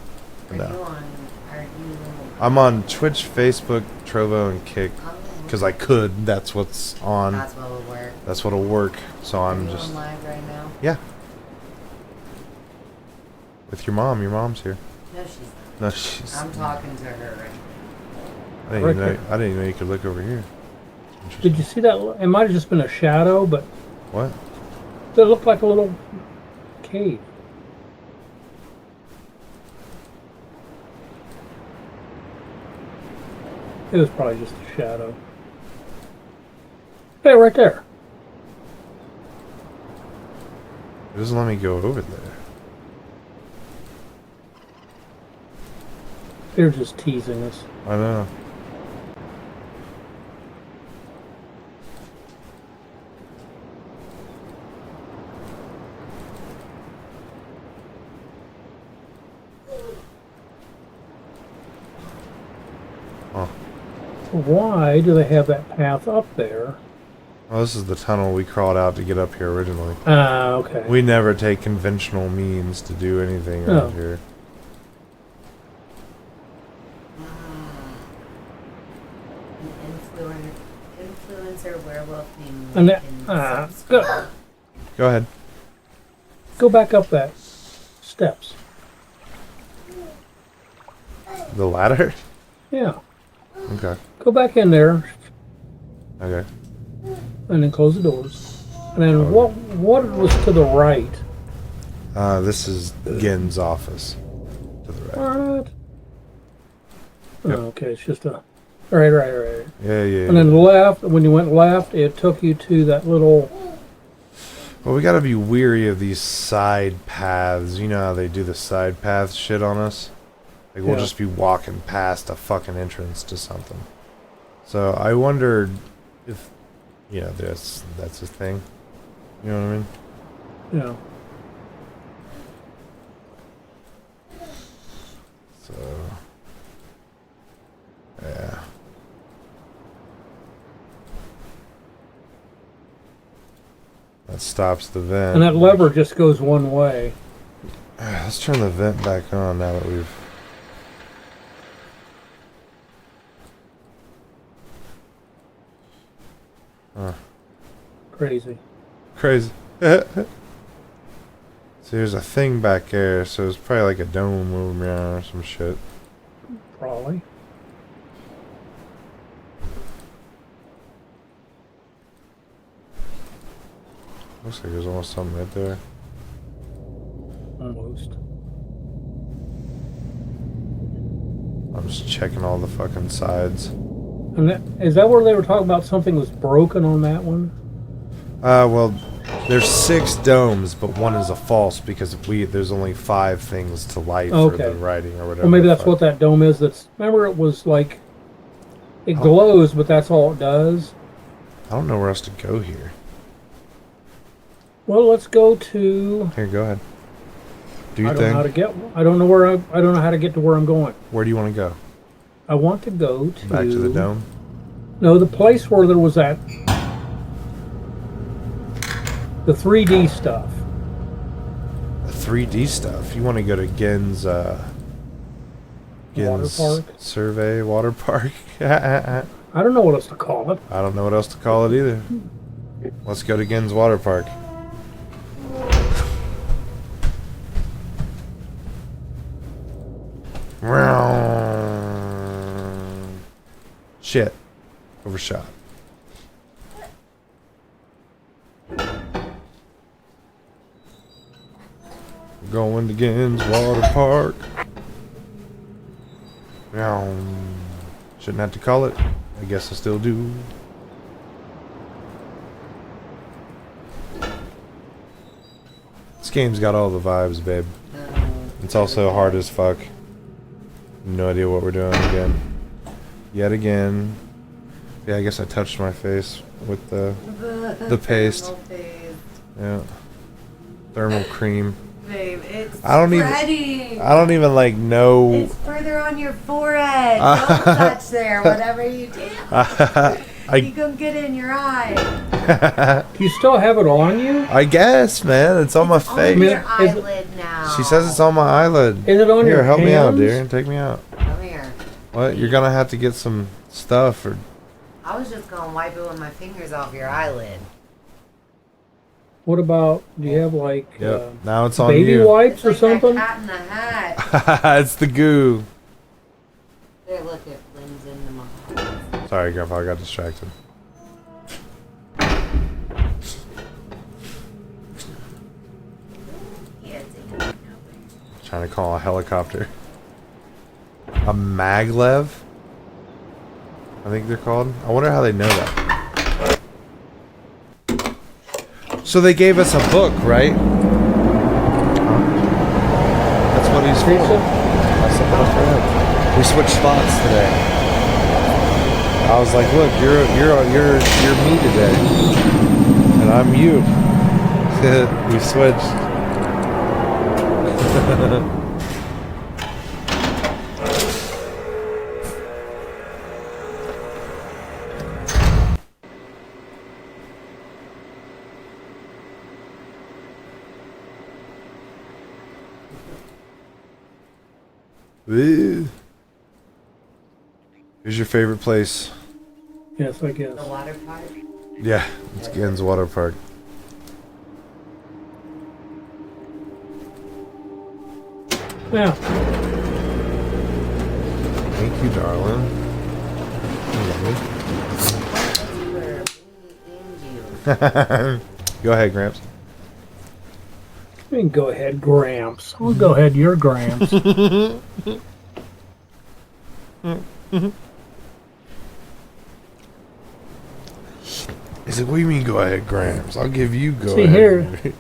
S5: Are
S2: No.
S5: you on? Are you?
S2: I'm on Twitch, Facebook, Trovo, and Kick because I could. That's what's on.
S5: That's what will work.
S2: That's what'll work. So
S5: Are
S2: I'm
S5: you
S2: just
S5: on live right now?
S2: yeah. With your mom. Your mom's here.
S5: No, she's not.
S2: No, she's.
S5: I'm talking to her right now.
S2: I didn't,
S1: Right
S2: even know,
S1: there.
S2: I didn't even know you could look over here.
S1: Did you see that? It might have just been a shadow, but
S2: What?
S1: it looked like a little cave. It was probably just a shadow. Hey, right there.
S2: It doesn't let me go over there.
S1: They're just teasing us.
S2: I know. Oh.
S1: Why do they have that path up there?
S2: Well, this is the tunnel we crawled out to get up here originally.
S1: Ah, okay.
S2: We never take conventional means to do anything
S1: No.
S2: around here.
S5: An influencer werewolf named
S1: And that,
S5: Lincoln
S1: go,
S2: Go ahead.
S1: go back up that steps.
S2: The ladder?
S1: Yeah.
S2: Okay.
S1: Go back in there
S2: Okay.
S1: and then close the doors. And then what was to the right?
S2: This is Gen's office. To the right.
S1: What?
S2: Yep.
S1: Oh, okay, it's just a... Right.
S2: Yeah, yeah.
S1: And then left, when you went left, it took you to that little...
S2: Well, we gotta be weary of these side paths. You know how they do the side path shit on us? Like, we'll
S1: Yeah.
S2: just be walking past a fucking entrance to something. So, I wondered if... Yeah, that's a thing. You know what I mean?
S1: Yeah.
S2: So... Yeah. That stops the vent.
S1: And that lever just goes one way.
S2: Let's turn the vent back on now that we've... Huh.
S1: Crazy.
S2: Crazy. So there's a thing back there, so it's probably like a dome moving around or some shit.
S1: Probably.
S2: Looks like there's almost something right there.
S1: Almost.
S2: I'm just checking all the fucking sides.
S1: And is that where they were talking about something was broken on that one?
S2: Well, there's 6 domes, but one is a false because there's only 5 things to light for the writing or whatever.
S1: Well, maybe that's what that dome is. Remember, it was like it glows, but that's all it does.
S2: I don't know where else to go here.
S1: Well, let's go to.
S2: Here, go ahead. Do your
S1: I don't know
S2: thing.
S1: how to get. I don't know where I don't know how to get to where I'm going.
S2: Where do you want to go?
S1: I want to go to
S2: Back to the dome.
S1: No, the place where there was that the 3D stuff.
S2: The 3D stuff. You want to go to Gen's
S1: Water park.
S2: Survey Water Park.
S1: I don't know what else to call it.
S2: I don't know what else to call it either. Let's go to Gen's Water Park. Shit. Overshot. Going to Gen's Water Park. Shouldn't have to call it. I guess I still do. This game's got all the vibes, babe. It's also hard as fuck. No idea what we're doing again. Yet again. Yeah, I guess I touched my face with the paste.
S5: Thermal paste.
S2: Yeah. Thermal cream.
S5: Babe, it's
S2: I don't even like know.
S5: It's further on your forehead. Don't touch there. Whatever you do, you can get in your eye.
S1: Do you still have it on you?
S2: I guess, man. It's on my face.
S5: On your eyelid now.
S2: She says it's on my eyelid.
S1: Is it on
S2: Here,
S1: your
S2: help me out,
S1: hands?
S2: dear. Take me out.
S5: Come here.
S2: What? You're gonna have to get some stuff or.
S5: I was just gonna wipe it with my fingers off your eyelid.
S1: What about? Do you have like
S2: Yep. Now it's on
S1: baby
S2: you.
S1: wipes or
S5: It's like
S1: something?
S5: that cat in the hat.
S2: It's the goo.
S5: There, look, it blends into my eyes.
S2: Sorry, Grandpa. I got distracted.
S5: Yeah, it's in nowhere.
S2: Trying to call a helicopter. A maglev? I think they're called. I wonder how they know that. So they gave us a book, right? That's what he's for. That's something else for him. We switched spots today. I was like, look, you're me today, and I'm you. We switched. Woo. Who's your favorite place?
S1: Yes, I guess.
S5: The water park.
S2: Yeah, it's Gen's Water Park.
S1: Yeah.
S2: Thank you, darling. Go ahead, Gramps.
S1: You can go ahead, Gramps. I'll go ahead, you're Gramps.
S2: He said, what do you mean go ahead, Gramps? I'll give you go
S1: See
S2: ahead.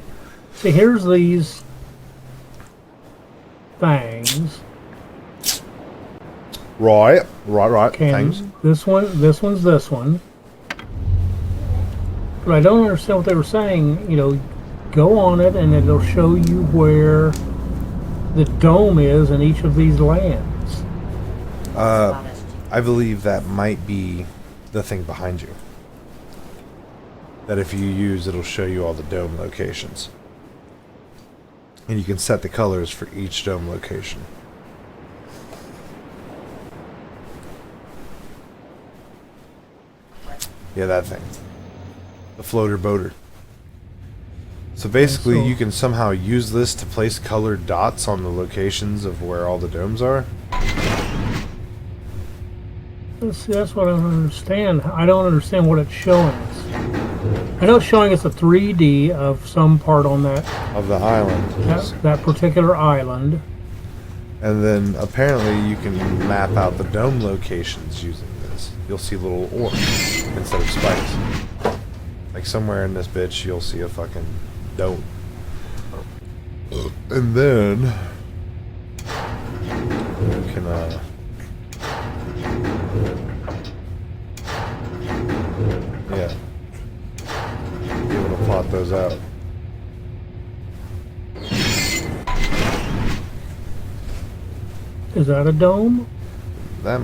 S1: See, here's these things.
S2: Right.
S1: Okay,
S2: Thanks.
S1: this one's this one. But I don't understand what they were saying. You know, go on it and it'll show you where the dome is in each of these lands.
S2: I believe that might be the thing behind you. That if you use, it'll show you all the dome locations. And you can set the colors for each dome location. Yeah, that thing. The floater boater. So basically,
S1: so-
S2: you can somehow use this to place colored dots on the locations of where all the domes are.
S1: See, that's what I don't understand. I don't understand what it's showing us. I know it's showing us a 3D of some part on that
S2: Of the island.
S1: that particular island.
S2: And then apparently you can map out the dome locations using this. You'll see little orbs instead of spikes. Like somewhere in this bitch you'll see a fucking dome. And then you can yeah, be able to plot those out.
S1: Is that a dome?
S2: That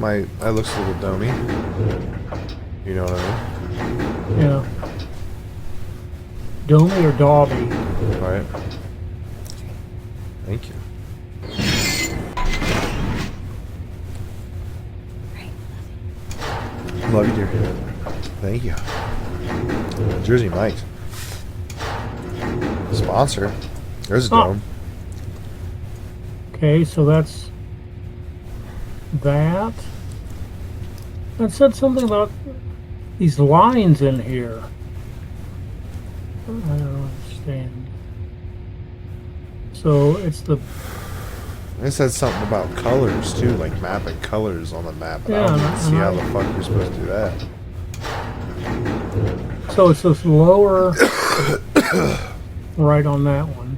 S2: looks a little domey. You know what I mean?
S1: Yeah. Domey or Dobby?
S2: Alright. Thank you. Love you, dear. Thank you. Jersey Mike's. Sponsor. There's a dome.
S1: Okay, so that's that. That said something about these lines in here. I don't understand. So it's the...
S2: It said something about colors too, like mapping colors on the map. And
S1: Yeah,
S2: I don't even see how the fuck you're supposed to do that.
S1: So it's this lower right on that one.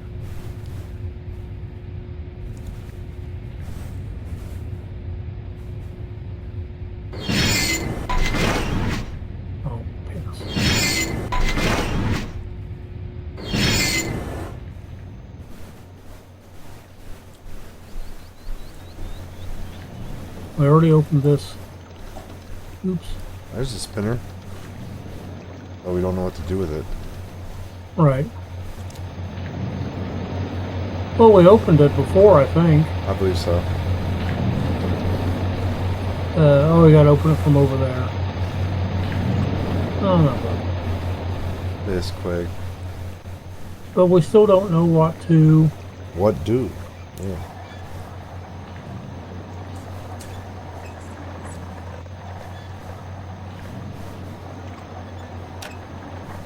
S1: Oh, pass. We already opened this. Oops.
S2: There's a spinner. Oh, we don't know what to do with it.
S1: Right. Well, we opened it before, I think.
S2: I believe so.
S1: Oh, we gotta open it from over there. Oh, no.
S2: This quick.
S1: But we still don't know what to...
S2: What do? Yeah.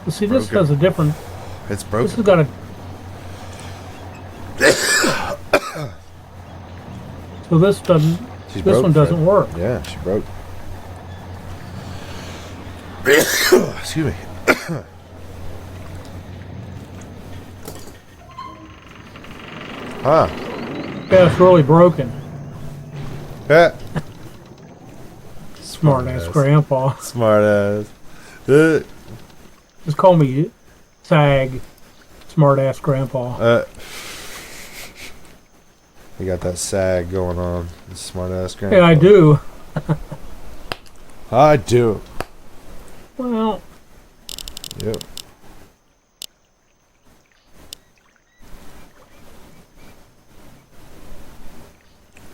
S1: Well, see, this
S2: Broken.
S1: has a different...
S2: It's
S1: This
S2: broken.
S1: has got a... So this doesn't...
S2: She's
S1: this
S2: broke,
S1: one doesn't
S2: Fred.
S1: work.
S2: Yeah, she broke. Excuse me. Huh.
S1: Yeah, it's really broken.
S2: Yeah.
S1: Smart ass grandpa.
S2: Smart ass.
S1: Just call me Sag. Smart ass grandpa.
S2: You got that sag going on. Smart ass grandpa.
S1: Yeah, I do.
S2: I do.
S1: Well,
S2: Yep.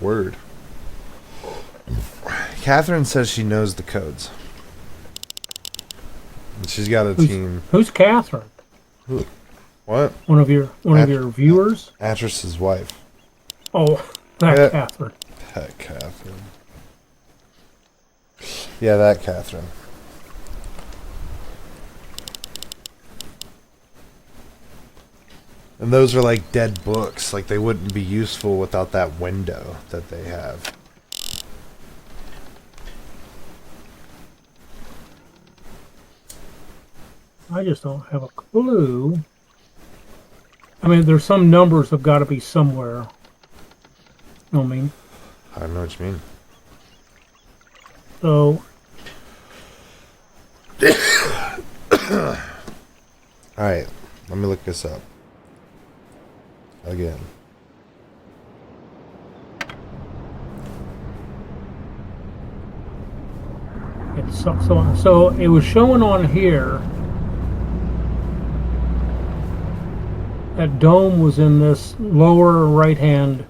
S2: Word. Catherine says she knows the codes. And she's got a team.
S1: who's Catherine?
S2: What?
S1: One of your viewers?
S2: Actress's wife.
S1: Oh, that
S2: Yeah.
S1: Catherine.
S2: That Catherine. Yeah, that Catherine. And those are like dead books. Like they wouldn't be useful without that window that they have.
S1: I just don't have a clue. I mean, there's some numbers have got to be somewhere. You know what I mean?
S2: I don't know what you mean.
S1: So,
S2: Alright, let me look this up. Again.
S1: so it was showing on here that dome was in this lower right-hand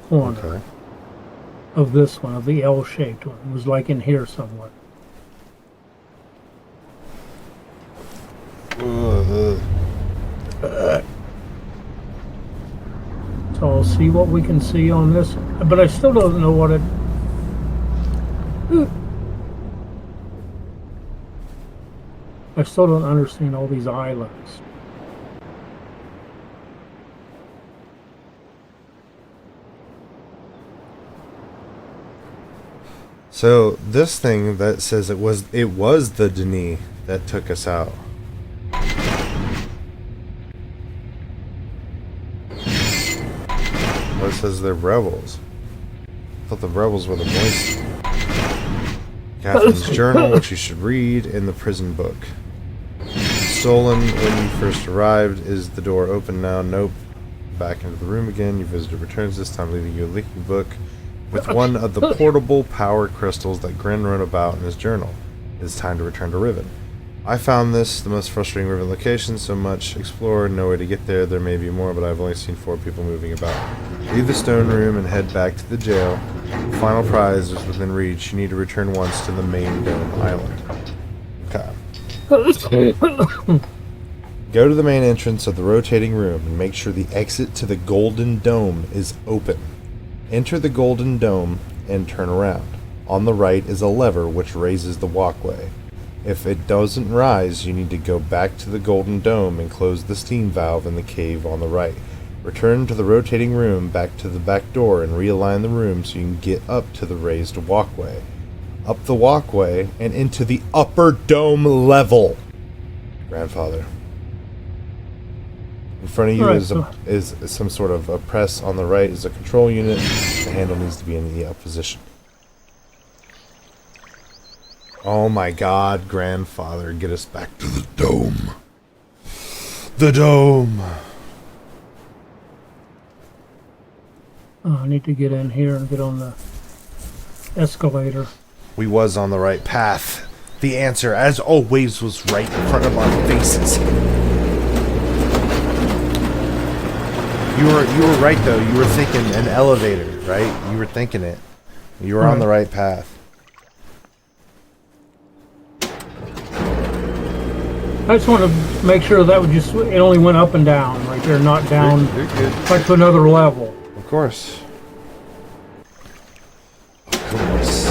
S1: corner
S2: Okay.
S1: of this one, of the L-shaped one. It was like in here somewhere. So I'll see what we can see on this, but I still don't know what it... I still don't understand all these islands.
S2: So this thing that says it was the Denis that took us out. Well, it says they're rebels. I thought the rebels were the boys. Catherine's journal, which you should read in the prison book. Stolen when you first arrived. Is the door open now? Nope. Back into the room again. Your visitor returns, this time leaving you a leaky book with one of the portable power crystals that Grin wrote about in his journal. It's time to return to Riven. I found this the most frustrating Riven location. So much explore, no way to get there. There may be more, but I've only seen 4 people moving about. Leave the stone room and head back to the jail. The final prize is within reach. You need to return once to the main dome island. Okay. Go to the main entrance of the rotating room and make sure the exit to the golden dome is open. Enter the golden dome and turn around. On the right is a lever which raises the walkway. If it doesn't rise, you need to go back to the golden dome and close the steam valve in the cave on the right. Return to the rotating room, back to the back door, and realign the room so you can get up to the raised walkway. Up the walkway and into the upper dome level. Grandfather. In front of you is some sort of a press. On the right is a control unit. The handle needs to be in the up position. Oh my god, Grandfather, get us back to the dome. The dome.
S1: Oh, I need to get in here and get on the escalator.
S2: We was on the right path. The answer, as always, was right in front of our faces. You were right though. You were thinking an elevator, right? You were thinking it. You were on the right path.
S1: I just want to make sure that would just, it only went up and down right there, not down
S2: You're good.
S1: like to another level.
S2: Of course. Of course.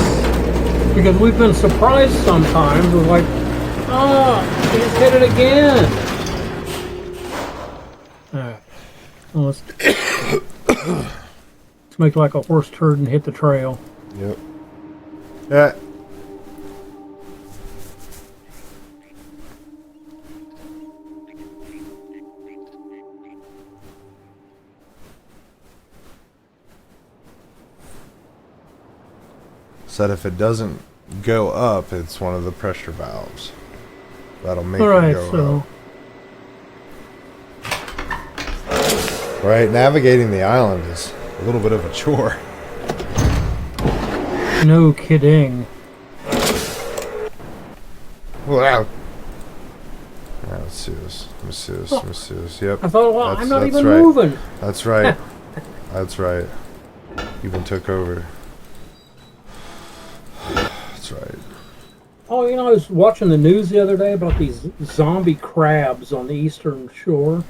S1: Because we've been surprised sometimes. We're like, he just hit it again. Alright. Well, let's make like a horse turd and hit the trail.
S2: Yep. Yeah. Said if it doesn't go up, it's one of the pressure valves. That'll make it go up. Right, navigating the island is a little bit of a chore.
S1: No kidding.
S2: Wow. Alright, let's see this. Let me see this. Let me see this. Yep.
S1: I thought, well, I'm not even
S2: right.
S1: moving.
S2: That's right. That's right. Even took over. That's right.
S1: Oh, you know, I was watching the news the other day about these zombie crabs on the eastern shore.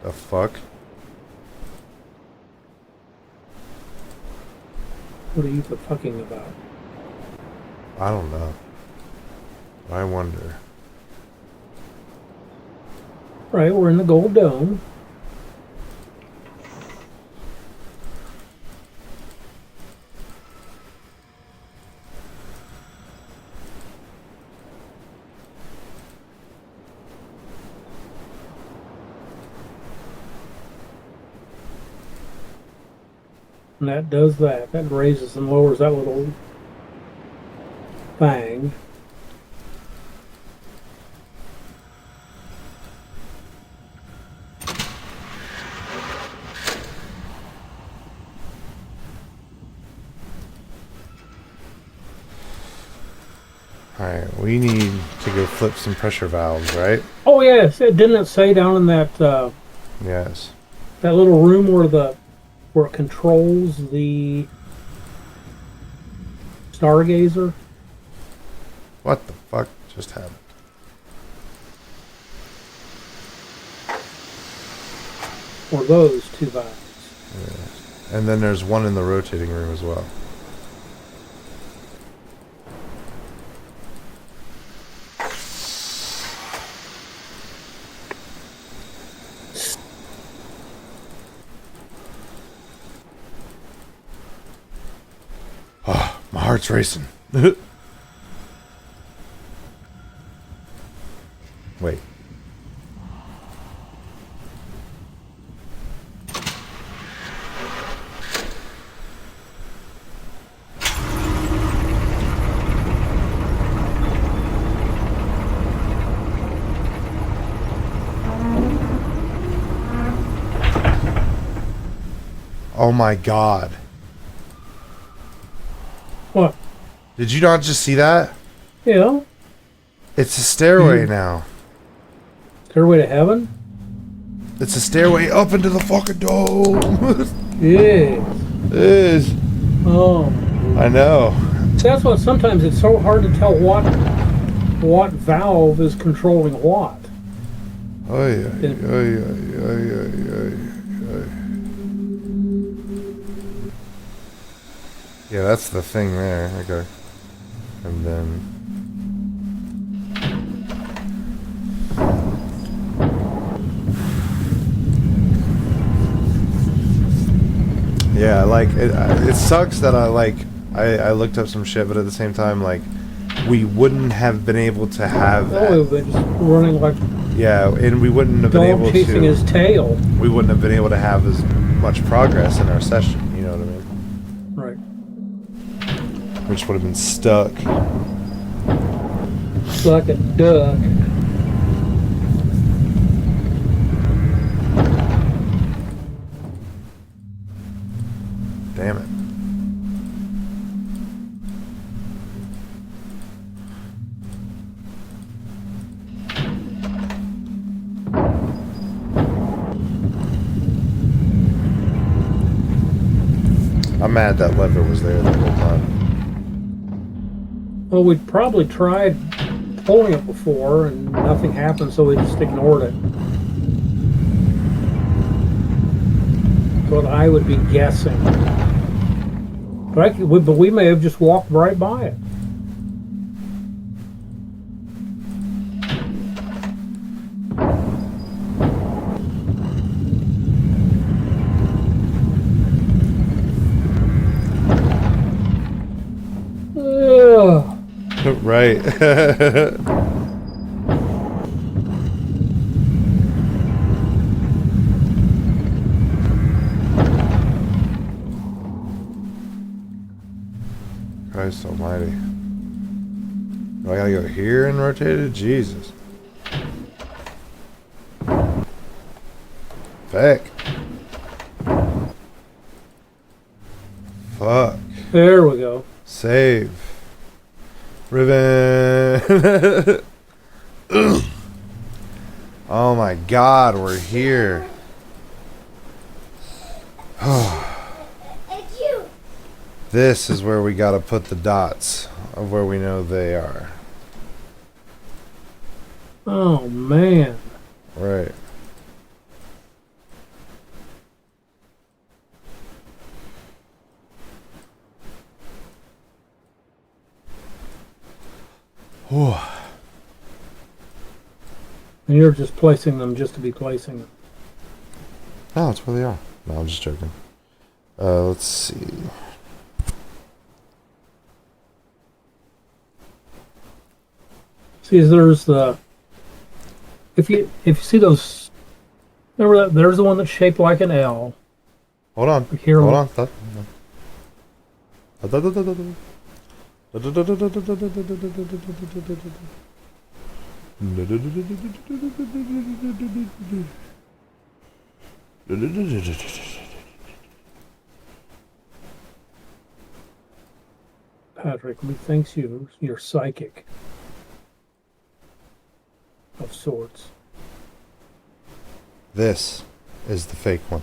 S2: The fuck?
S1: What are you fucking about?
S2: I don't know. I wonder.
S1: Right, we're in the Gold Dome. And that does that. That raises and lowers that little thing.
S2: Alright, we need to go flip some pressure valves, right?
S1: Oh yes, didn't it say down in that
S2: Yes.
S1: that little room where it controls the Stargazer?
S2: What the fuck just happened?
S1: Or those two valves?
S2: Yeah. And then there's one in the rotating room as well. heart's racing. Wait. Oh my God.
S1: What?
S2: Did you not just see that?
S1: Yeah.
S2: It's a stairway now.
S1: Stairway to heaven?
S2: It's a stairway up into the fucking dome.
S1: Yeah.
S2: It is.
S1: Oh.
S2: I know.
S1: See, that's why sometimes it's so hard to tell what valve is controlling what.
S2: Oh yeah. Oh yeah. Yeah, that's the thing there. Okay. And then... Yeah, like, it sucks that I looked up some shit, but at the same time, like, we wouldn't have been able to have that.
S1: Oh, we've been just running like
S2: Yeah, and we wouldn't have been able
S1: dog chasing
S2: to...
S1: his tail.
S2: We wouldn't have been able to have as much progress in our session, you know what I mean?
S1: Right.
S2: We just would have been stuck.
S1: Like a duck.
S2: Damn it. I'm mad that lever was there the whole time.
S1: Well, we'd probably tried pulling it before and nothing happened, so we just ignored it. But I would be guessing. But we may have just walked right by it. Ugh.
S2: Right. Christ almighty. Do I gotta go here and rotate it? Jesus. Feck. Fuck.
S1: There we go.
S2: Save. Riven. Oh my God, we're here. This is where we gotta put the dots of where we know they are.
S1: Oh, man.
S2: Right. Whew.
S1: And you're just placing them just to be placing them.
S2: Oh, that's where they are. No, I'm just joking. Let's see.
S1: See, there's the... If you see those... Remember that? There's the one that's shaped like an L.
S2: Hold on.
S1: Here,
S2: Hold on.
S1: Patrick, methinks you're psychic. Of sorts.
S2: This is the fake one.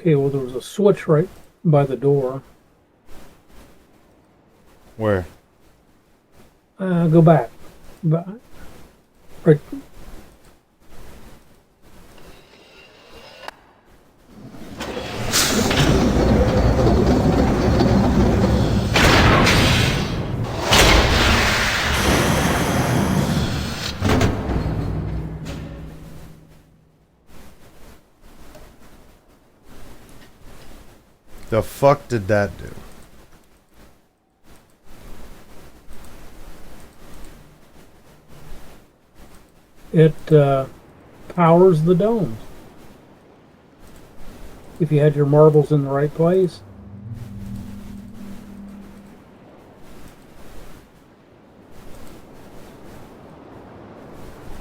S1: Okay, well, there was a switch right by the door.
S2: Where?
S1: Go back. Right.
S2: The fuck did that do?
S1: It powers the domes. If you had your marbles in the right place.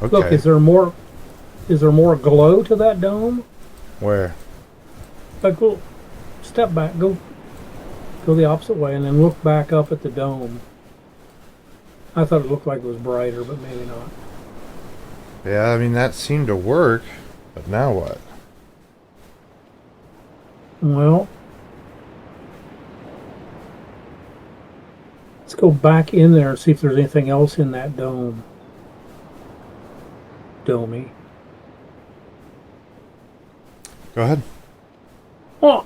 S2: Okay.
S1: Look, is there more glow to that dome?
S2: Where?
S1: Like, go step back, go the opposite way, and then look back up at the dome. I thought it looked like it was brighter, but maybe not.
S2: Yeah, I mean, that seemed to work, but now what?
S1: Well, let's go back in there and see if there's anything else in that dome. Domey.
S2: Go ahead.
S1: Oh,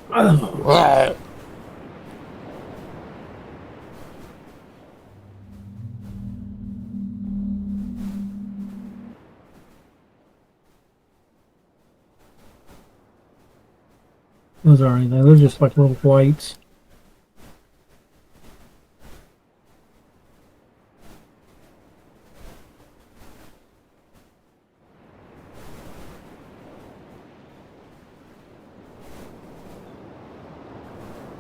S1: those aren't anything. They're just like little whites.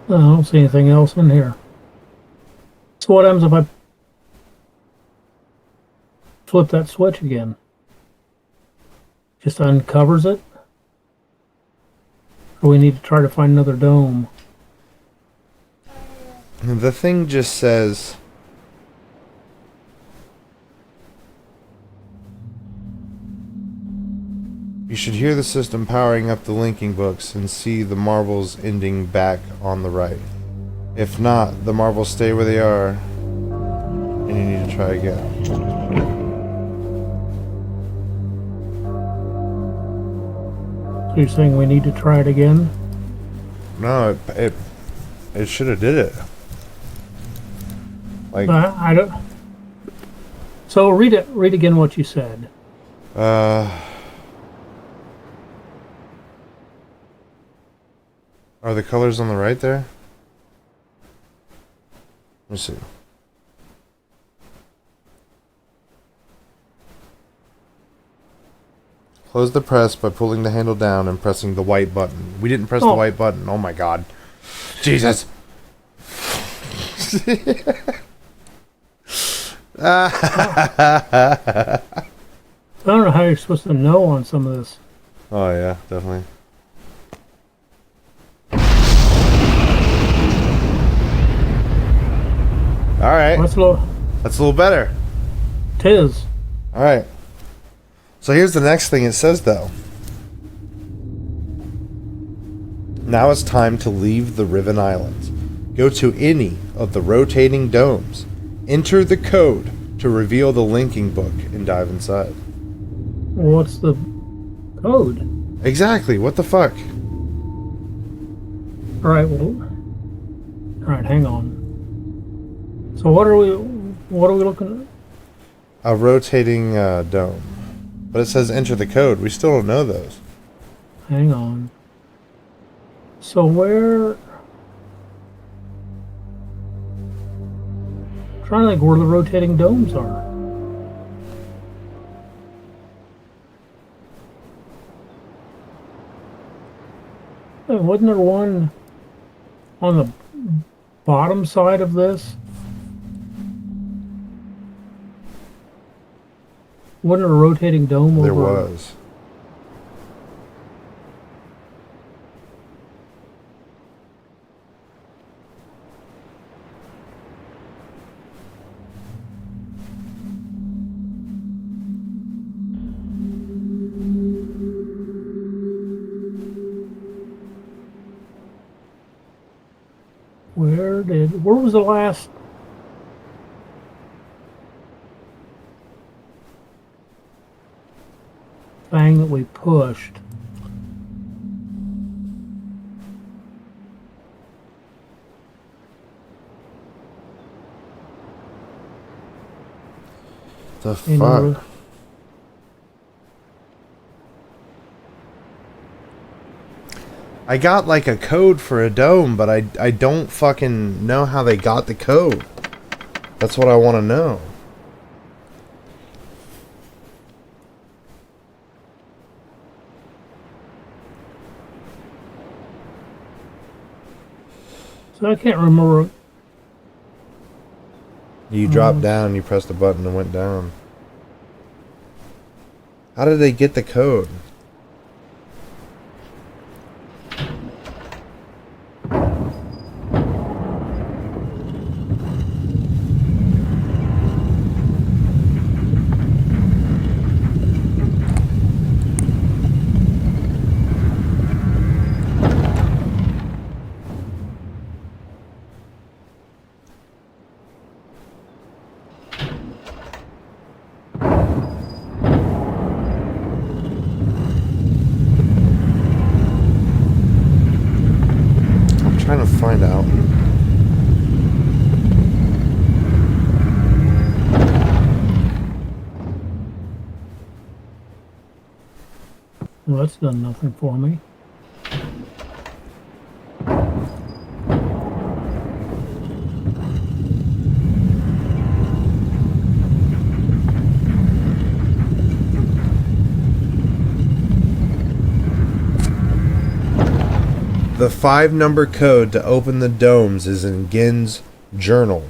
S1: I don't see anything else in here. So what happens if I flip that switch again? Just uncovers it? Or we need to try to find another dome?
S2: The thing just says... You should hear the system powering up the linking books and see the marbles ending back on the right. If not, the marbles stay where they are, and you need to try again.
S1: So you're saying we need to try it again?
S2: No, it should have did it. Like,
S1: I don't. So read it. Read again what you said.
S2: Are the colors on the right there? Let me see. Close the press by pulling the handle down and pressing the white button. We didn't press the white button. Oh my god. Jesus.
S1: I don't know how you're supposed to know on some of this.
S2: Oh yeah, definitely. Alright.
S1: That's
S2: a little better.
S1: Tis.
S2: Alright. So here's the next thing it says though. Now it's time to leave the Riven Islands. Go to any of the rotating domes. Enter the code to reveal the linking book and dive inside.
S1: What's the code?
S2: Exactly. What the fuck?
S1: Alright, alright, hang on. So what are we looking at?
S2: A rotating dome. But it says enter the code. We still don't know those.
S1: Hang on. So where... I'm trying to think where the rotating domes are. Hey, wasn't there one on the bottom side of this? Wasn't there a rotating dome over?
S2: There was.
S1: Where was the last? Thing that we pushed?
S2: The fuck? I got like a code for a dome, but I don't fucking know how they got the code. That's what I want to know.
S1: So I can't remember.
S2: You dropped down, you pressed a button and went down. How did they get the code? Trying to find out.
S1: Well, that's done nothing for me.
S2: The 5-number code to open the domes is in Gin's journal.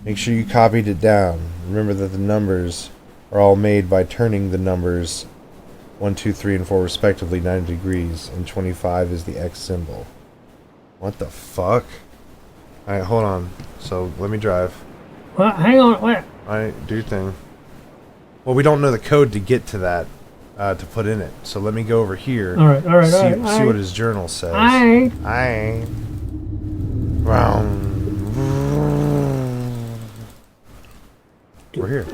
S2: Make sure you copied it down. Remember that the numbers are all made by turning the numbers 1, 2, 3, and 4 respectively 90 degrees, and 25 is the X symbol. What the fuck? Alright, hold on. So, let me drive.
S1: Well, hang on, wait.
S2: Alright, do your thing. Well, we don't know the code to get to that, to put in it. So let me go over here.
S1: All right,
S2: See what his journal says. Aye. We're here.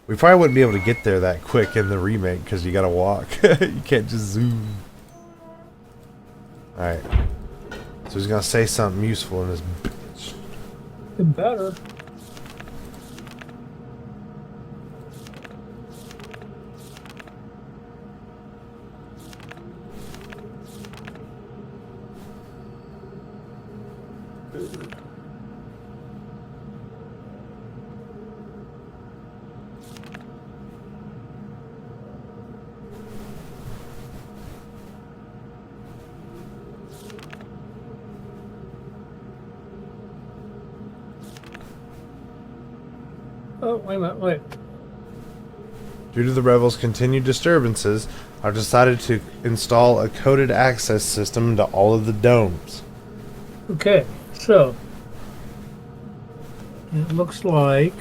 S2: We probably wouldn't be able to get there that quick in the remake because you gotta walk. You can't just zoom. Alright. So he's gonna say something useful in this bitch.
S1: It better. Oh, wait a minute, wait.
S2: Due to the rebels' continued disturbances, I've decided to install a coded access system to all of the domes.
S1: Okay, so it looks like,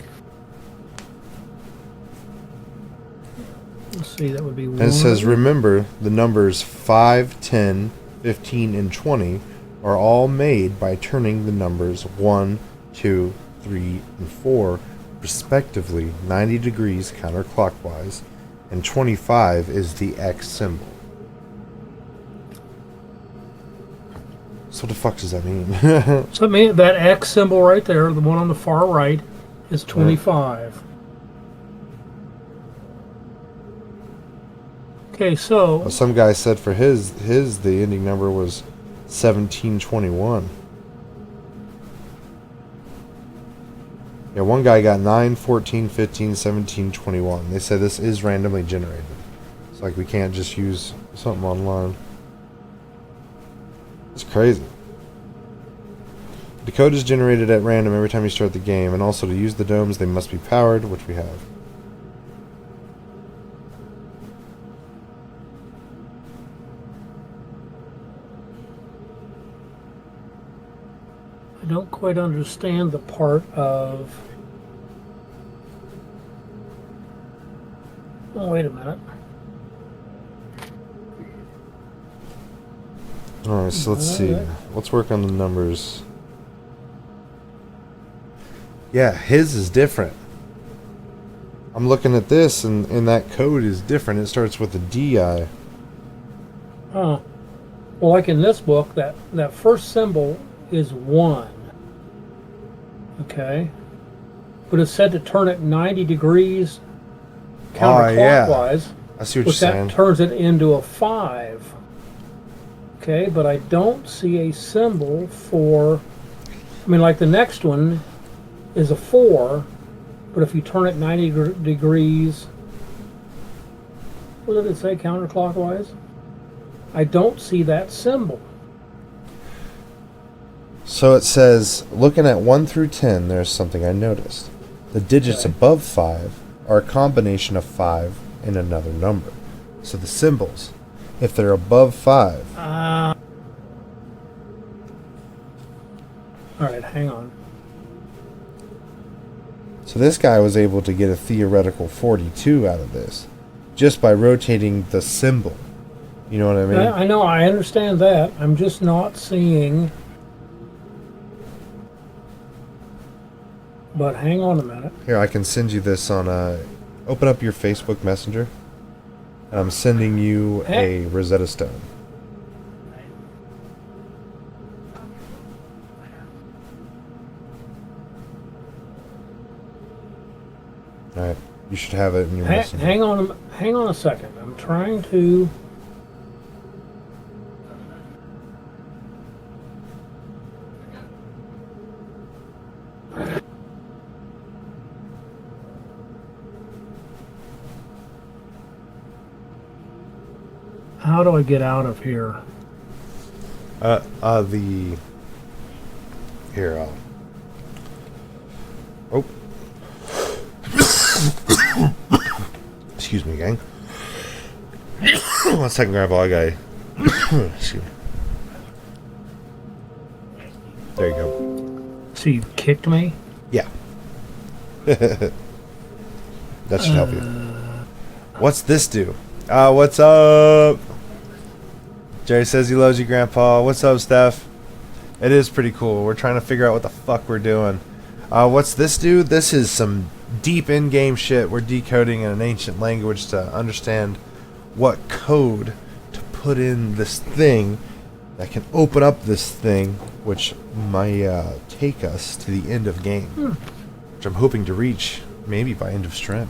S1: let's see, that would be 1.
S2: And it says, remember, the numbers 5, 10, 15, and 20 are all made by turning the numbers 1, 2, 3, and 4 respectively 90 degrees counterclockwise, and 25 is the X symbol. So what the fuck does that mean?
S1: So I mean, that X symbol right there, the one on the far right, is 25. Okay, so
S2: Well, some guy said for his the ending number was 1721. Yeah, one guy got 9, 14, 15, 17, 21. They said this is randomly generated. It's like we can't just use something online. It's crazy. The code is generated at random every time you start the game, and also to use the domes they must be powered, which we have.
S1: I don't quite understand the part of... Oh, wait a minute.
S2: Alright, so let's see. Let's work on the numbers. Yeah, his is different. I'm looking at this, and that code is different. It starts with a DI.
S1: Huh. Well, like in this book, that first symbol is 1. Okay. But it's said to turn it 90 degrees counterclockwise.
S2: I see what
S1: which
S2: you're
S1: that
S2: saying.
S1: turns it into a 5. Okay, but I don't see a symbol for, I mean, like the next one is a 4, but if you turn it 90 degrees, what did it say, counterclockwise? I don't see that symbol.
S2: So it says, looking at 1 through 10, there's something I noticed. The digits
S1: Okay.
S2: above 5 are a combination of 5 and another number. So the symbols, if they're above 5,
S1: All right, hang on.
S2: so this guy was able to get a theoretical 42 out of this just by rotating the symbol. You know what I mean?
S1: I know, I understand that. I'm just not seeing. But hang on a minute.
S2: Here, I can send you this on open up your Facebook Messenger. And I'm sending you a Rosetta Stone. Alright, you should have it in your Messenger.
S1: Hang on a second. I'm trying to. How do I get out of here?
S2: Here, oh. Excuse me, gang. 1 second, Grandpa, I got excuse me. There you go.
S1: So you kicked me?
S2: Yeah. That should help you. What's this do? What's up? Jerry says he loves you, Grandpa. What's up, Steph? It is pretty cool. We're trying to figure out what the fuck we're doing. What's this do? This is some deep in-game shit. We're decoding in an ancient language to understand what code to put in this thing that can open up this thing, which might take us to the end of game, which I'm hoping to reach maybe by end of stream.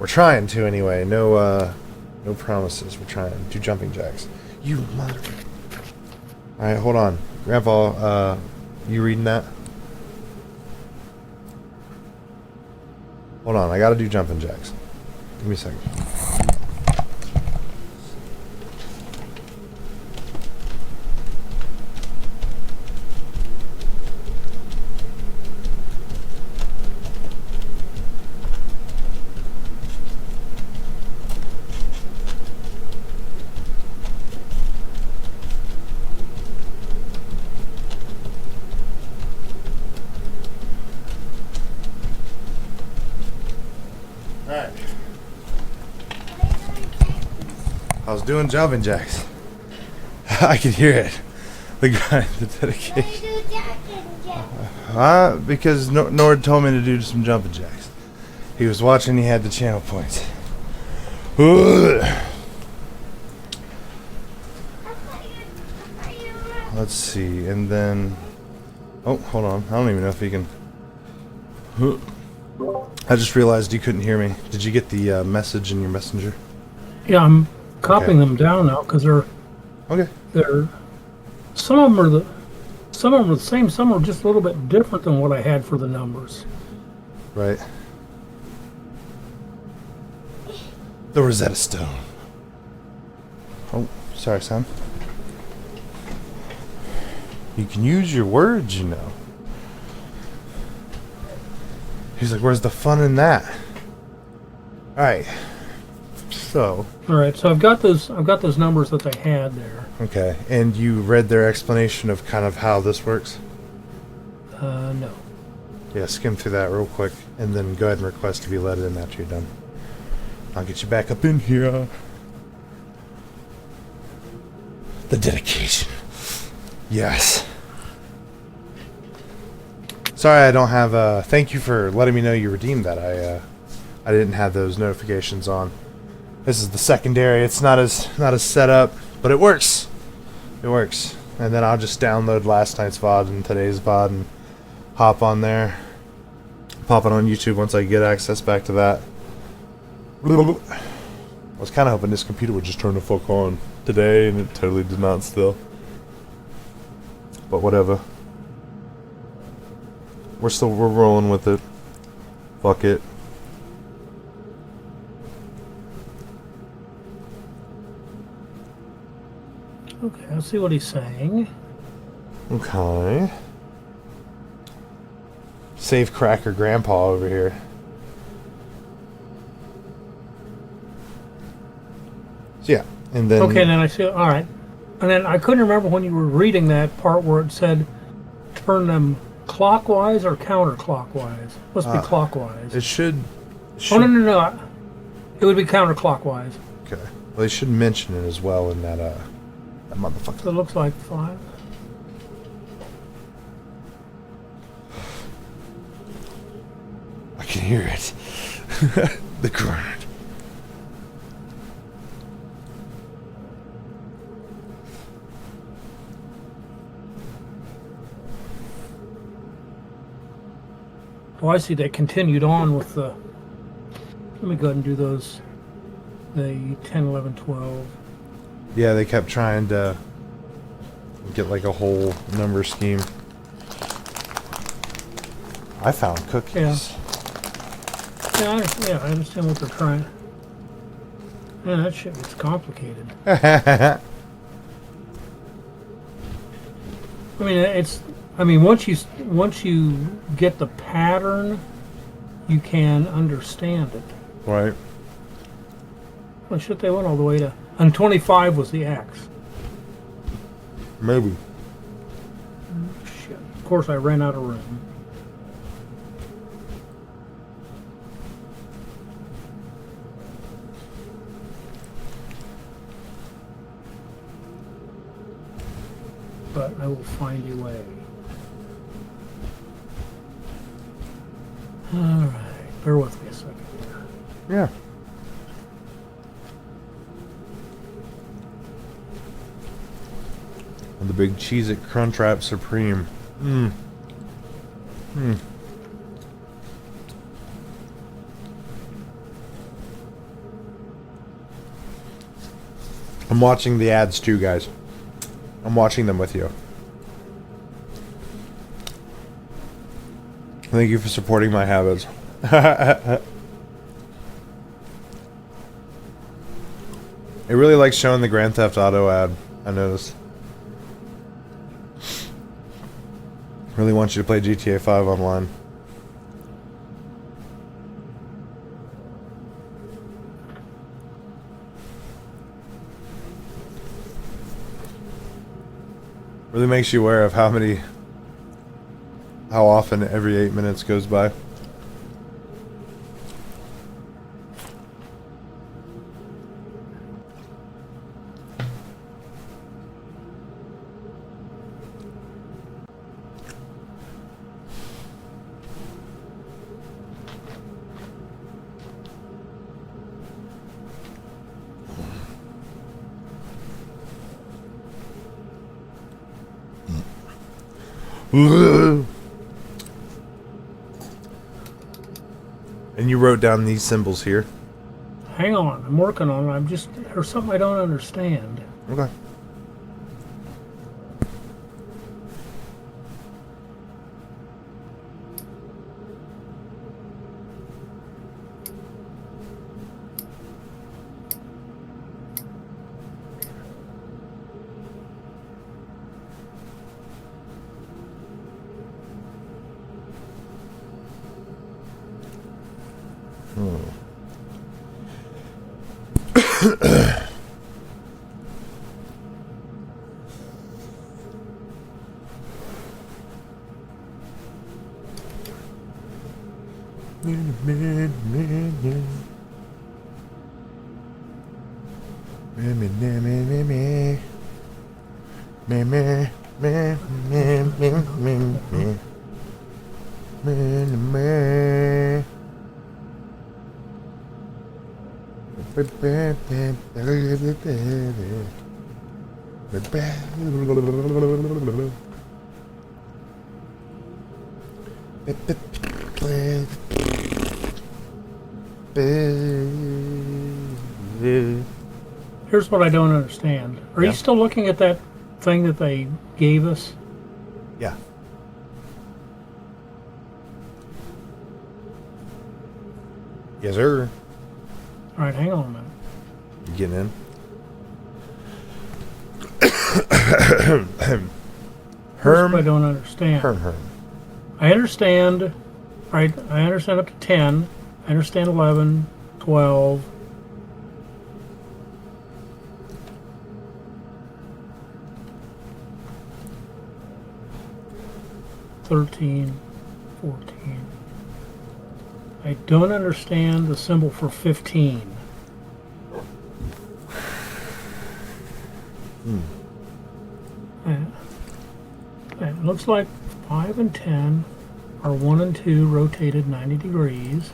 S2: We're trying to anyway. No promises. We're trying. Do jumping jacks. You mother. All right, hold on, Grandpa. You reading that? Hold on, I gotta do jumping jacks. Give me a second. Alright. I was doing jumping jacks. I could hear it. The guy, the dedication. Because Nord told me to do some jumping jacks. He was watching, he had the channel points. Let's see, and then... Oh, hold on. I don't even know if he can... I just realized you couldn't hear me. Did you get the message in your messenger?
S1: Yeah, I'm copying them down now because they're
S2: Okay.
S1: some of them are the same. Some are just a little bit different than what I had for the numbers.
S2: Right. The Rosetta Stone. Oh, sorry, son. You can use your words, you know. He's like, where's the fun in that? Alright. So.
S1: Alright, so I've got those numbers that they had there.
S2: Okay. And you read their explanation of kind of how this works?
S1: No.
S2: Yeah, skim through that real quick. And then go ahead and request to be let in after you're done. I'll get you back up in here. The dedication. Yes. Sorry, I don't have. Thank you for letting me know you redeemed that. I didn't have those notifications on. This is the secondary. It's not as set up, but it works. It works. And then I'll just download last night's VOD and today's VOD and hop on there. Pop it on YouTube once I get access back to that. I was kind of hoping this computer would just turn the fuck on today, and it totally did not still. But whatever. We're rolling with it. Fuck it.
S1: Okay, let's see what he's saying.
S2: Okay. Save Cracker Grandpa over here. So yeah, and then...
S1: Okay, then I see, all right. And then I couldn't remember when you were reading that part where it said turn them clockwise or counterclockwise. Must be clockwise.
S2: It should...
S1: Oh, no. It would be counterclockwise.
S2: Okay. Well, they should mention it as well in that, that motherfucker.
S1: So it looks like 5.
S2: I can hear it. The grind.
S1: Oh, I see. They continued on with the... Let me go ahead and do those. The 10, 11, 12.
S2: Yeah, they kept trying to get like a whole number scheme. I found cookies.
S1: Yeah, I understand what they're trying. Man, that shit was complicated.
S2: Yeah.
S1: I mean, once you get the pattern, you can understand it.
S2: Right.
S1: Well, shit, they went all the way to... And 25 was the X.
S2: Maybe.
S1: Shit. Of course, I ran out of room. But I will find a way. Alright, bear with me a second here.
S2: Yeah. And the big Cheez-It Crunchwrap Supreme. Mmm. Mmm. I'm watching the ads too, guys. I'm watching them with you. Thank you for supporting my habits. It really likes showing the Grand Theft Auto ad, I noticed. Really want you to play GTA 5 online. Really makes you aware of how often every 8 minutes goes by. And you wrote down these symbols here.
S1: Hang on, I'm working on it. There's something I don't understand.
S2: Okay.
S1: Here's what I don't understand. Are
S2: Yeah.
S1: you still looking at that thing that they gave us?
S2: Yeah. Yes, sir.
S1: All right, hang on a minute.
S2: You getting in?
S1: Here's what I
S2: Herm.
S1: don't understand.
S2: Herm.
S1: I understand, right? I understand up to 10. I understand 11, 12. $13, 14. I don't understand the symbol for 15. It looks like 5 and 10 are 1 and 2 rotated 90 degrees.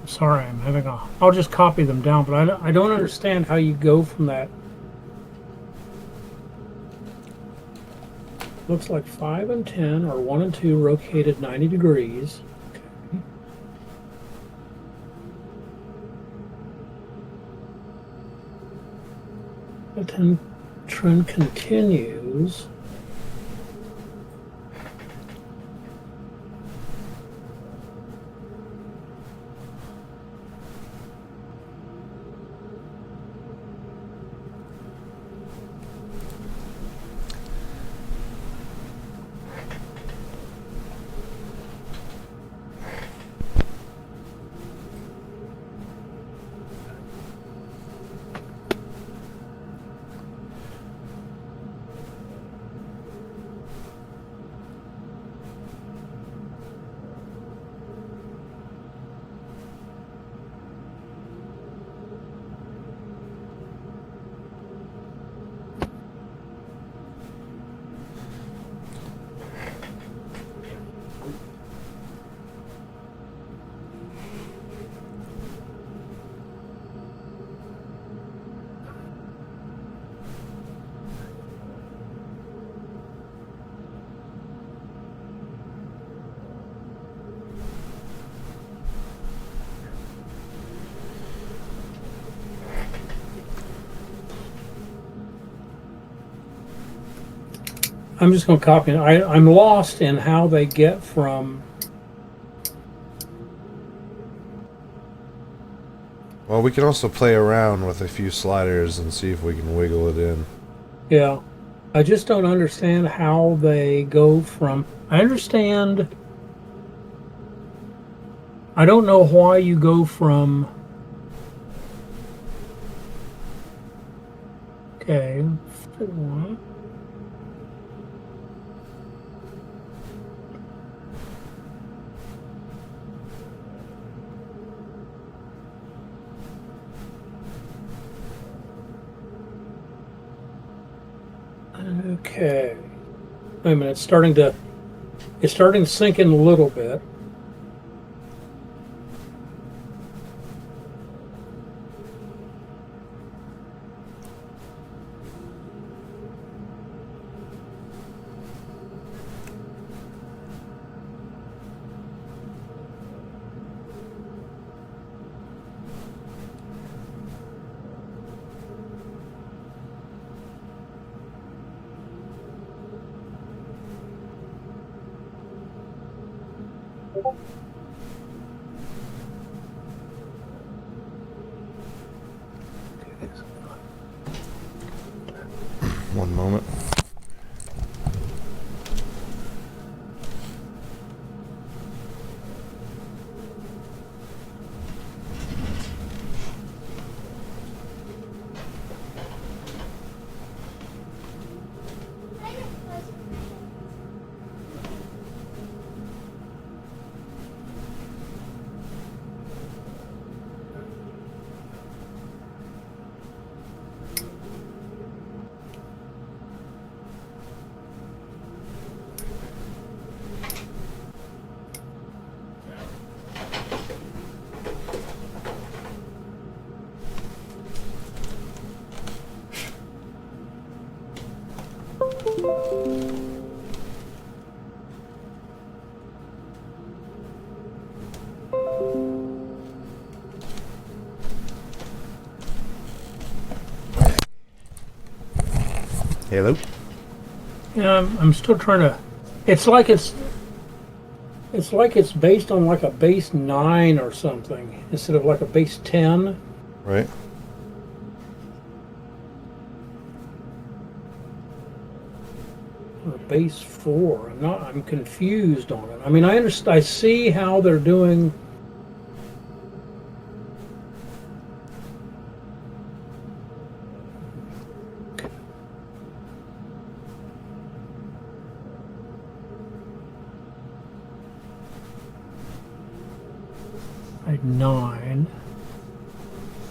S1: Sorry, I'm having a... I'll just copy them down, but I don't understand how you go from that. Looks like 5 and 10 are 1 and 2 rotated 90 degrees. Okay. The trend continues. I'm just going to copy it. I'm lost in how they get from...
S2: Well, we can also play around with a few sliders and see if we can wiggle it in.
S1: Yeah. I just don't understand how they go from... I understand... I don't know why you go from... Okay. Okay. Wait a minute, it's starting to sink in a little bit.
S2: One moment. Hello?
S1: Yeah, I'm still trying to. It's like it's based on like a base 9 or something instead of like a base 10.
S2: Right.
S1: Or base 4. I'm confused on it. I mean, I understand. I see how they're doing. Like 9, and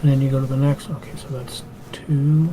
S1: then you go to the next. Okay, so that's 2.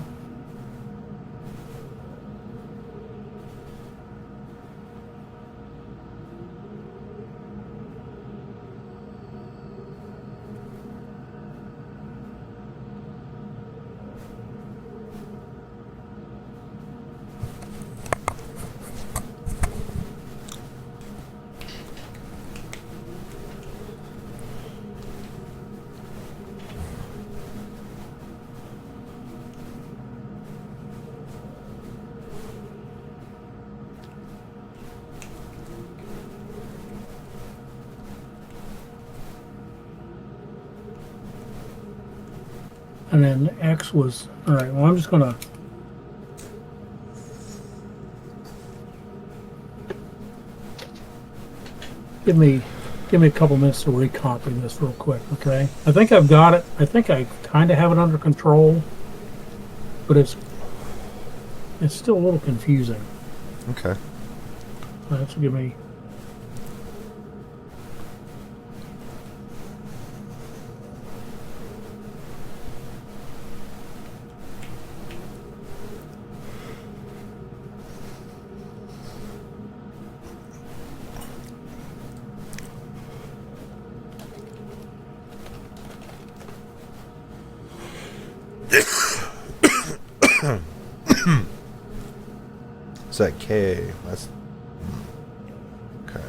S1: And then X was, all right, well, I'm just going to, give me a couple minutes to recopy this real quick, okay? I think I've got it. I think I kind of have it under control, but it's still a little confusing.
S2: Okay.
S1: So give me,
S2: Is that K? That's okay.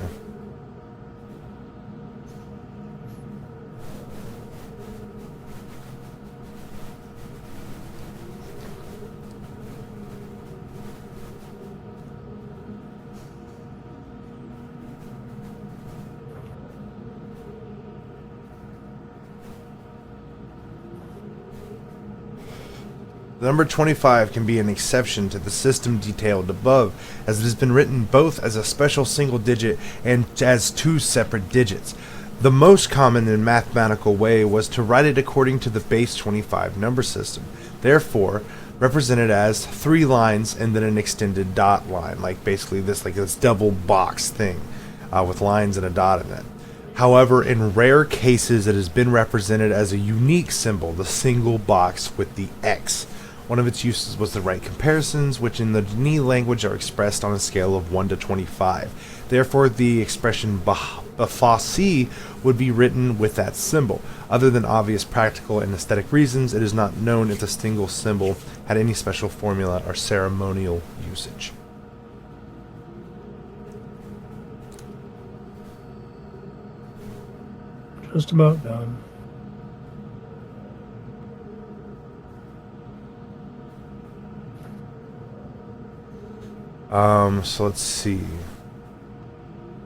S2: The number 25 can be an exception to the system detailed above, as it has been written both as a special single digit and as two separate digits. The most common and mathematical way was to write it according to the base 25 number system, therefore represented as 3 lines and then an extended dot line, like basically this double box thing with lines and a dot in it. However, in rare cases it has been represented as a unique symbol, the single box with the X. One of its uses was to write comparisons, which in the Dini language are expressed on a scale of 1 to 25. Therefore, the expression Bafasi would be written with that symbol. Other than obvious practical and aesthetic reasons, it is not known if the single symbol had any special formula or ceremonial usage.
S1: just about done.
S2: So let's see.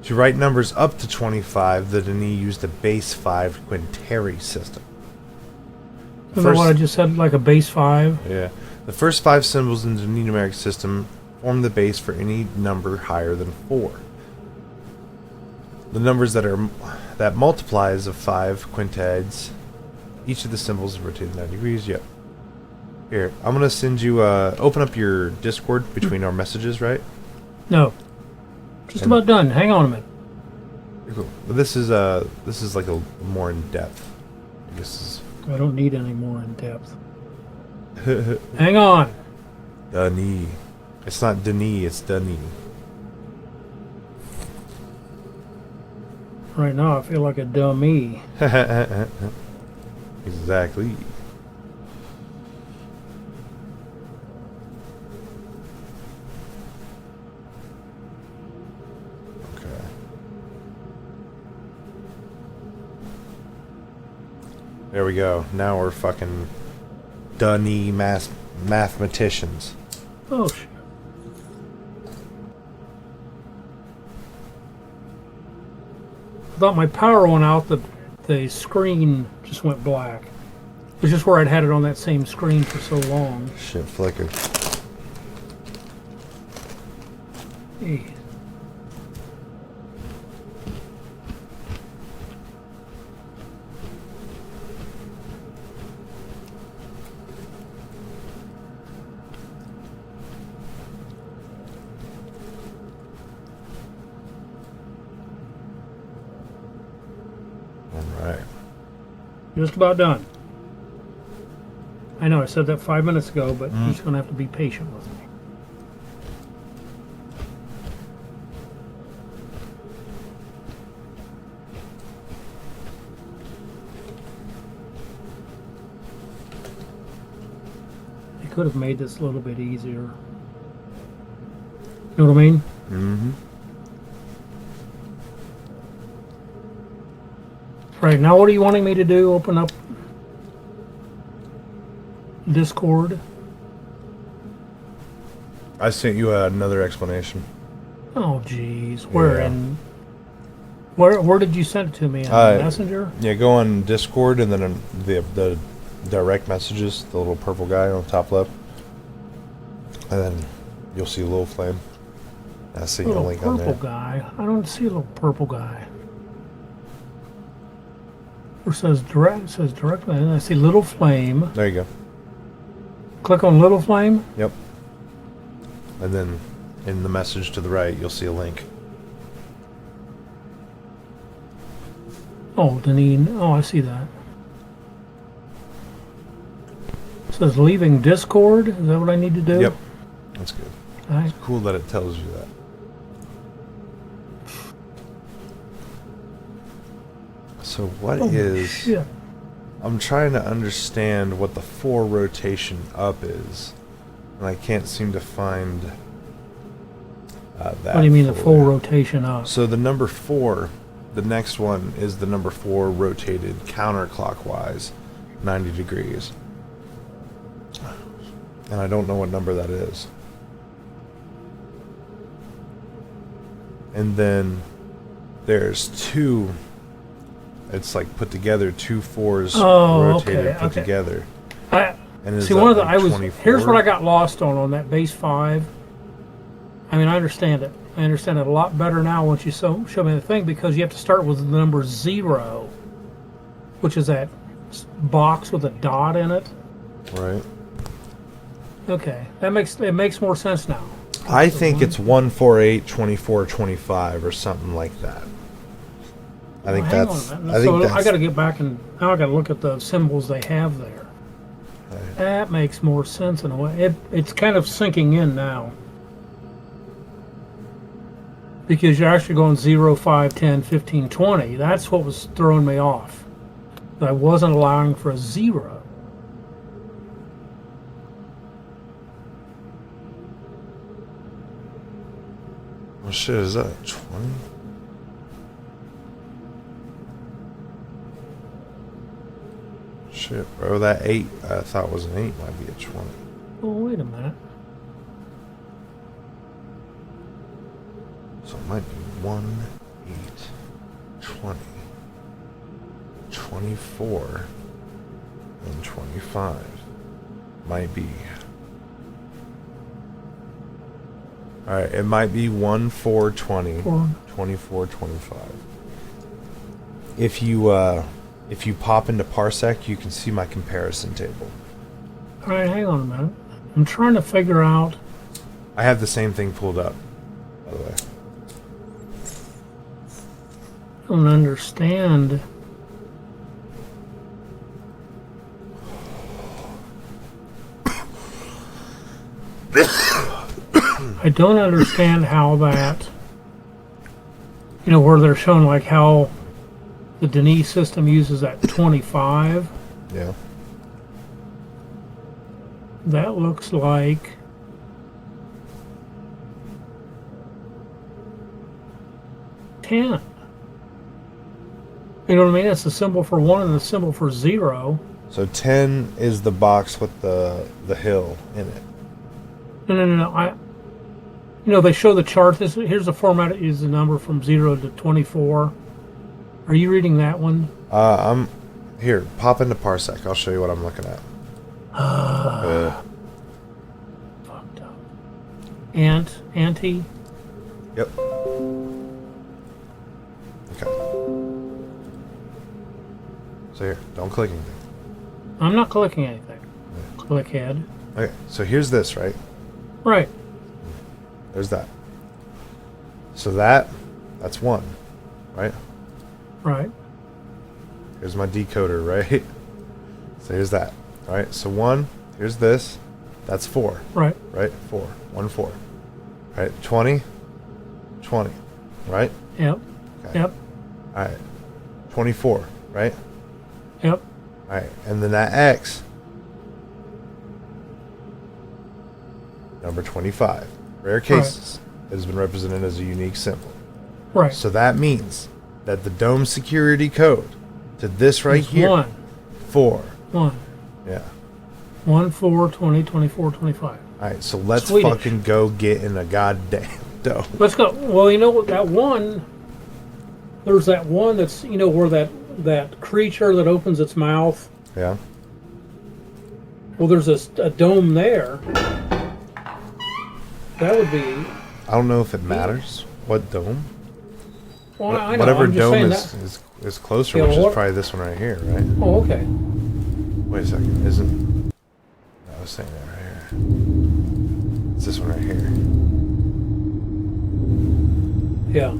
S2: To write numbers up to 25, the Denis used a base 5 quintary system.
S1: Isn't that what I just said, like a base 5?
S2: Yeah. The first 5 symbols in the Denis numeric system form the base for any number higher than 4. The numbers that multiplies of 5 quintiles, each of the symbols is rotated 90 degrees. Yep. Here, I'm gonna send you. Open up your Discord between our messages, right?
S1: No. Just about done. Hang on a minute.
S2: Cool. But this is like a more in depth. I guess.
S1: I don't need any more in depth. Hang on.
S2: Denis. It's not Denis. It's Denis.
S1: Right now, I feel like a dummy.
S2: Exactly. Okay. There we go. Now we're fucking Denis mathematicians.
S1: Oh, shit. I thought my power went out, the screen just went black. It's just where I'd had it on that same screen for so long.
S2: Shit flickered.
S1: Hey.
S2: Alright.
S1: Just about done. I know I said that 5 minutes ago, but he's going to have to be patient with me. He could have made this a little bit easier. You know what I mean?
S2: Mm-hmm.
S1: Right, now what are you wanting me to do? Open up Discord?
S2: I sent you another explanation.
S1: Oh, jeez. Where?
S2: Yeah.
S1: Where did you send it to me? On Messenger?
S2: Yeah, go on Discord and then on the direct messages, the little purple guy on the top left. And then you'll see a little flame. I sent you a
S1: Little
S2: link on
S1: purple
S2: there.
S1: guy. I don't see a little purple guy. Or says direct, and I see little flame.
S2: There you go.
S1: Click on little flame.
S2: Yep. And then in the message to the right, you'll see a link.
S1: Oh, Denis. Oh, I see that. It says leaving Discord. Is that what I need to do?
S2: Yep. That's good.
S1: All right.
S2: It's cool that it tells you that. So what is?
S1: Shit.
S2: I'm trying to understand what the 4 rotation up is, and I can't seem to find that.
S1: What do you mean the
S2: for
S1: full
S2: you.
S1: rotation up?
S2: So the number 4, the next one is the number 4 rotated counterclockwise, 90 degrees, and I don't know what number that is. And then there's 2. It's like put together, 2 4s rotated, put together. And
S1: See, one of the here's what I got lost on that base 5. I mean, I understand it. I understand it a lot better now once you show me the thing, because you have to start with the number 0, which is that box with a dot in it.
S2: Right.
S1: Okay, it makes more sense now.
S2: I think it's 1 4 8 24 25 or something like that. I think
S1: Hang
S2: that's.
S1: on a minute.
S2: I think
S1: So
S2: that's.
S1: I got to get back and now I got to look at the symbols they have there.
S2: Right.
S1: That makes more sense in a way. It's kind of sinking in now. Because you're actually going 0, 5, 10, 15, 20. That's what was throwing me off. I wasn't allowing for a 0.
S2: What shit is that? 20? Shit, bro. That 8 I thought was an 8 might be a 20.
S1: Oh, wait a minute.
S2: So it might be 1 20, 24, and 25 might be. Alright, it might be 1, 4, 20, 24, 25. If you pop into Parsec, you can see my comparison table.
S1: Alright, hang on a minute. I'm trying to figure out.
S2: I have the same thing pulled up, by the way.
S1: I don't understand. I don't understand how that, where they're showing like how the Denise system uses that 25.
S2: Yeah.
S1: That looks like $10. You know what I mean? It's a symbol for 1 and a symbol for 0.
S2: So 10 is the box with the hill in it.
S1: No. They show the chart. Here's the format. It uses the number from 0 to 24. Are you reading that one?
S2: I'm here. Pop into Parsec. I'll show you what I'm looking at.
S1: Fucked up. Auntie.
S2: Yep. Okay. So here, don't click anything.
S1: I'm not clicking anything. Click head.
S2: Okay, so here's this, right?
S1: Right.
S2: There's that. So that's 1, right?
S1: Right.
S2: Here's my decoder, right? So here's that, right? So 1, here's this, that's 4.
S1: Right.
S2: Right? 4. 1, 4. Right? 20, 20, right?
S1: Yep.
S2: Okay.
S1: Yep.
S2: Alright. 24, right?
S1: Yep.
S2: Alright, and then that X, number 25. Rare cases, it has been represented as a unique symbol.
S1: Right.
S2: So that means that the dome security code to this right
S1: It's
S2: here,
S1: 1.
S2: 4.
S1: 1.
S2: Yeah.
S1: 1, 4, 20, 24, 25.
S2: Alright, so let's
S1: Swedish.
S2: fucking go get in a goddamn dome.
S1: Let's go. Well, you know what? That one. There's that one that's where that creature that opens its mouth.
S2: Yeah.
S1: Well, there's a dome there. That would be.
S2: I don't know if it matters what dome.
S1: Well, I know.
S2: Whatever
S1: I'm just
S2: dome
S1: saying
S2: is closer,
S1: Yeah,
S2: which
S1: what-
S2: is probably this one right here, right?
S1: Oh, okay.
S2: Wait a second, isn't... I was saying that right here. It's this one right here.
S1: Yeah.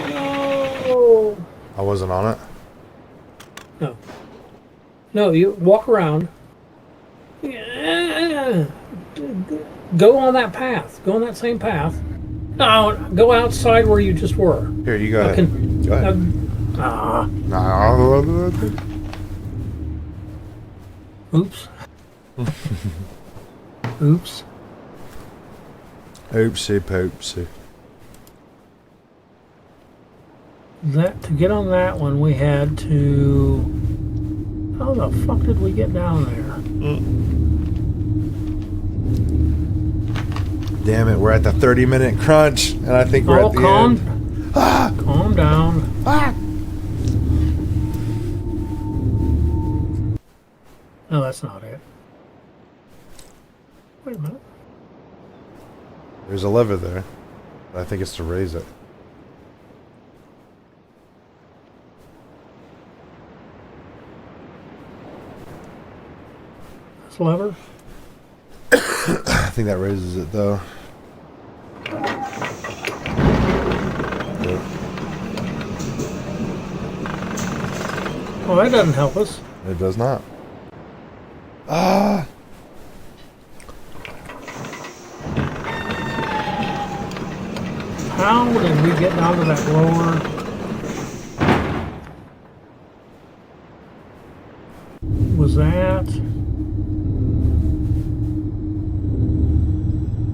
S1: No.
S2: I wasn't on it?
S1: No. No, you walk around. Yeah. Go on that path. Go on that same path. No, go outside where you just were.
S2: Here, you go ahead. Go ahead. No.
S1: Oops. Oops.
S2: Oopsie poopsie.
S1: To get on that one, we had to. How the fuck did we get down there?
S2: Damn it, we're at the 30-minute crunch, and I think we're at the end.
S1: Calm down. No, that's not it. Wait a minute.
S2: There's a lever there, but I think it's to raise it.
S1: This lever?
S2: I think that raises it, though.
S1: Well, that doesn't help us.
S2: It does not. Ah!
S1: How did we get down to that lower? Was that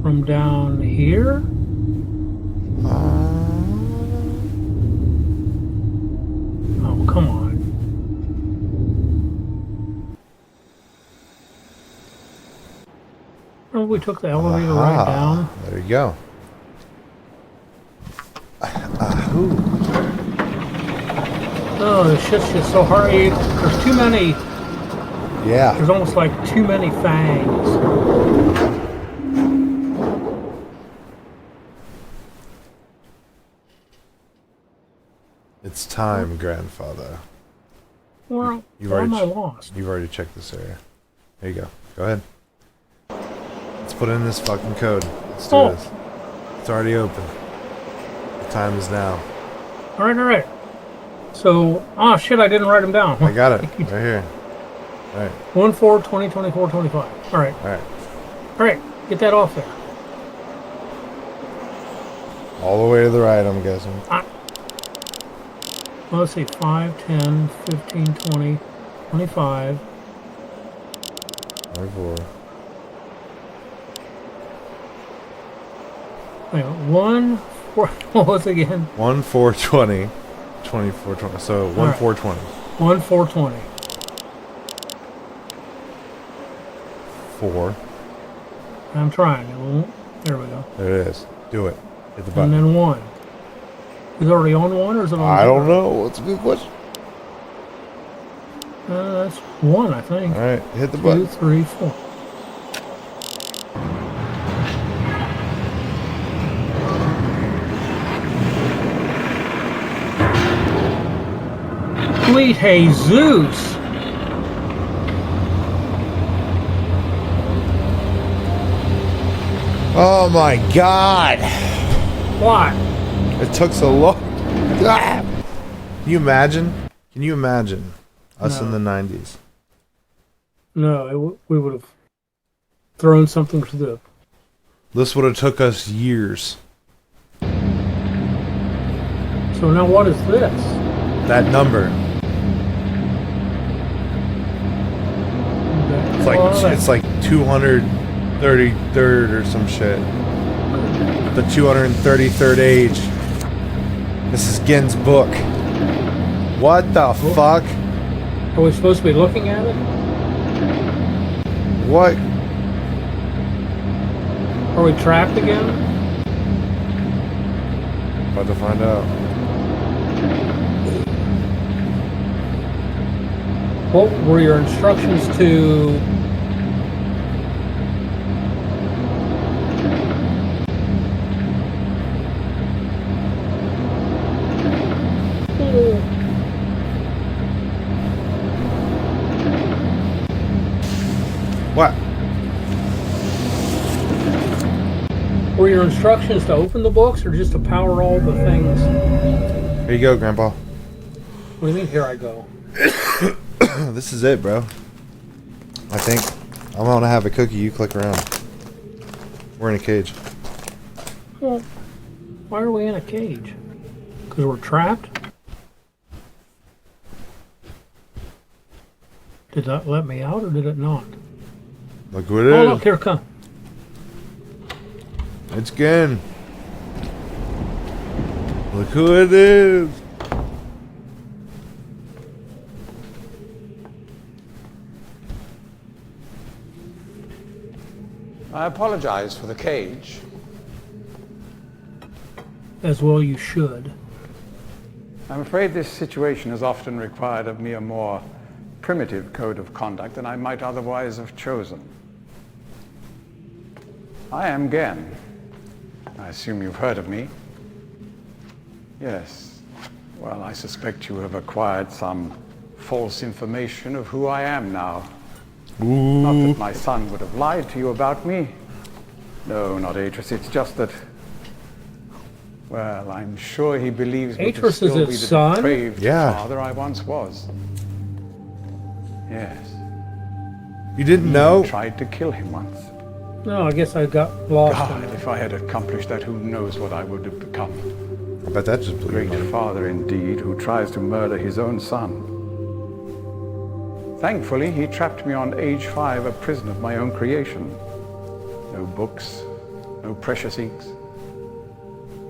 S1: from down here? Oh, come on. Remember we took the elevator right down?
S2: There you go. Who?
S1: Oh, this shit's just so hard. There's too many.
S2: Yeah.
S1: There's almost like too many fangs.
S2: It's time, grandfather.
S1: Well,
S2: You've
S1: why am I
S2: already
S1: lost?
S2: You've already checked this area. There you go. Go ahead. Let's put in this fucking code. Let's do this. It's already open. The time is now.
S1: All right. So, oh shit, I didn't write them down.
S2: I got it right here. All right.
S1: 1/4/2024/25. All right.
S2: All right.
S1: All right. Get that off there.
S2: All the way to the right, I'm guessing.
S1: Well, let's see. 5, 10, 15, 20, 25.
S2: 24.
S1: Wait, 1, 4. What was it again?
S2: 1/4/20. 24/20. So 1/4/20.
S1: 1/4/20.
S2: 4.
S1: I'm trying. It won't. There we go.
S2: There it is. Do it. Hit the
S1: And
S2: button.
S1: then 1. Is it already on 1 or is it on
S2: I
S1: 0?
S2: don't know. That's a good question.
S1: That's 1, I think.
S2: All right. Hit the
S1: 2,
S2: button.
S1: 3, 4. Sweet Jesus!
S2: Oh my God!
S1: What?
S2: It took so long. Ah! Can you imagine? Can you imagine us in
S1: No.
S2: the 90s?
S1: No, we would have thrown something to the...
S2: This would have took us years.
S1: So now what is this?
S2: That number. It's like 233rd or some shit. The 233rd age. This is Gen's book. What the fuck?
S1: Are we supposed to be looking at it?
S2: What?
S1: Are we trapped again?
S2: About to find out.
S1: What were your instructions to...
S2: What?
S1: Were your instructions to open the books or just to power all the things?
S2: Here you go, Grandpa.
S1: What do you mean, here I go?
S2: This is it, bro. I think I'm gonna have a cookie. You click around. We're in a cage.
S1: Well, why are we in a cage? Because we're trapped? Did that let me out or did it not?
S2: Look who it is.
S1: Oh, look, here it comes.
S2: It's Gen. Look who it is.
S6: I apologize for the cage.
S1: As well you should.
S6: I'm afraid this situation has often required of me a more primitive code of conduct than I might otherwise have chosen. I am Gen. I assume you've heard of me. Yes. Well, I suspect you have acquired some false information of who I am now. Not that my son would have lied to you about me. No, not Atris. It's just that, well, I'm sure he believes me to
S1: Atris
S6: still
S1: is
S6: be
S1: his
S6: the
S1: son?
S6: depraved
S2: Yeah.
S6: father I once was. Yes.
S2: You didn't
S6: I
S2: know?
S6: tried to kill him once.
S1: No, I guess I got lost.
S6: God, if I had accomplished that, who knows what I would have become.
S2: I bet that just blew
S6: Great
S2: your mind.
S6: father indeed, who tries to murder his own son. Thankfully, he trapped me on age 5, a prison of my own creation. No books, no precious inks,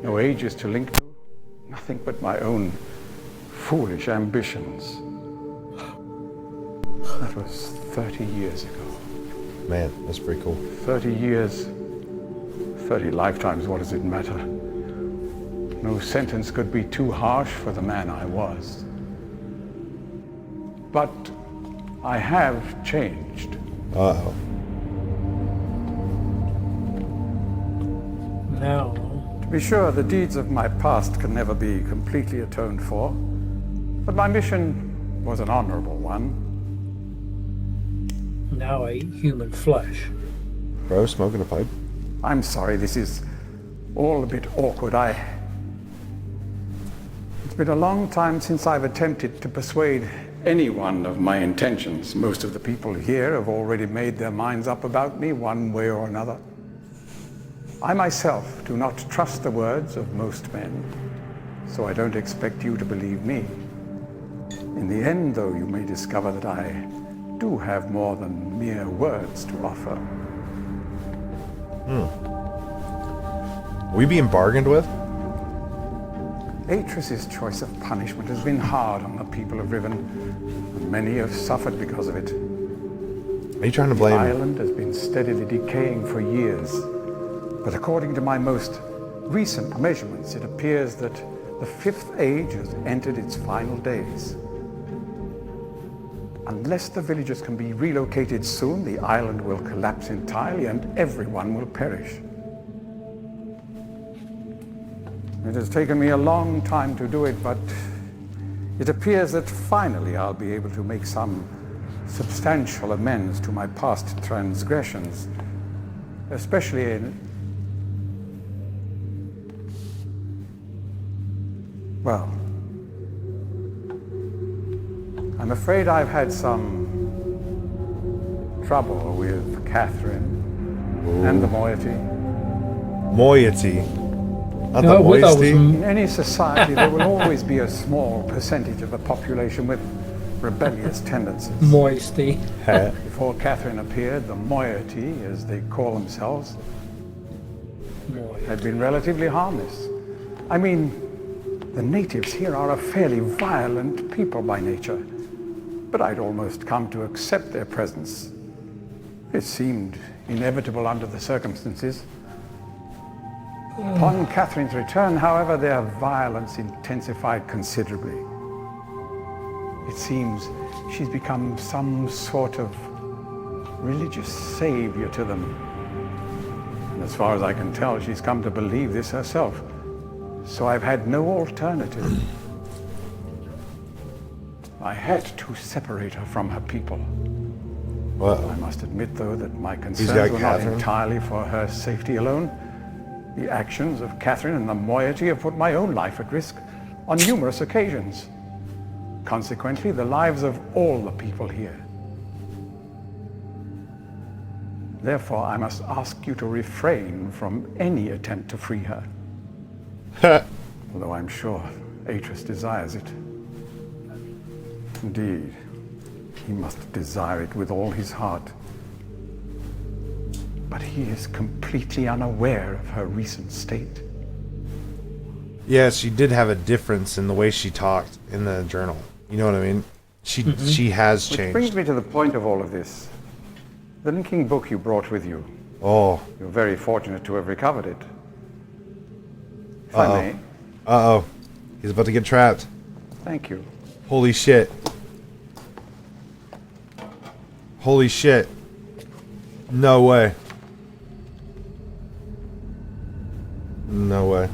S6: no ages to link to, nothing but my own foolish ambitions. That was 30 years ago.
S2: Man, that's pretty cool.
S6: 30 years, 30 lifetimes, what does it matter? No sentence could be too harsh for the man I was. But I have changed.
S2: Uh-oh.
S1: Now,
S6: To be sure, the deeds of my past can never be completely atoned for, but my mission was an honorable one.
S1: now I eat human flesh.
S2: Bro, smoking a pipe?
S6: I'm sorry, this is all a bit awkward. It's been a long time since I've attempted to persuade anyone of my intentions. Most of the people here have already made their minds up about me one way or another. I myself do not trust the words of most men, so I don't expect you to believe me. In the end, though, you may discover that I do have more than mere words to offer.
S2: We being bargained with?
S6: Atris's choice of punishment has been hard on the people of Riven, and many have suffered because of it.
S2: Are you trying to
S6: The
S2: blame me?
S6: island has been steadily decaying for years, but according to my most recent measurements, it appears that the Fifth Age has entered its final days. Unless the villagers can be relocated soon, the island will collapse entirely and everyone will perish. It has taken me a long time to do it, but it appears that finally I'll be able to make some substantial amends to my past transgressions, especially in... well, I'm afraid I've had some trouble with Catherine and the moiety.
S2: Moiety. Not
S1: No,
S2: the
S1: we thought it was
S2: moisty.
S6: In any society, there will always be a small percentage of the population with rebellious tendencies.
S1: moisty.
S6: Before Catherine appeared, the moiety, as they call themselves, had been relatively harmless. I mean, the natives here are a fairly violent people by nature, but I'd almost come to accept their presence. It seemed inevitable under the circumstances. Upon Catherine's return, however, their violence intensified considerably. It seems she's become some sort of religious savior to them. And as far as I can tell, she's come to believe this herself. So I've had no alternative. I had to separate her from her people.
S2: Well,
S6: I must admit, though, that my
S2: got
S6: concerns were not
S2: Catherine.
S6: entirely for her safety alone. The actions of Catherine and the moiety have put my own life at risk on numerous occasions. Consequently, the lives of all the people here. Therefore, I must ask you to refrain from any attempt to free her. Although I'm sure Atris desires it. Indeed, he must desire it with all his heart. But he is completely unaware of her recent state.
S2: yeah, she did have a difference in the way she talked in the journal. You know what I mean? She has
S6: Which brings
S2: changed.
S6: me to the point of all of this. The linking book you brought with you.
S2: Oh,
S6: You're very fortunate to have recovered it. If I may,
S2: uh-oh. He's about to get trapped.
S6: thank you.
S2: Holy shit. Holy shit. No way. No way.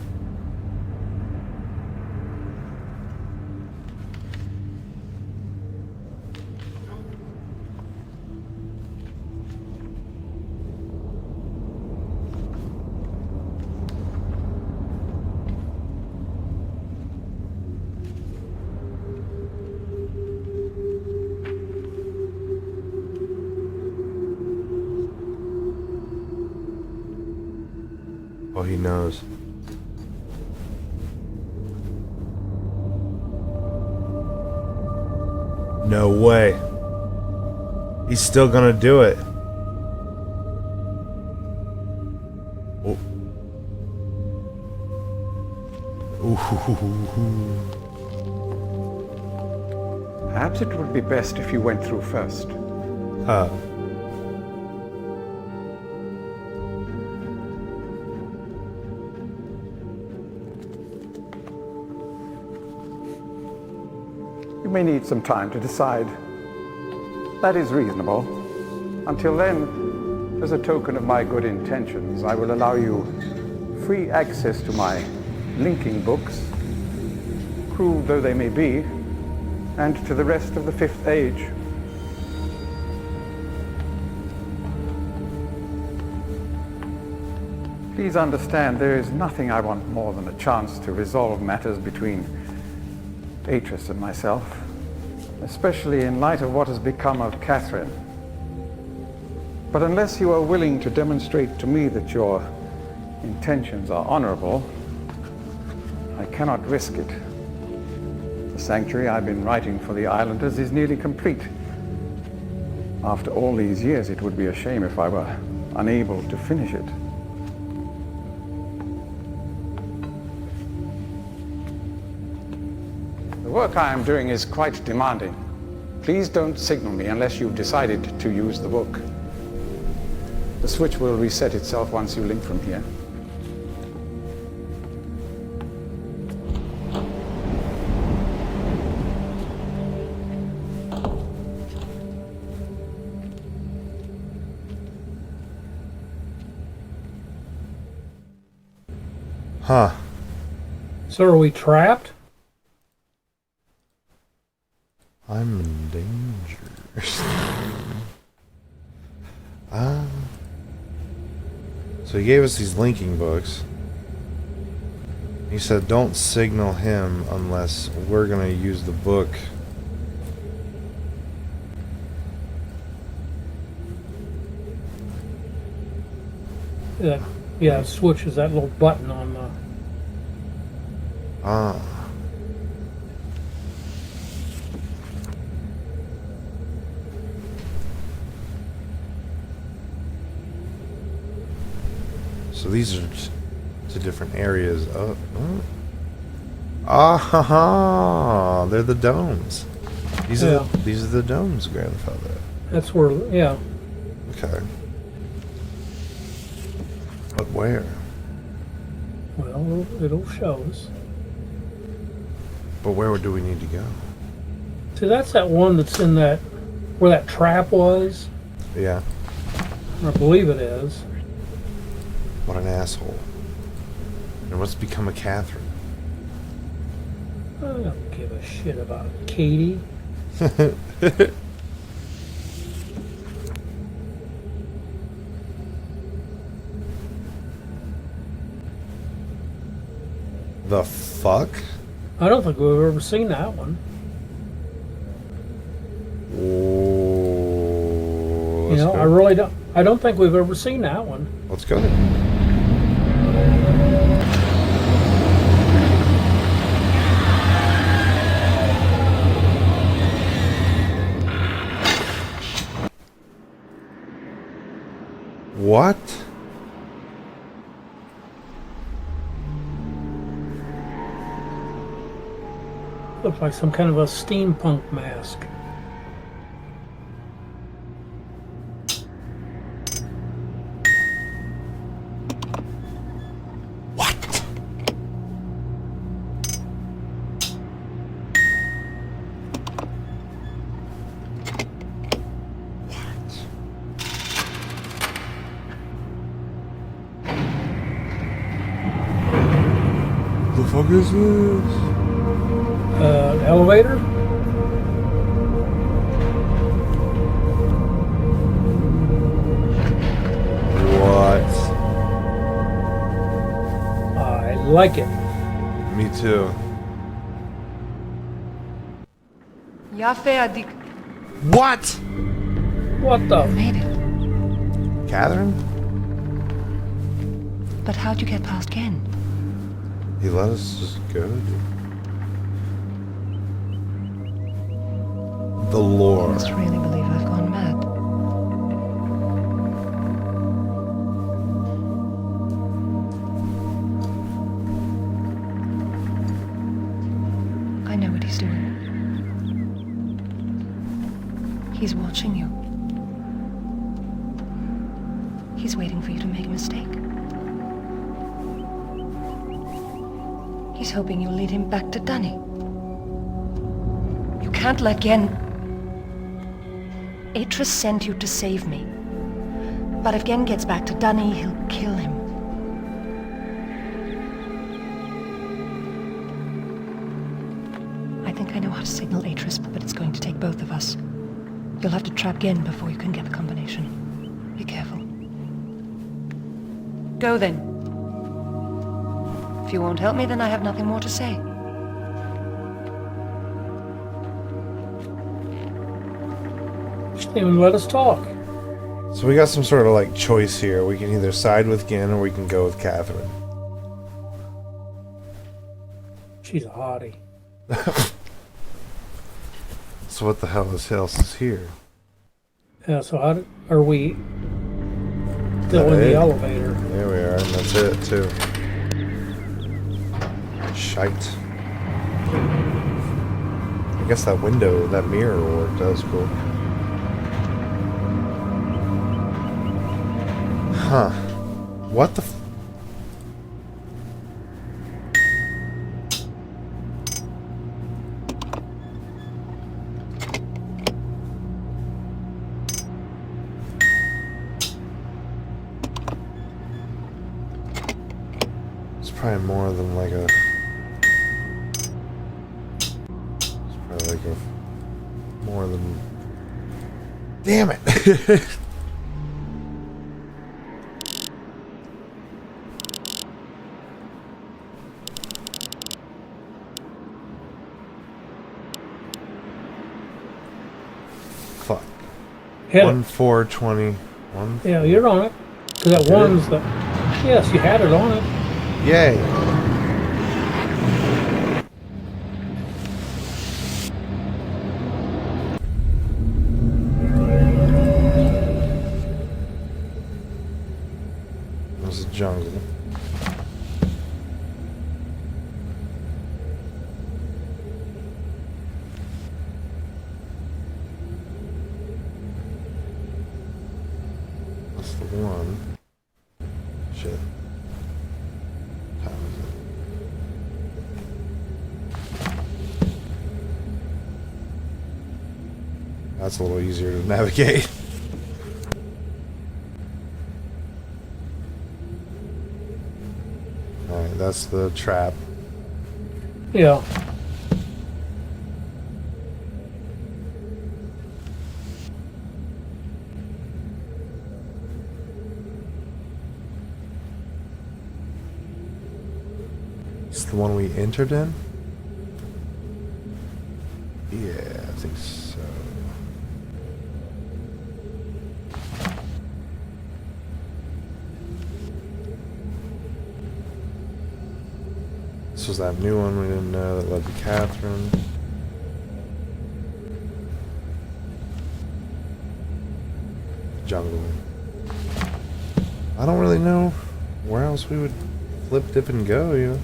S2: Oh, he knows. No way. He's still gonna do it. Oh.
S6: Perhaps it would be best if you went through first.
S2: Huh.
S6: You may need some time to decide. That is reasonable. Until then, as a token of my good intentions, I will allow you free access to my linking books, cruel though they may be, and to the rest of the Fifth Age. Please understand, there is nothing I want more than a chance to resolve matters between Beatrice and myself, especially in light of what has become of Catherine. But unless you are willing to demonstrate to me that your intentions are honorable, I cannot risk it. The sanctuary I've been writing for the islanders is nearly complete. After all these years, it would be a shame if I were unable to finish it. The work I am doing is quite demanding. Please don't signal me unless you've decided to use the book. The switch will reset itself once you link from here.
S2: Huh.
S1: So are we trapped?
S2: I'm in danger. So he gave us these linking books. He said don't signal him unless we're going to use the book.
S1: Yeah, switch is that little button on the...
S2: Ah. So these are to different areas. Oh. Ah ha ha! They're the domes. These are the domes, grandfather.
S1: That's where, yeah.
S2: Okay. But where?
S1: Well, it'll show us.
S2: But where do we need to go?
S1: See, that's that one that's in that, where that trap was.
S2: Yeah.
S1: I believe it is.
S2: What an asshole. And what's become of Catherine?
S1: I don't give a shit about Katie.
S2: The fuck?
S1: I don't think we've ever seen that one.
S2: Oh,
S1: You know, I really don't. I don't think we've ever seen that one.
S2: Let's go. What?
S1: Looks like some kind of a steampunk mask.
S2: The fuck is this?
S1: Elevator?
S2: What?
S1: I like it.
S2: Me too. What?
S1: What the?
S3: Made it.
S2: Catherine?
S3: But how'd you get past Ken?
S2: He let us just go. The
S3: I
S2: lore.
S3: must really believe I've gone mad. I know what he's doing. He's watching you. He's waiting for you to make a mistake. He's hoping you'll lead him back to Dunny. You can't
S7: can't let Gen... Atris sent you to save me. But if Gen gets back to Dunny, he'll kill him. I think I know how to signal Atris, but it's going to take both of us. You'll have to trap Gen before you can get the combination. Be careful. Go then. If you won't help me, then I have nothing more to say.
S1: She didn't even let us talk.
S2: So we got some sort of like choice here. We can either side with Gin or we can go with Catherine.
S1: She's a hottie.
S2: So what the hell else is here?
S1: Yeah, so are we still in the elevator?
S2: There we are, and that's it too. Shite. I guess that window, that mirror worked. That was cool. Huh. What the It's probably more than like a... It's probably like a... More than... Damn it! Fuck.
S1: Hit it.
S2: 1/4/20.
S1: Yeah, you're on it. Because that one's the... Yes, you had it on it.
S2: Yay! There's a jungle. That's the one. Shit. How is it? That's a little easier to navigate. Alright, that's the trap.
S1: Yeah.
S2: It's the one we entered in? Yeah, I think so. This was that new one we didn't know that led to Catherine. Jungle. I don't really know where else we would flip, dip, and go, you know?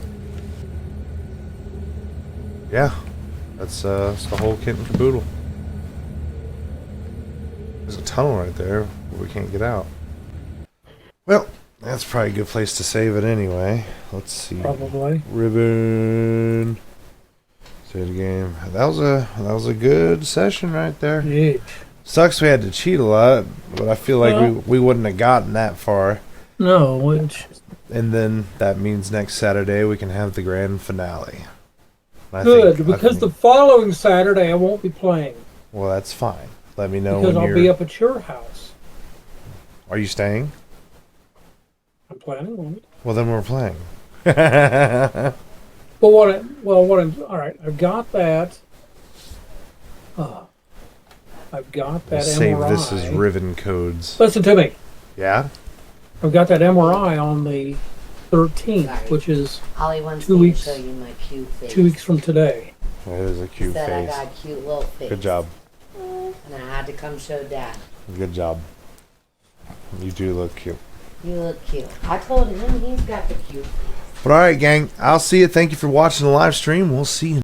S2: Yeah, that's the whole kit and caboodle. There's a tunnel right there, but we can't get out. Well, that's probably a good place to save it anyway. Let's see.
S1: Probably.
S2: Ribbon. Save the game. That was a good session right there.
S1: Yeah.
S2: Sucks we had to cheat a lot, but I feel like
S1: Well,
S2: we wouldn't have gotten that far.
S1: No, which...
S2: And then that means next Saturday we can have the grand finale. I
S1: Good,
S2: think-
S1: because the following Saturday I won't be playing.
S2: Well, that's fine. Let me know
S1: Because
S2: when
S1: I'll
S2: you're...
S1: be up at your house.
S2: Are you staying?
S1: I'm planning on it.
S2: Well, then we're playing.
S1: But all right, I've got that. I've got that
S2: Save
S1: MRI.
S2: this as Riven codes.
S1: Listen to me.
S2: Yeah?
S1: I've got that MRI on the 13th,
S5: Sorry.
S1: which is
S5: Holly wants
S1: 2
S5: me
S1: weeks-
S5: to show you my cute face.
S1: 2 weeks from today.
S2: That is a cute
S5: Said
S2: face.
S5: I got a cute little face.
S2: Good job.
S5: And I had to come show Dad.
S2: Good job. You do look cute.
S5: You look cute. I told him he's got the cute face.
S2: But alright, gang. I'll see you. Thank you for watching the live stream. We'll see you